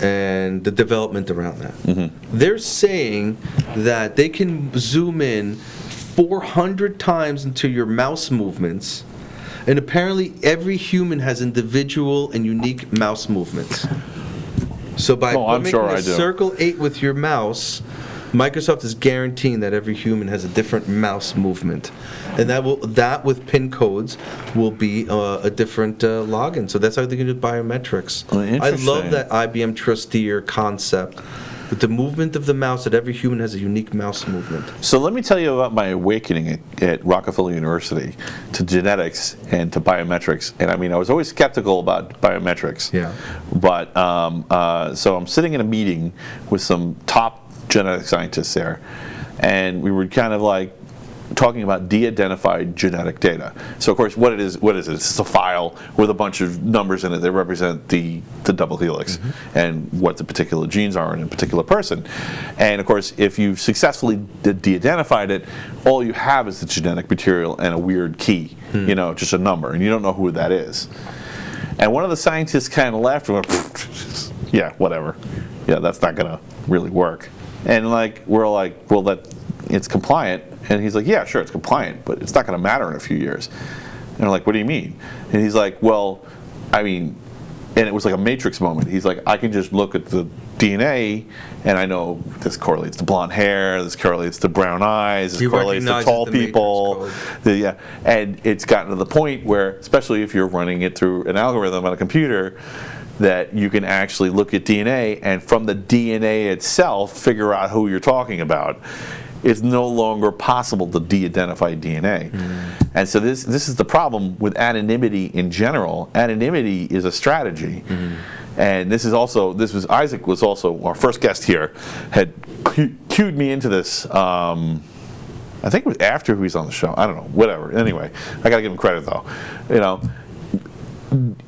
and the development around that, they're saying that they can zoom in 400 times into your mouse movements, and apparently every human has individual and unique mouse movements. So by making a circle 8 with your mouse, Microsoft is guaranteeing that every human has a different mouse movement, and that with PIN codes will be a different login. So that's how they can do biometrics. I love that IBM Trusteer concept. With the movement of the mouse, that every human has a unique mouse movement. So let me tell you about my awakening at Rockefeller University to genetics and to biometrics. And I was always skeptical about biometrics. Yeah. But so I'm sitting in a meeting with some top genetic scientists there, and we were kind of like, talking about de-identified genetic data. So of course, what is it? It's just a file with a bunch of numbers in it that represent the double helix and what the particular genes are in a particular person. And of course, if you've successfully de-identified it, all you have is the genetic material and a weird key, just a number, and you don't know who that is. And one of the scientists kind of laughed and went, yeah, whatever. Yeah, that's not gonna really work. And we're like, well, it's compliant. And he's like, yeah, sure, it's compliant, but it's not going to matter in a few years. And we're like, what do you mean? And he's like, well, I mean, and it was like a Matrix moment. He's like, I can just look at the DNA, and I know this correlates to blonde hair, this correlates to brown eyes, this correlates to tall people. Yeah, and it's gotten to the point where, especially if you're running it through an algorithm on a computer, that you can actually look at DNA, and from the DNA itself, figure out who you're talking about. It's no longer possible to de-identify DNA. And so this is the problem with anonymity in general. Anonymity is a strategy. And Isaac was also our first guest here, had cued me into this, I think it was after he was on the show, I don't know, whatever. Anyway, I gotta give him credit though.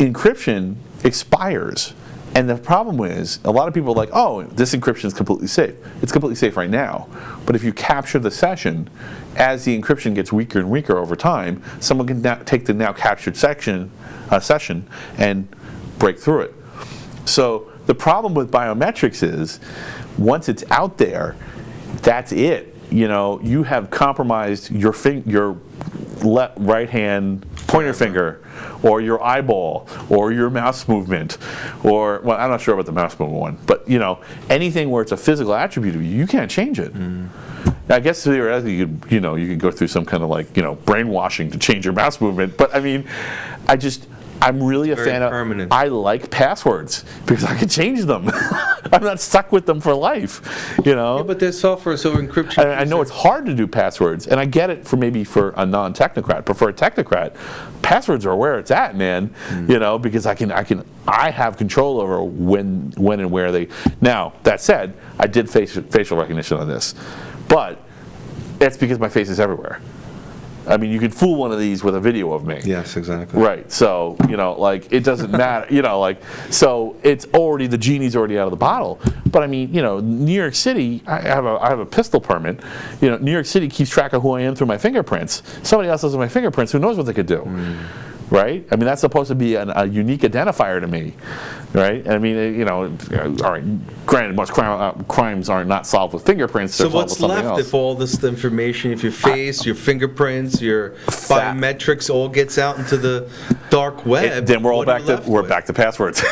Encryption expires. And the problem is, a lot of people are like, oh, this encryption is completely safe. It's completely safe right now. But if you capture the session, as the encryption gets weaker and weaker over time, someone can now take the now captured session and break through it. So the problem with biometrics is, once it's out there, that's it. You have compromised your right hand pointer finger, or your eyeball, or your mouse movement, or, well, I'm not sure about the mouse movement one, but anything where it's a physical attribute of you, you can't change it. I guess theoretically you could go through some kind of brainwashing to change your mouse movement, but I mean, I'm really a fan of. I like passwords because I can change them. I'm not stuck with them for life, Yeah, but there's software, so encryption. I know it's hard to do passwords, and I get it for a non-technocrat, but for a technocrat, passwords are where it's at, man. Because I have control over when and where they. Now that said, I did facial recognition on this, but that's because my face is everywhere. I mean, you could fool one of these with a video of me. Yes, exactly. Right. So, it doesn't matter, so it's already, the genie's already out of the bottle. But I mean, New York City, I have a pistol permit. New York City keeps track of who I am through my fingersprits. Somebody else has my fingerprints, who knows what they could do. Right? I mean, that's supposed to be a unique identifier to me, right? I mean, all right, granted, most crimes are not solved with fingerprints. So what's left if all this information, if your face, your fingerprints, your biometrics all gets out into the dark web? Then we're back to passwords.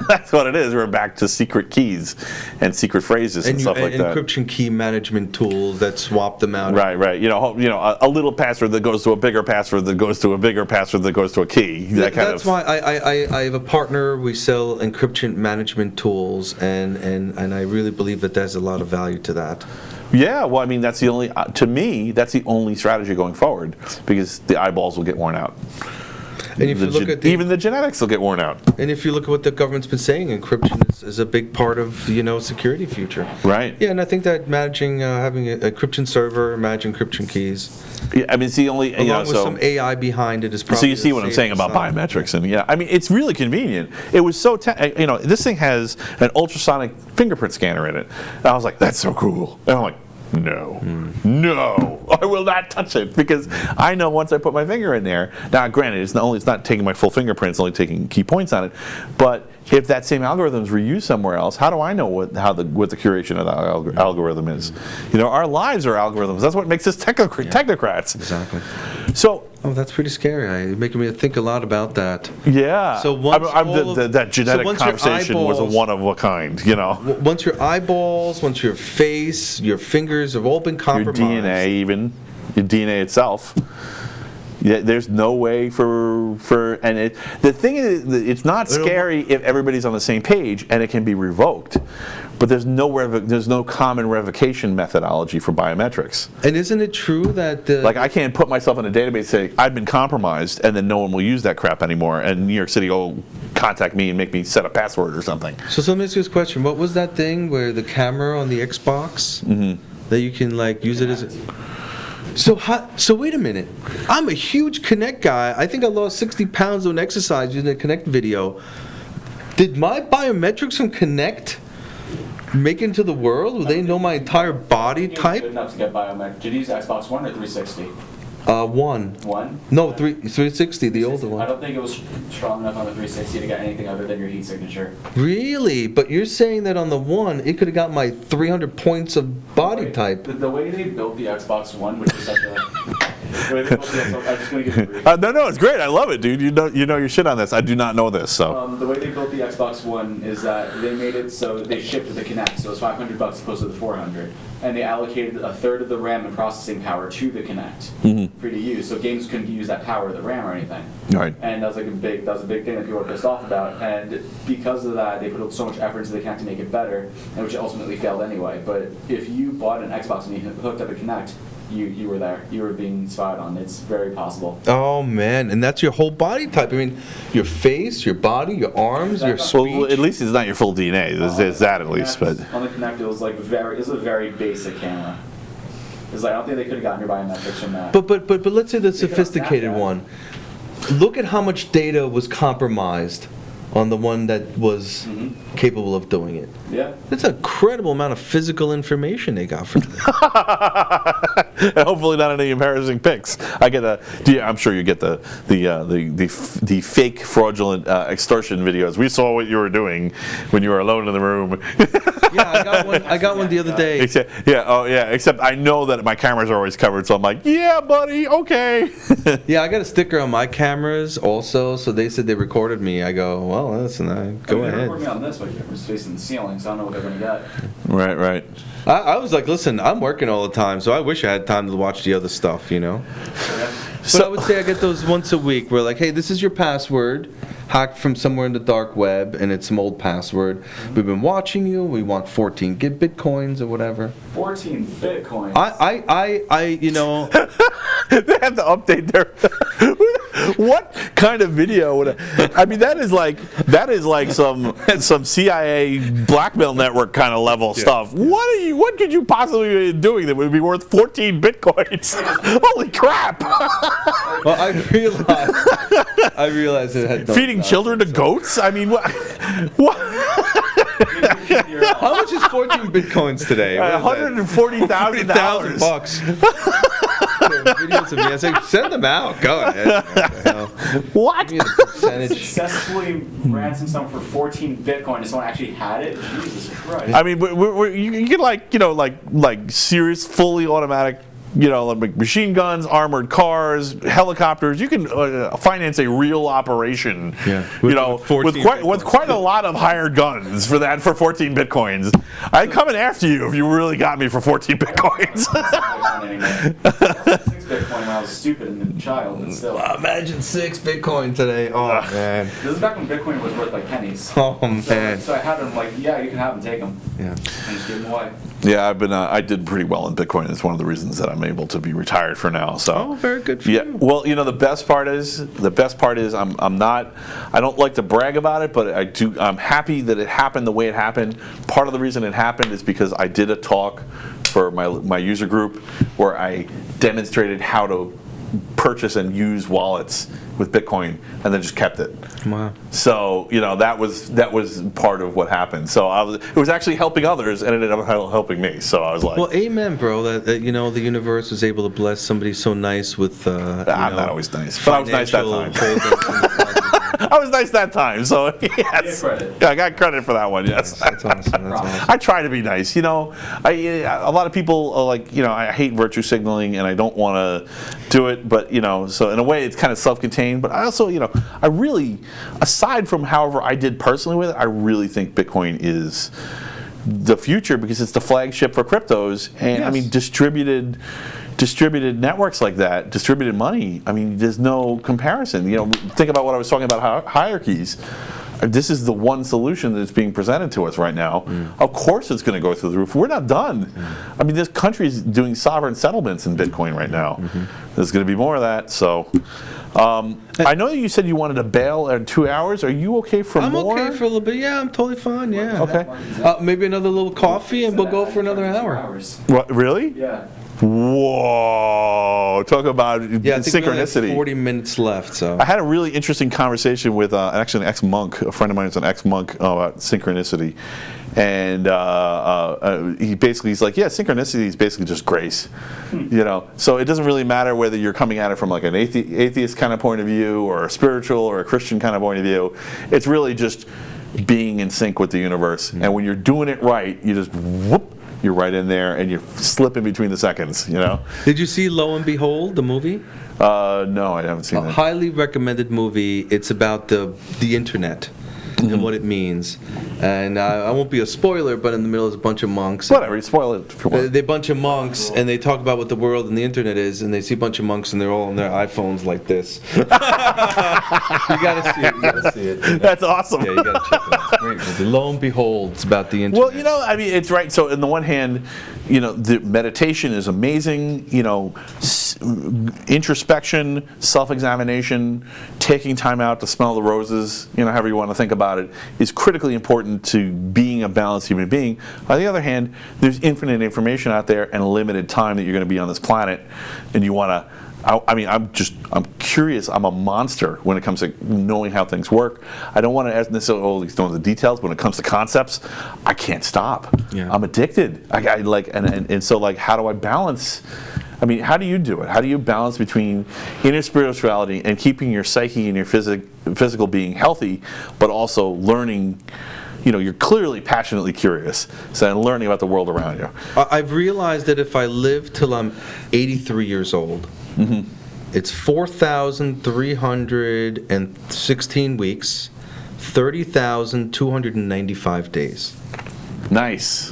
That's what it is. We're back to secret keys and secret phrases and stuff like that. Encryption key management tools that swap them out. Right. A little password that goes to a bigger password that goes to a bigger password that goes to a key. That's why I have a partner. We sell encryption management tools, and I really believe that there's a lot of value to that. Yeah, well, I mean, that's the only, to me, that's the only strategy going forward, because the eyeballs will get worn out. And if you look at even the genetics will get worn out. And if you look at what the government's been saying, encryption is a big part of security future. Right. Yeah, and I think that managing having an encryption server, managing encryption keys. Yeah, I mean, it's the only along with some AI behind it is probably. So you see what I'm saying about biometrics, and I mean, it's really convenient. It was so this thing has an ultrasonic fingerprint scanner in it. And I was like, that's so cool. And I'm like, no, I will not touch it, because I know once I put my finger in there. Now, granted, it's not taking my full fingerprint; it's only taking key points on it. But if that same algorithms were used somewhere else, how do I know what the curation of the algorithm is? Our lives are algorithms. That's what makes us technocrats. Exactly. So. Oh, that's pretty scary. You're making me think a lot about that. Yeah. So once that genetic conversation was a one of a kind, Once your eyeballs, once your face, your fingers have all been compromised. Your DNA itself. Yeah, there's no way the thing is, it's not scary if everybody's on the same page and it can be revoked. But there's no common revocation methodology for biometrics. And isn't it true that I can't put myself in a database and say I've been compromised, and then no one will use that crap anymore, and New York City will contact me and make me set a password or something. So let me ask you this question: what was that thing where the camera on the Xbox that you can use it as? So wait a minute. I'm a huge Kinect guy. I think I lost 60 pounds on exercise using a Kinect video. Did my biometrics from Kinect make it into the world? Will they know my entire body type? Good enough to get biometric. Did you use Xbox One or 360? One. One? No, 360, the older I one. don't think it was strong enough on the 360 to get anything other than your heat signature. Really? But you're saying that on the one, it could have got my 300 points of body type. The way they built the Xbox One, which is such a... the way they built the Xbox, I'm just going to give you a brief. No, it's great. I love it, dude. You know your shit on this. I do not know this, so. The way they built the Xbox One is that they made it so they shipped the Kinect, so it's $500 opposed to the $400, and they allocated a third of the RAM and processing power to the Kinect for you to use. So games couldn't use that power of the RAM or anything. Right. And that was a big thing that people were pissed off about. And because of that, they put so much effort into the Kinect to make it better, and which ultimately failed anyway. But if you bought an Xbox and you hooked up a Kinect, you were there. You were being spied on. It's very possible. Oh man, and that's your whole body type. I mean, your face, your body, your arms, your speech. Well, at least it's not your full DNA. There's that at least, but. On the Kinect, it was like it was a very basic camera. It's like I don't think they could have gotten your biometrics from that. But let's say the sophisticated one. Look at how much data was compromised on the one that was capable of doing it. Yeah. That's an incredible amount of physical information they got from that. Hopefully not any embarrassing pics. I'm sure you get the fake fraudulent extortion videos. We saw what you were doing when you were alone in the room. Yeah, I got one the other day. Except I know that my cameras are always covered, so I'm like, yeah, buddy, okay. Yeah, I got a sticker on my cameras also, so they said they recorded me. I go, well, listen, go ahead. They recorded me on this, but it was facing the ceiling, so I don't know what they're going to get. Right. I was like, listen, I'm working all the time, so I wish I had time to watch the other stuff, you know? Yeah. But I would say I get those once a week where like, hey, this is your password, hacked from somewhere in the dark web, and it's some old password. We've been watching you. We want 14 Bitcoins or whatever. 14 Bitcoins? I you know... They have to update their... What kind of video would I mean, that is like some CIA blackmail network kind of level stuff. What could you possibly be doing that would be worth 14 Bitcoins? Holy crap! Well, I realized it had feeding children to goats? I mean, what? How much is 14 Bitcoins today? $140,000. bucks. Videos of me. I say, send them out. Go ahead. What? Successfully ransomed someone for 14 Bitcoin and someone actually had it? Jesus Christ. I mean, you get like serious, fully automatic, like machine guns, armored cars, helicopters. You can finance a real operation, with quite a lot of hired guns for 14 Bitcoins. I'd come in after you if you really got me for 14 Bitcoins. 6 Bitcoin when I was stupid and a child, but still. Imagine 6 Bitcoin today. Oh, man. This is back when Bitcoin was worth like pennies. Oh, man. So I had them like, yeah, you can have them, take them. Yeah. And just give them away. Yeah, I did pretty well in Bitcoin. It's one of the reasons that I'm able to be retired for now. So. Oh, very good for you. Well, the best part is I don't like to brag about it, but I'm happy that it happened the way it happened. Part of the reason it happened is because I did a talk for my user group where I demonstrated how to purchase and use wallets with Bitcoin, and then just kept it. Wow. So that was part of what happened. So it was actually helping others, and it ended up helping me. So I was like, well, amen, bro. That the universe was able to bless somebody so nice with. I'm not always nice, but I was nice that time. I was nice that time, so yes. Yeah, I got credit for that one. Yes, that's awesome. I try to be nice. A lot of people are like, I hate virtue signaling, and I don't want to do it. But so in a way, it's kind of self-contained. But I also, I really, aside from however I did personally with it, I really think Bitcoin is the future because it's the flagship for cryptos, and yes. I mean distributed networks like that, distributed money, I mean, there's no comparison. Think about what I was talking about, hierarchies. This is the one solution that's being presented to us right now. Of course it's going to go through the roof. We're not done. I mean, there's countries doing sovereign settlements in Bitcoin right now. There's going to be more of that. So I know that you said you wanted to bail in 2 hours. Are you okay for more? I'm okay for a little bit. Yeah, I'm totally fine. Yeah. Okay. Maybe another little coffee and we'll go for another hour. What, really? Yeah. Whoa! Talk about Yeah, I think we only have synchronicity. 40 minutes left, so. I had a really interesting conversation with actually an ex-monk. A friend of mine is an ex-monk about synchronicity, and he's like, yeah, synchronicity is basically just grace, So it doesn't really matter whether you're coming at it from like an atheist kind of point of view or a spiritual or a Christian kind of point of view. It's really just being in sync with the universe, and when you're doing it right, you just whoop. You're right in there, and you're slipping between the seconds, Did you see Lo and Behold, the movie? No, I haven't seen A that. highly recommended movie. It's about the internet and what it means. And I won't be a spoiler, but in the middle is a bunch of monks. Whatever, you spoil it if you want. They're a bunch of monks, and they talk about what the world and the internet is, and they see a bunch of monks, and they're all on their iPhones like this. You gotta see it. You gotta see it. That's awesome. Yeah, you gotta check it out. It's great movie. Lo and Behold, it's about the internet. Well, it's right. So, on the one hand, the meditation is amazing. Introspection, self-examination, taking time out to smell the roses, however you want to think about it, is critically important to being a balanced human being. On the other hand, there's infinite information out there and a limited time that you're going to be on this planet, and you want to. I'm curious. I'm a monster when it comes to knowing how things work. I don't want to necessarily always know the details. When it comes to concepts, I can't stop. Yeah. I'm addicted. So how do I balance? How do you do it? How do you balance between inner spirituality and keeping your psyche and your physical being healthy, but also learning? You're clearly passionately curious, so and learning about the world around you. I've realized that if I live till I'm 83 years old, it's 4,316 weeks, 30,295 days. Nice.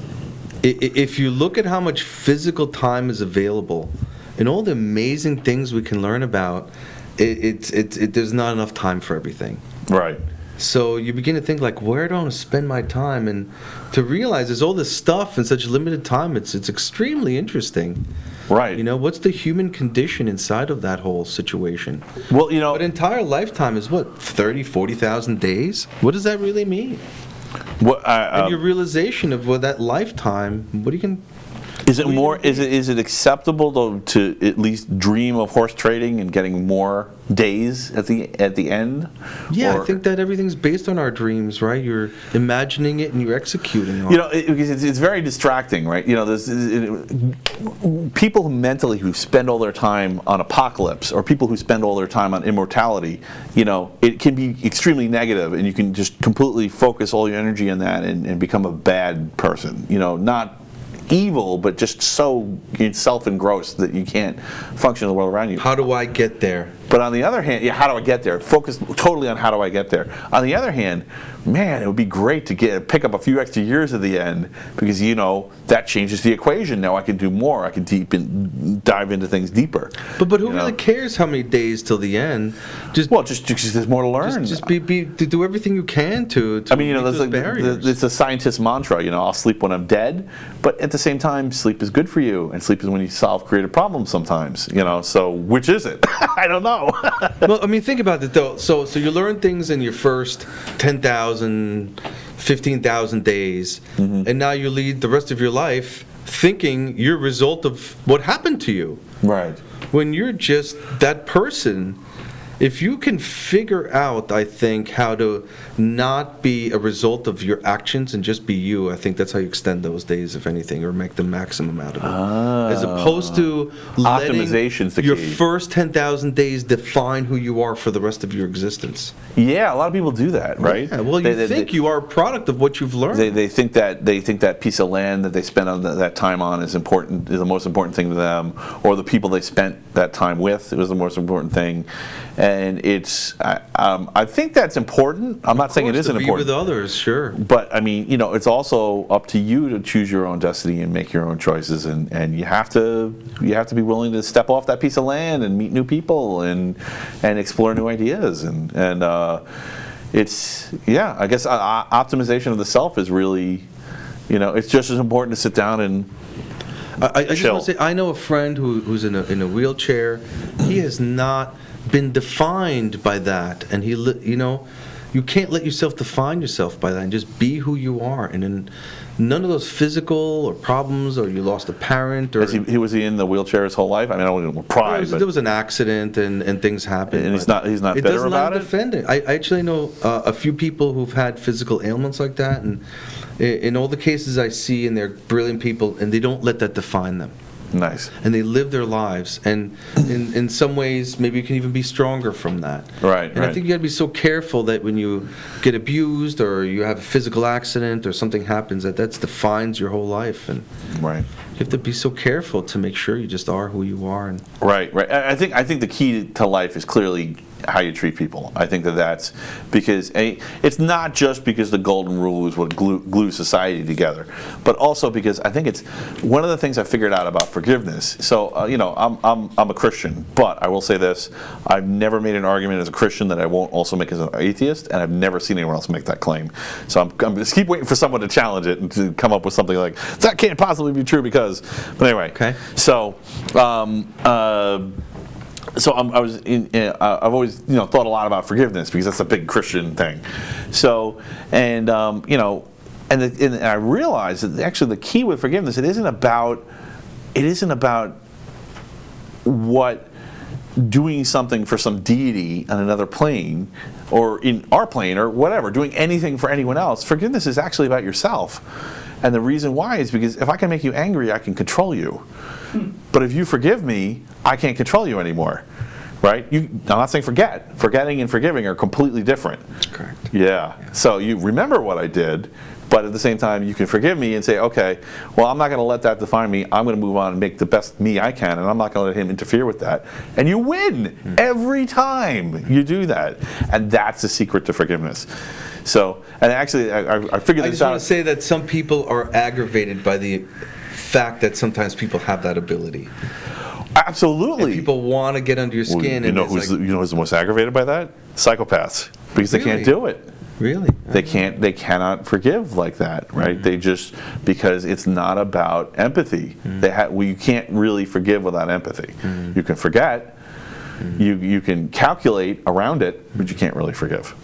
If you look at how much physical time is available and all the amazing things we can learn about, there's not enough time for everything. Right. So you begin to think like, where do I want to spend my time? And to realize there's all this stuff in such limited time, it's extremely interesting. Right. What's the human condition inside of that whole situation? Well, But entire lifetime is what, 30, 40,000 days? What does that really mean? And your realization of that lifetime, what you can... Is it more? Is it acceptable to at least dream of horse trading and getting more days at the end? Yeah, I think that everything's based on our dreams, right? You're imagining it and you're executing on it. Because it's very distracting, right? There's people who spend all their time on apocalypse, or people who spend all their time on immortality. It can be extremely negative, and you can just completely focus all your energy on that and become a bad person. Not evil, but just so self-engrossed that you can't function in the world around you. How do I get there? But on the other hand, how do I get there? Focus totally on how do I get there. On the other hand, man, it would be great to pick up a few extra years at the end, because that changes the equation. Now I can do more. I can dive into things deeper. But who really cares how many days till the end? Just there's more to learn. Just to do everything you can to meet those barriers. It's a scientist mantra. I'll sleep when I'm dead, but at the same time, sleep is good for you, and sleep is when you solve creative problems sometimes. So which is it? I don't know. Well, think about it though. So you learn things in your first 10,000, 15,000 days, and now you lead the rest of your life thinking you're a result of what happened to you. Right. When you're just that person, if you can figure out, I think, how to not be a result of your actions and just be you, I think that's how you extend those days, if anything, or make the maximum out of it. As opposed to letting optimization's the your key. first 10,000 days define who you are for the rest of your existence. Yeah, a lot of people do that, right? Yeah, well, you think you are a product of what you've learned. They think that piece of land that they spent that time on is the most important thing to them, or the people they spent that time with was the most important thing. And I think that's important. I'm not saying it isn't important. To be with others, sure. But it's also up to you to choose your own destiny and make your own choices, and you have to be willing to step off that piece of land and meet new people and explore new ideas and I guess optimization of the self is really, it's just as important to sit down and I just want to say, I know a friend who's in a wheelchair. He has not been defined by that, and you you can't let yourself define yourself by that, and just be who you are. And then none of those physical or problems, or you lost a parent, or Was he in the wheelchair his whole life? I mean, I don't want to pry, but there was an accident and things happened. And he's not bitter about it? Defend it. I actually know a few people who've had physical ailments like that, and in all the cases I see, and they're brilliant people, and they don't let that define them. Nice. And they live their lives, and in some ways, maybe you can even be stronger from that. Right. And I think you got to be so careful that when you get abused or you have a physical accident or something happens, that defines your whole life. And right. you have to be so careful to make sure you just are who you are. And Right. I think the key to life is clearly how you treat people. I think that's because it's not just because the golden rule is what glues society together, but also because I think it's one of the things I figured out about forgiveness. So I'm a Christian, but I will say this: I've never made an argument as a Christian that I won't also make as an atheist, and I've never seen anyone else make that claim. So I'm just keep waiting for someone to challenge it and to come up with something like that can't possibly be true because. But anyway, okay. So. So I've always thought a lot about forgiveness because that's a big Christian thing. So and I realized that actually the key with forgiveness, it isn't about what doing something for some deity on another plane or in our plane or whatever, doing anything for anyone else. Forgiveness is actually about yourself. And the reason why is because if I can make you angry, I can control you. But if you forgive me, I can't control you anymore, right? I'm not saying forget. Forgetting and forgiving are completely different. Correct. Yeah. So you remember what I did, but at the same time, you can forgive me and say, okay, well, I'm not going to let that define me. I'm going to move on and make the best me I can, and I'm not going to let him interfere with that. And you win every time you do that. And that's the secret to forgiveness. So, and actually, I figured this out. I just want to say that some people are aggravated by the fact that sometimes people have that ability. Absolutely. And people want to get under your skin. You know who's the most aggravated by that? Psychopaths, because they can't do it. Really? They cannot forgive like that, right? Mm-hmm. They just, because it's not about empathy. Mm-hmm. You can't really forgive without empathy. Mm-hmm. You can forget, you can calculate around it, but you can't really forgive.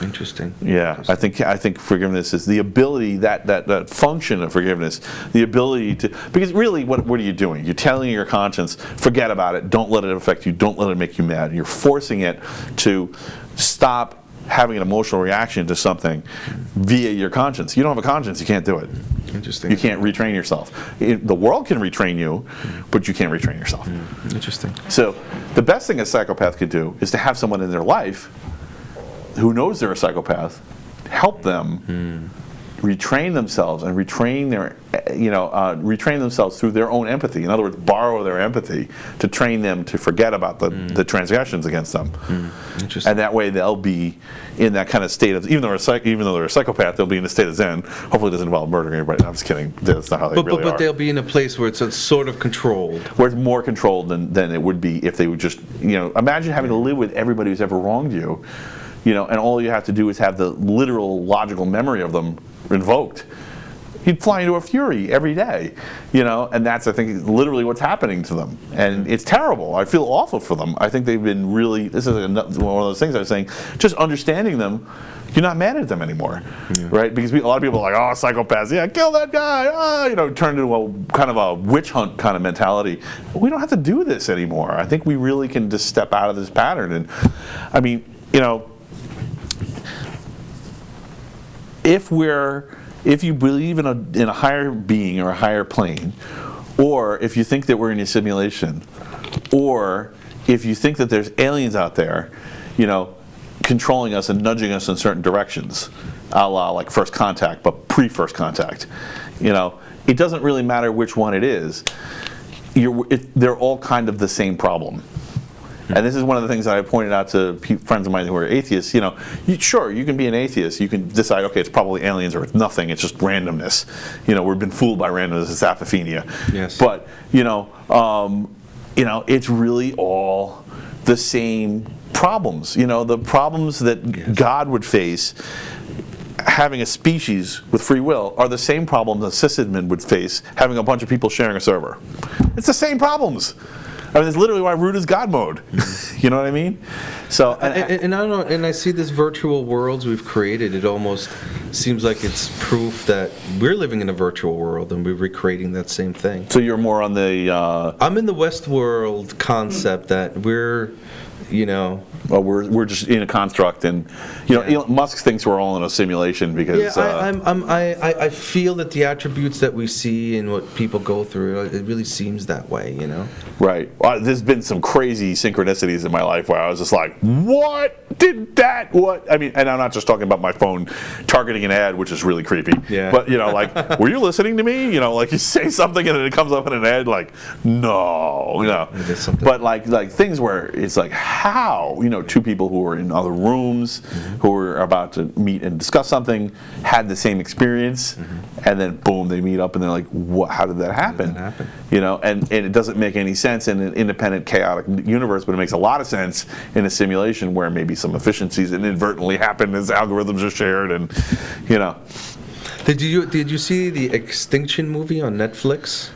Interesting. Yeah, Interesting. I think forgiveness is the ability, that function of forgiveness, the ability to, because really what are you doing? You're telling your conscience, forget about it, don't let it affect you, don't let it make you mad. You're forcing it to stop having an emotional reaction to something via your conscience. You don't have a conscience, you can't do it. Interesting. You can't retrain yourself. The world can retrain you, but you can't retrain yourself. Interesting. So the best thing a psychopath could do is to have someone in their life who knows they're a psychopath, help them retrain themselves and retrain themselves through their own empathy. In other words, borrow their empathy to train them to forget about the transgressions against them. Interesting. And that way they'll be in that kind of state of, even though they're a psychopath, they'll be in a state of zen. Hopefully it doesn't involve murdering everybody. No, I'm just kidding. That's not how they really are. But they'll be in a place where it's sort of controlled. Where it's more controlled than it would be if they would just, imagine having to live with everybody who's ever wronged you. And all you have to do is have the literal logical memory of them invoked. You'd fly into a fury every day, and that's, I think, literally what's happening to them. And it's terrible. I feel awful for them. I think they've been really, this is one of those things I was saying, just understanding them, you're not mad at them anymore, right? Because a lot of people are like, oh, psychopaths, yeah, kill that guy, turn into a kind of a witch hunt kind of mentality. We don't have to do this anymore. I think we really can just step out of this pattern. And, I mean, if you believe in a higher being or a higher plane, or if you think that we're in a simulation, or if you think that there's aliens out there, controlling us and nudging us in certain directions, a la like First Contact, but pre-First Contact, it doesn't really matter which one it is. They're all kind of the same problem. And this is one of the things that I pointed out to friends of mine who are atheists. Sure, you can be an atheist. You can decide, okay, it's probably aliens or it's nothing. It's just randomness. We've been fooled by randomness. It's apophenia. Yes. But it's really all the same problems. The problems that God would face having a species with free will are the same problems that sysadmin would face having a bunch of people sharing a server. It's the same problems. I mean, that's literally why root is God mode. You know what I mean? So, and I don't know, and I see this virtual worlds we've created. It almost seems like it's proof that we're living in a virtual world and we're recreating that same thing. So you're more on the. I'm in the Westworld concept that we're, you know. Well, we're just in a construct, and you know, Elon Musk thinks we're all in a simulation because. I feel that the attributes that we see and what people go through, it really seems that way, you know. Right. Well, there's been some crazy synchronicities in my life where I was just like, "What did that? What?" I mean, and I'm not just talking about my phone targeting an ad, which is really creepy. Yeah. But you know, like, were you listening to me? You know, like you say something and then it comes up in an ad, like, no, you know. But like things where it's like, how, you know, two people who were in other rooms, who were about to meet and discuss something, had the same experience, and then boom, they meet up and they're like, what? How did that happen? You know, and it doesn't make any sense in an independent, chaotic universe, but it makes a lot of sense in a simulation where maybe some efficiencies inadvertently happen as algorithms are shared, and you know. Did you see the Extinction movie on Netflix?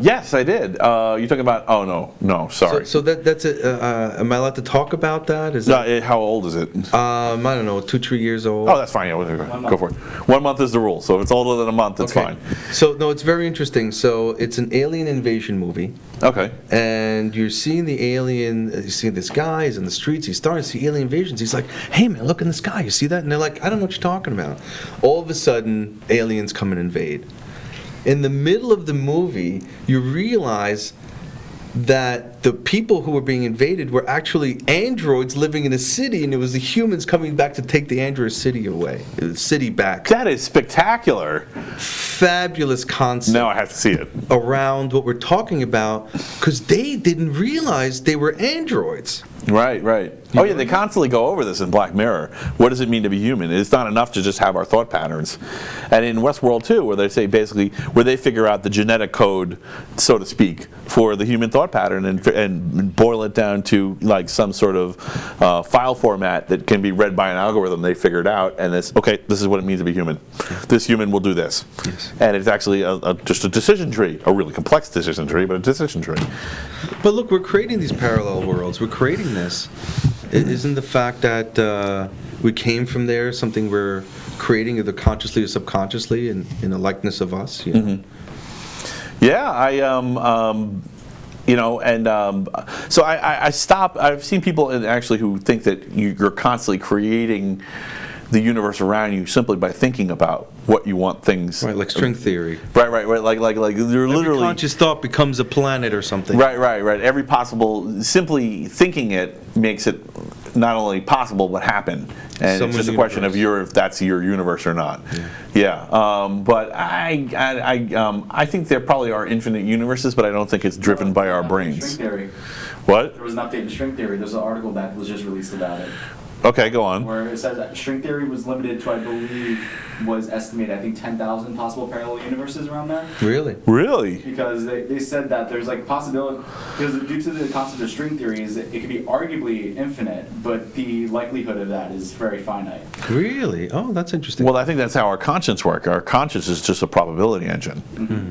Yes, I did. You're talking about? Oh no, sorry. So that's it. Am I allowed to talk about that? How old is it? I don't know, 2-3 years old. Oh, that's fine. Yeah, go for it. 1 month is the rule. So if it's older than a month, it's fine. So no, it's very interesting. So it's an alien invasion movie. Okay. And you're seeing the alien. You see this guy. He's in the streets. He's starting to see alien invasions. He's like, "Hey man, look in the sky. You see that?" And they're like, "I don't know what you're talking about." All of a sudden, aliens come and invade. In the middle of the movie, you realize that the people who were being invaded were actually androids living in a city, and it was the humans coming back to take the android city back. That is spectacular. Fabulous concept. Now I have to see it. Around what we're talking about, because they didn't realize they were androids. Right. Oh yeah, they constantly go over this in Black Mirror. What does it mean to be human? It's not enough to just have our thought patterns. And in Westworld too, where they say basically, where they figure out the genetic code, so to speak, for the human thought pattern and boil it down to like some sort of file format that can be read by an algorithm. They figured out, and this is what it means to be human. This human will do this. Yes. And it's actually just a decision tree, a really complex decision tree, but a decision tree. But look, we're creating these parallel worlds. We're creating this. Isn't the fact that we came from there something we're creating either consciously or subconsciously in a likeness of us? You know? Yeah, you know, and so I stop. I've seen people actually who think that you're constantly creating the universe around you simply by thinking about what you want things. Right, like string theory. Right. Like you're literally. Every conscious thought becomes a planet or something. Right. Every possible, simply thinking it makes it not only possible but happen, and it's just a question of if that's your universe or not. Yeah. But I think there probably are infinite universes, but I don't think it's driven by our brains. String theory. What? There was an update in string theory. There's an article that was just released about it. Okay, go on. Where it says that string theory was limited to, I believe, was estimated, I think, 10,000 possible parallel universes around there. Really? Because they said that there's like possibility, because due to the concept of string theories, it could be arguably infinite, but the likelihood of that is very finite. Really? Oh, that's interesting. Well, I think that's how our conscience works. Our conscience is just a probability engine.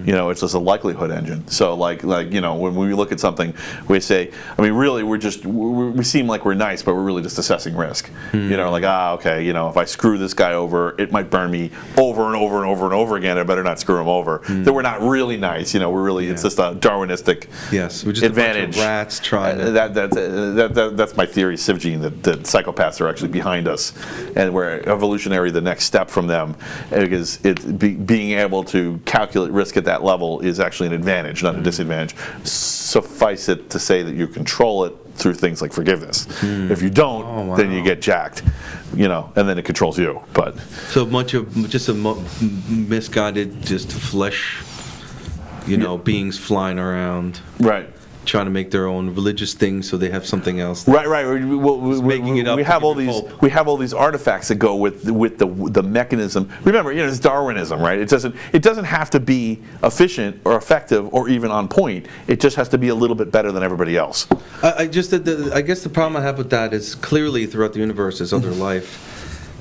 You know, it's just a likelihood engine. So like you know, when we look at something, we say, I mean, really, we seem like we're nice, but we're really just assessing risk. You know, like, okay, you know, if I screw this guy over, it might burn me over and over and over and over again. I better not screw him over. That we're not really nice. You know, we're really, it's just a Darwinistic we're just advantage. A bunch of rats trying to... That's my theory, Civ Gene, that psychopaths are actually behind us, and we're evolutionary the next step from them, because being able to calculate risk at that level is actually an advantage, not a disadvantage. Suffice it to say that you control it through things like forgiveness. If you don't, then you get jacked, you know, and then it controls you. But so much of just a misguided, just flesh, you know, beings flying around, right, trying to make their own religious things, so they have something else. Right. Making it up. We have all these artifacts that go with the mechanism. Remember, you know, it's Darwinism, right? It doesn't have to be efficient or effective or even on point. It just has to be a little bit better than everybody else. I guess the problem I have with that is clearly throughout the universe there's other life.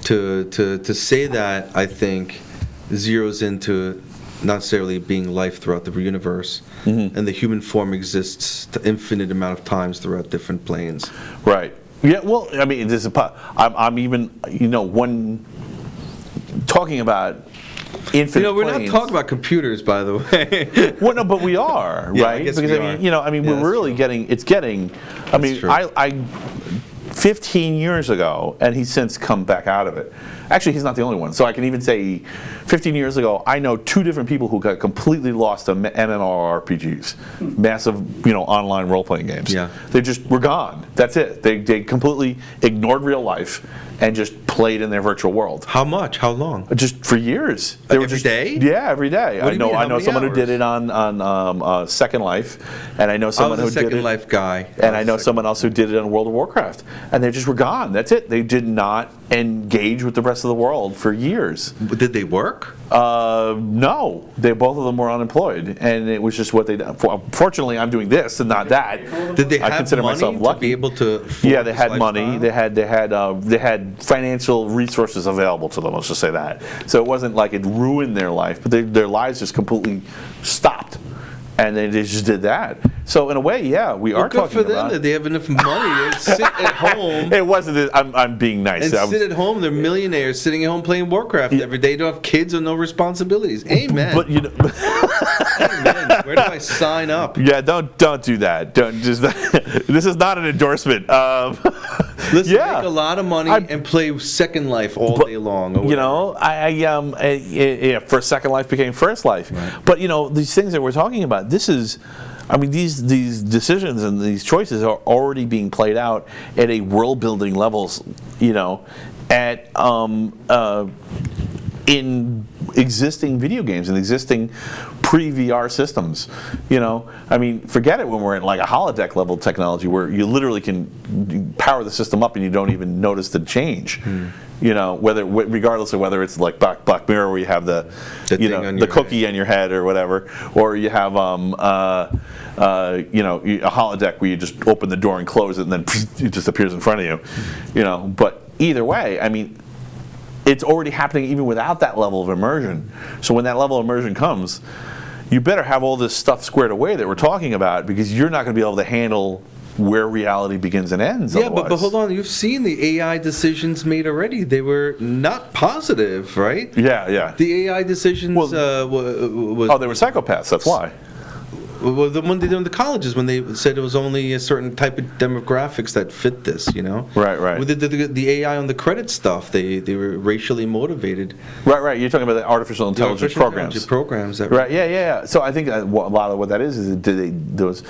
To say that, I think zeroes into not necessarily being life throughout the universe, and the human form exists the infinite amount of times throughout different planes. Right. Yeah. Well, I mean, this is. I'm even. One talking about infinite. We're planes. not talking about computers, by the way. Well, no, but we are, Yeah, right? I guess because we I mean, are. we're really getting. It's getting. I mean, true. I 15 years ago, and he's since come back out of it. Actually, he's not the only one. So I can even say 15 years ago, I know 2 different people who got completely lost to MMORPGs, massive, online role-playing games. Yeah. They just were gone. That's it. They completely ignored real life and just played in their virtual world. How much? How long? Just for years. They were Every just, day? Yeah, every day. What do you mean? I know How someone many who did hours? it on Second Life, and I know someone I was who a did Second it. Life guy. And I know someone else who did it on World of Warcraft, and they just were gone. That's it. They did not engage with the rest of the world for years. Did they work? No, both of them were unemployed, and it was just what they did. Fortunately, I'm doing this and not that. Did they I have consider money myself to lucky. be able to? Yeah, they had money. They had financial resources available to them. Let's just say that. So it wasn't like it ruined their life, but their lives just completely stopped, and they just did that. So in a way, yeah, we are Good talking for them about. that they have enough money to sit at home. It wasn't. I'm being nice. And sit at home. They're millionaires sitting at home playing Warcraft every day. They don't have kids or no responsibilities. Amen. But Amen. Where do I sign up? Yeah, don't do that. Don't just. This is not an endorsement. Listen, yeah. make a lot of money and play Second Life all day long. For Second Life became First Life. Right. But these things that we're talking about, this is. I mean, these decisions and these choices are already being played out at a world-building levels, at in existing video games and existing pre-VR systems. I mean, forget it when we're in like a holodeck level technology where you literally can power the system up and you don't even notice the change. Regardless of whether it's like Black Mirror where you have the cookie on your head or whatever, or you have a holodeck where you just open the door and close it and then it just appears in front of you. But either way, I mean, it's already happening even without that level of immersion. So when that level of immersion comes, you better have all this stuff squared away that we're talking about, because you're not going to be able to handle where reality begins and ends. Yeah, otherwise. but hold on. You've seen the AI decisions made already. They were not positive, right? Yeah. The AI decisions was... they were psychopaths, that's why. Well, the one they did in the colleges when they said it was only a certain type of demographics that fit this, Right. With the AI on the credit stuff, they were racially motivated. Right. You're talking about the artificial intelligence programs. Right. Yeah. So I think a lot of what that is those.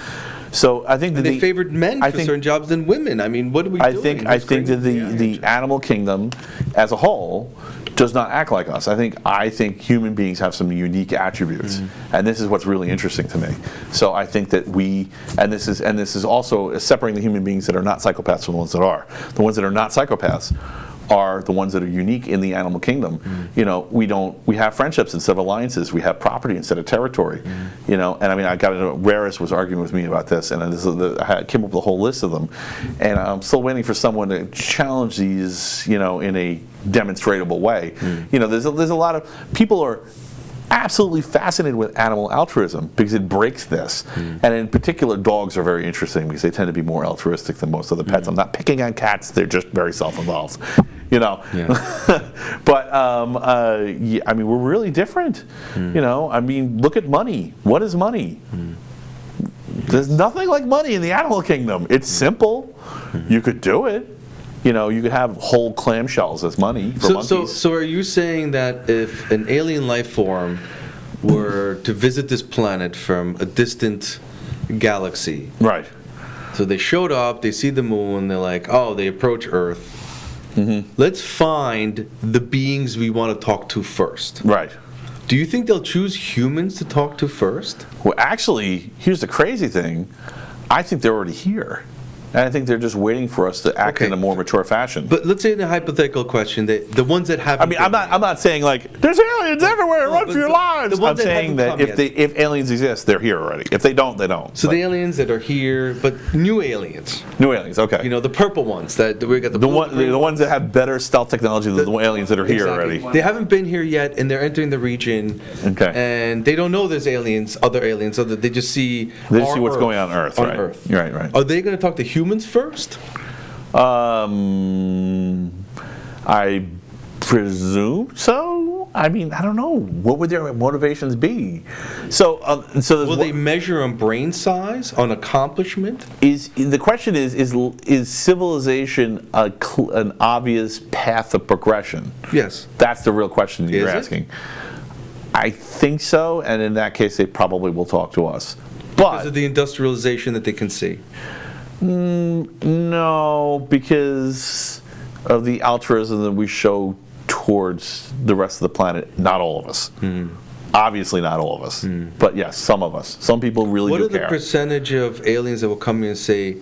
So I think that they favored men for certain jobs than women. I mean, what are we doing? I think that the animal kingdom as a whole does not act like us. I think human beings have some unique attributes, and this is what's really interesting to me. So I think that this is also separating the human beings that are not psychopaths from the ones that are. The ones that are not psychopaths are the ones that are unique in the animal kingdom. We have friendships instead of alliances. We have property instead of territory. And I mean, Raris was arguing with me about this, and I came up with a whole list of them, and I'm still waiting for someone to challenge these, in a demonstrable way. There's a lot of people are absolutely fascinated with animal altruism because it breaks this. And in particular, dogs are very interesting because they tend to be more altruistic than most other pets. I'm not picking on cats, they're just very self-involved. But I mean, we're really different. I mean, look at money. What is money? There's nothing like money in the animal kingdom. It's simple. You could do it. You could have whole clamshells as money for monkeys. So are you saying that if an alien life form were to visit this planet from a distant galaxy, right? So they showed up, they see the moon, they're like, oh, they approach Earth. Let's find the beings we want to talk to first. Right. Do you think they'll choose humans to talk to first? Well, actually, here's the crazy thing. I think they're already here. And I think they're just waiting for us to act in a more mature fashion. But let's say in a hypothetical question, the ones that haven't. I mean, I'm not saying like there's aliens everywhere. Run for your lives. I'm saying that if aliens exist, they're here already. If they don't, they don't. So the aliens that are here, but new aliens. New aliens, okay. You know, the purple ones that we got the ones that have better stealth technology than the aliens that are here already. They haven't been here yet, and they're entering the region. Okay. And they don't know there's aliens, other aliens, so that they just see. They just see what's going on Earth. On right. Earth. Right. Are they going to talk to humans first? I presume so. I mean, I don't know. What would their motivations be? So will they measure on brain size, on accomplishment? The question is civilization an obvious path of progression? Yes. That's the real question you're asking. I think so, and in that case, they probably will talk to us. Because of the industrialization that they can see. No, because of the altruism that we show towards the rest of the planet. Not all of us. Obviously not all of us. But yes, some of us. Some people really do care. What are the percentage of aliens that will come in and say,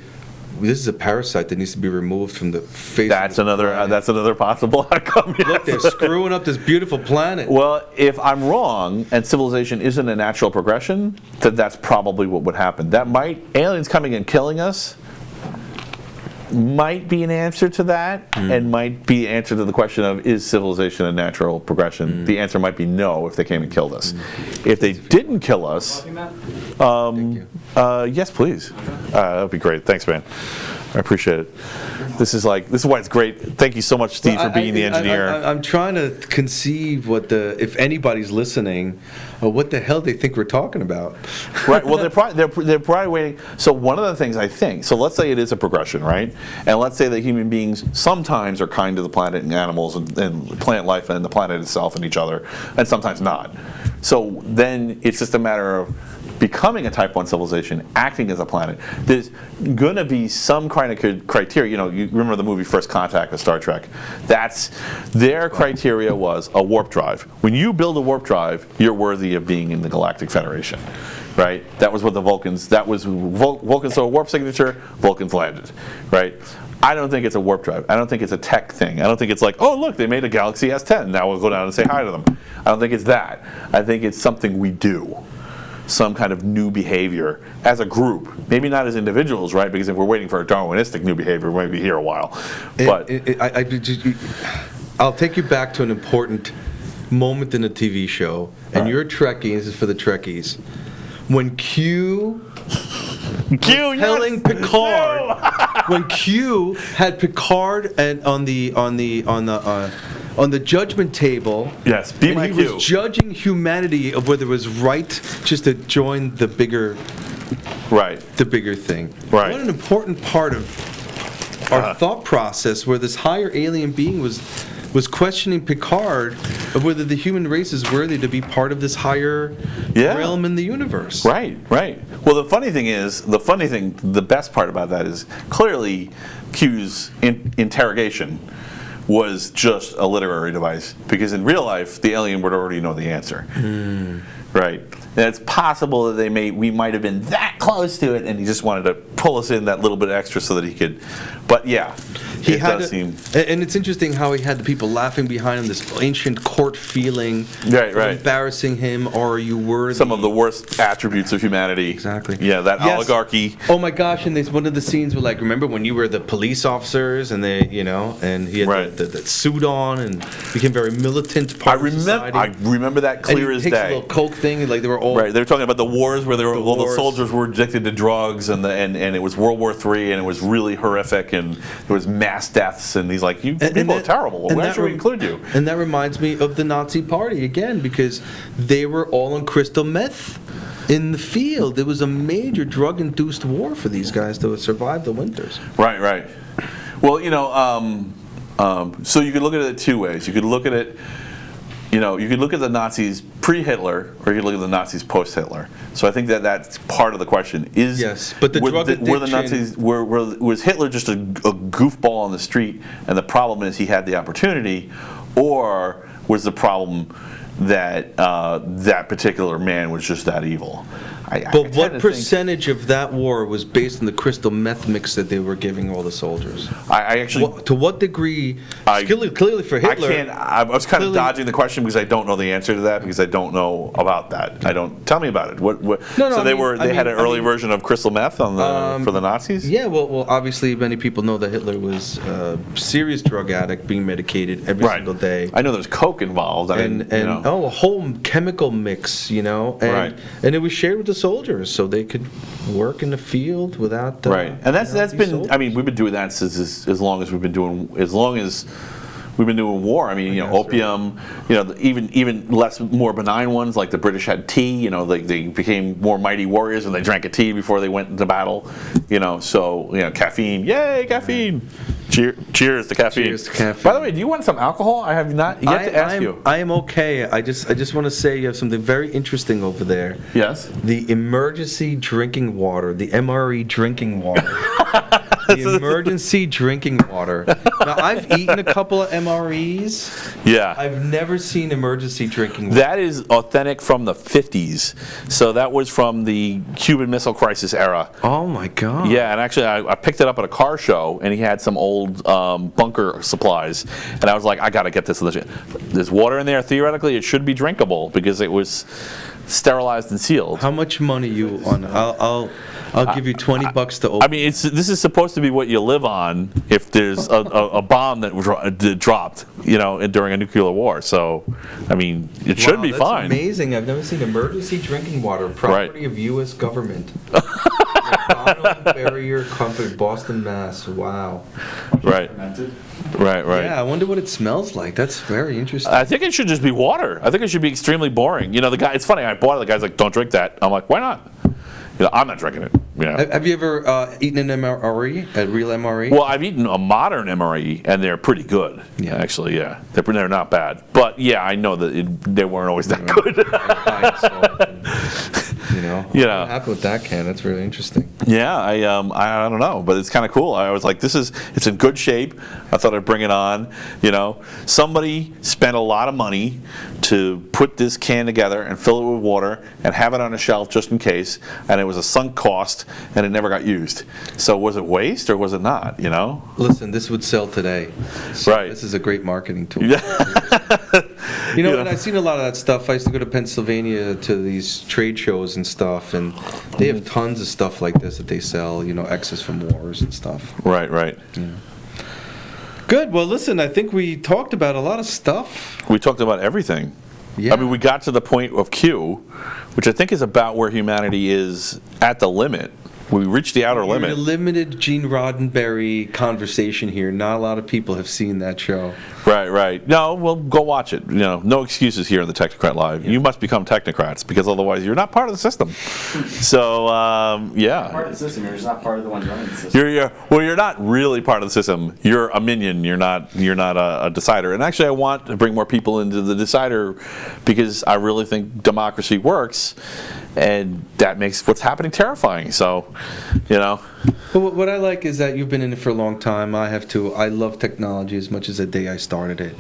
this is a parasite that needs to be removed from the face that's of the planet? That's another possible outcome. Yes. Look, they're screwing up this beautiful planet. Well, if I'm wrong and civilization isn't a natural progression, then that's probably what would happen. Aliens coming and killing us might be an answer to that, and might be an answer to the question of, is civilization a natural progression? The answer might be no if they came and killed us. If they didn't kill us, yes, please. That would be great. Thanks, man. I appreciate it. This is why it's great. Thank you so much, Steve, for being the engineer. I'm trying to conceive if anybody's listening, what the hell they think we're talking about. Right. Well, they're probably waiting. So one of the things I think. So let's say it is a progression, right? And let's say that human beings sometimes are kind to the planet and animals and plant life and the planet itself and each other, and sometimes not. So then it's just a matter of becoming a Type 1 civilization, acting as a planet. There's going to be some kind of criteria. You know, you remember the movie First Contact of Star Trek. Their criteria was a warp drive. When you build a warp drive, you're worthy of being in the Galactic Federation, right? That was what the Vulcans. Vulcans saw a warp signature. Vulcans landed, right? I don't think it's a warp drive. I don't think it's a tech thing. I don't think it's like, oh, look, they made a Galaxy S10. Now we'll go down and say hi to them. I don't think it's that. I think it's something we do. Some kind of new behavior as a group. Maybe not as individuals, right? Because if we're waiting for a Darwinistic new behavior, we might be here a while. But I'll take you back to an important moment in a TV show, and you're a Trekkie. This is for the Trekkies. When Q telling Picard, when Q had Picard and on the judgment table, yes, be my Q. He was judging humanity of whether it was right just to join the bigger thing. Right. What an important part of our thought process, where this higher alien being was questioning Picard of whether the human race is worthy to be part of this higher realm in the universe. Right. Well, the best part about that is clearly Q's interrogation was just a literary device, because in real life the alien would already know the answer. Right. And it's possible that we might have been that close to it, and he just wanted to pull us in that little bit extra so that he could. But yeah, and it's interesting how he had the people laughing behind him, this ancient court feeling, right. embarrassing him, or are you worthy? Some of the worst attributes of humanity. Exactly. Yeah, that oligarchy. Oh my gosh! And one of the scenes were like, remember when you were the police officers, and and he had that suit on and became very militant part of society. I remember that clear as day. A little coke thing, and like they were all right. They were talking about the wars where all the soldiers were addicted to drugs, and it was World War III, and it was really horrific, and there was mass deaths, and he's like, people are terrible. Why should we include you? And that reminds me of the Nazi Party again, because they were all on crystal meth in the field. It was a major drug-induced war for these guys to survive the winters. Right. Well, so you could look at it two ways. You could look at it. You could look at the Nazis pre-Hitler, or you could look at the Nazis post-Hitler. So I think that's part of the question. But the drug addiction... Were the Nazis, was Hitler just a goofball on the street, and the problem is he had the opportunity, or was the problem that that particular man was just that evil? But what percentage of that war was based on the crystal meth mix that they were giving all the soldiers? I actually... To what degree? Clearly for Hitler... I was kind of dodging the question because I don't know the answer to that, because I don't know about that. Tell me about it. They had an early version of crystal meth for the Nazis? Yeah, well, obviously many people know that Hitler was a serious drug addict being medicated every single day. I know there's coke involved. A whole chemical mix, and it was shared with the soldiers so they could work in the field without and that's been soldiers. I mean, we've been doing that since as long as we've been doing war. I mean, opium, even more benign ones, like the British had tea, they became more mighty warriors and they drank a tea before they went into battle, caffeine, yay, caffeine. Cheers to caffeine. Cheers to caffeine. By the way, do you want some alcohol? I have not yet to ask you. I am okay. I just want to say you have something very interesting over there. Yes. The emergency drinking water, the MRE drinking water. The emergency drinking water. Now, I've eaten a couple of MREs. Yeah. I've never seen emergency drinking water. That is authentic from the 50s. So that was from the Cuban Missile Crisis era. Oh, my God. Yeah, and actually I picked it up at a car show, and he had some old bunker supplies. And I was like, I got to get this. There's water in there. Theoretically, it should be drinkable because it was sterilized and sealed. How much money you on? I'll give you $20 to open. I mean, this is supposed to be what you live on if there's a bomb that dropped, during a nuclear war. So, I mean, it should be fine. That's amazing. I've never seen emergency drinking water, property of U.S. government. Barrier Company, Boston, Mass. Wow. Right. Yeah, I wonder what it smells like. That's very interesting. I think it should just be water. I think it should be extremely boring. The guy. It's funny. I bought it. The guy's like, "Don't drink that." I'm like, "Why not?" I'm not drinking it. Have you ever eaten an MRE, a real MRE? Well, I've eaten a modern MRE, and they're pretty good. Yeah. Actually, yeah, they're not bad. But yeah, I know that they weren't always that good. What happened with that can? That's really interesting. Yeah, I don't know, but it's kind of cool. I was like, it's in good shape. I thought I'd bring it on. Somebody spent a lot of money to put this can together and fill it with water and have it on a shelf just in case, and it was a sunk cost, and it never got used. So was it waste or was it not? Listen, this would sell today. So right. This is a great marketing tool. Yeah. And I've seen a lot of that stuff. I used to go to Pennsylvania to these trade shows and stuff, and they have tons of stuff like this that they sell, excess from wars and stuff. Right. Yeah. Good. Well, listen, I think we talked about a lot of stuff. We talked about everything. Yeah. I mean, we got to the point of Q, which I think is about where humanity is at the limit. We reached the outer limit. A limited Gene Roddenberry conversation here. Not a lot of people have seen that show. Right. No, well, go watch it. No excuses here on the Technocrat Live. Yeah. You must become Technocrats because otherwise you're not part of the system. So, yeah. Part of the system. You're just not part of the one running the system. You're not really part of the system. You're a minion. You're not a decider. And actually, I want to bring more people into the decider because I really think democracy works. And that makes what's happening terrifying. So, But what I like is that you've been in it for a long time. I have too. I love technology as much as the day I started it.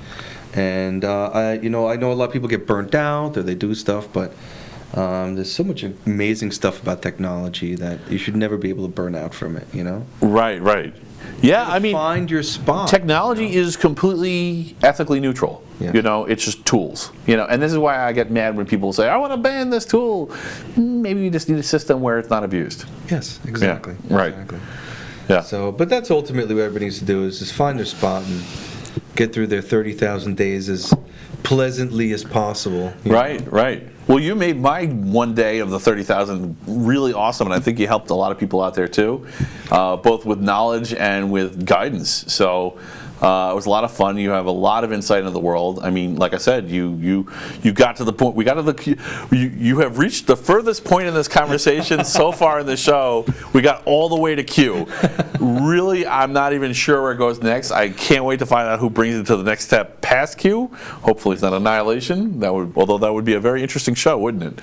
And I know a lot of people get burnt out or they do stuff, but there's so much amazing stuff about technology that you should never be able to burn out from it. Right. Yeah, I mean, find your spot. Technology is completely ethically neutral. Yeah. It's just tools. And this is why I get mad when people say, "I want to ban this tool." Maybe you just need a system where it's not abused. Yes, exactly. Yeah, right. Exactly. Yeah. So, but that's ultimately what everybody needs to do is just find their spot and get through their 30,000 days as pleasantly as possible. Right. Well, you made my one day of the 30,000 really awesome, and I think you helped a lot of people out there too, both with knowledge and with guidance. So it was a lot of fun. You have a lot of insight into the world. I mean, like I said, you got to the point. You have reached the furthest point in this conversation so far in the show. We got all the way to Q. Really, I'm not even sure where it goes next. I can't wait to find out who brings it to the next step past Q. Hopefully, it's not Annihilation. Although that would be a very interesting show, wouldn't it?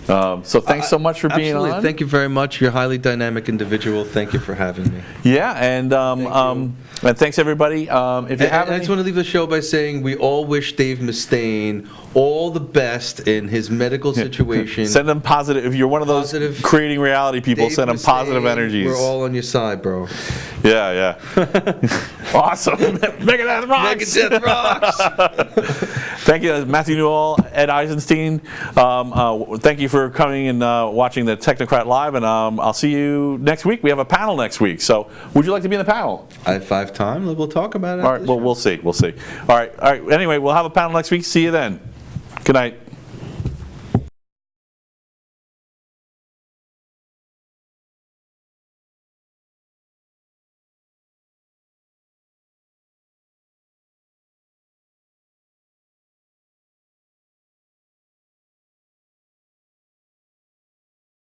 So thanks so much for being Absolutely. on. Thank you very much. You're a highly dynamic individual. Thank you for having me. Yeah, and thanks everybody. If you have, I just want to leave the show by saying we all wish Dave Mustaine all the best in his medical situation. Send him positive. If you're one of those creating reality people, Dave send him positive Mustaine, energies. We're all on your side, bro. Yeah. Awesome. Megadeth rocks. Megadeth rocks. Thank you, Matthew Newell, Ed Eisenstein. Thank you for coming and watching the Technocrat Live, and I'll see you next week. We have a panel next week. So, would you like to be in the panel? I have 5 time. We'll talk about it. All right. Well, we'll see. All right. Anyway, we'll have a panel next week. See you then. Good night.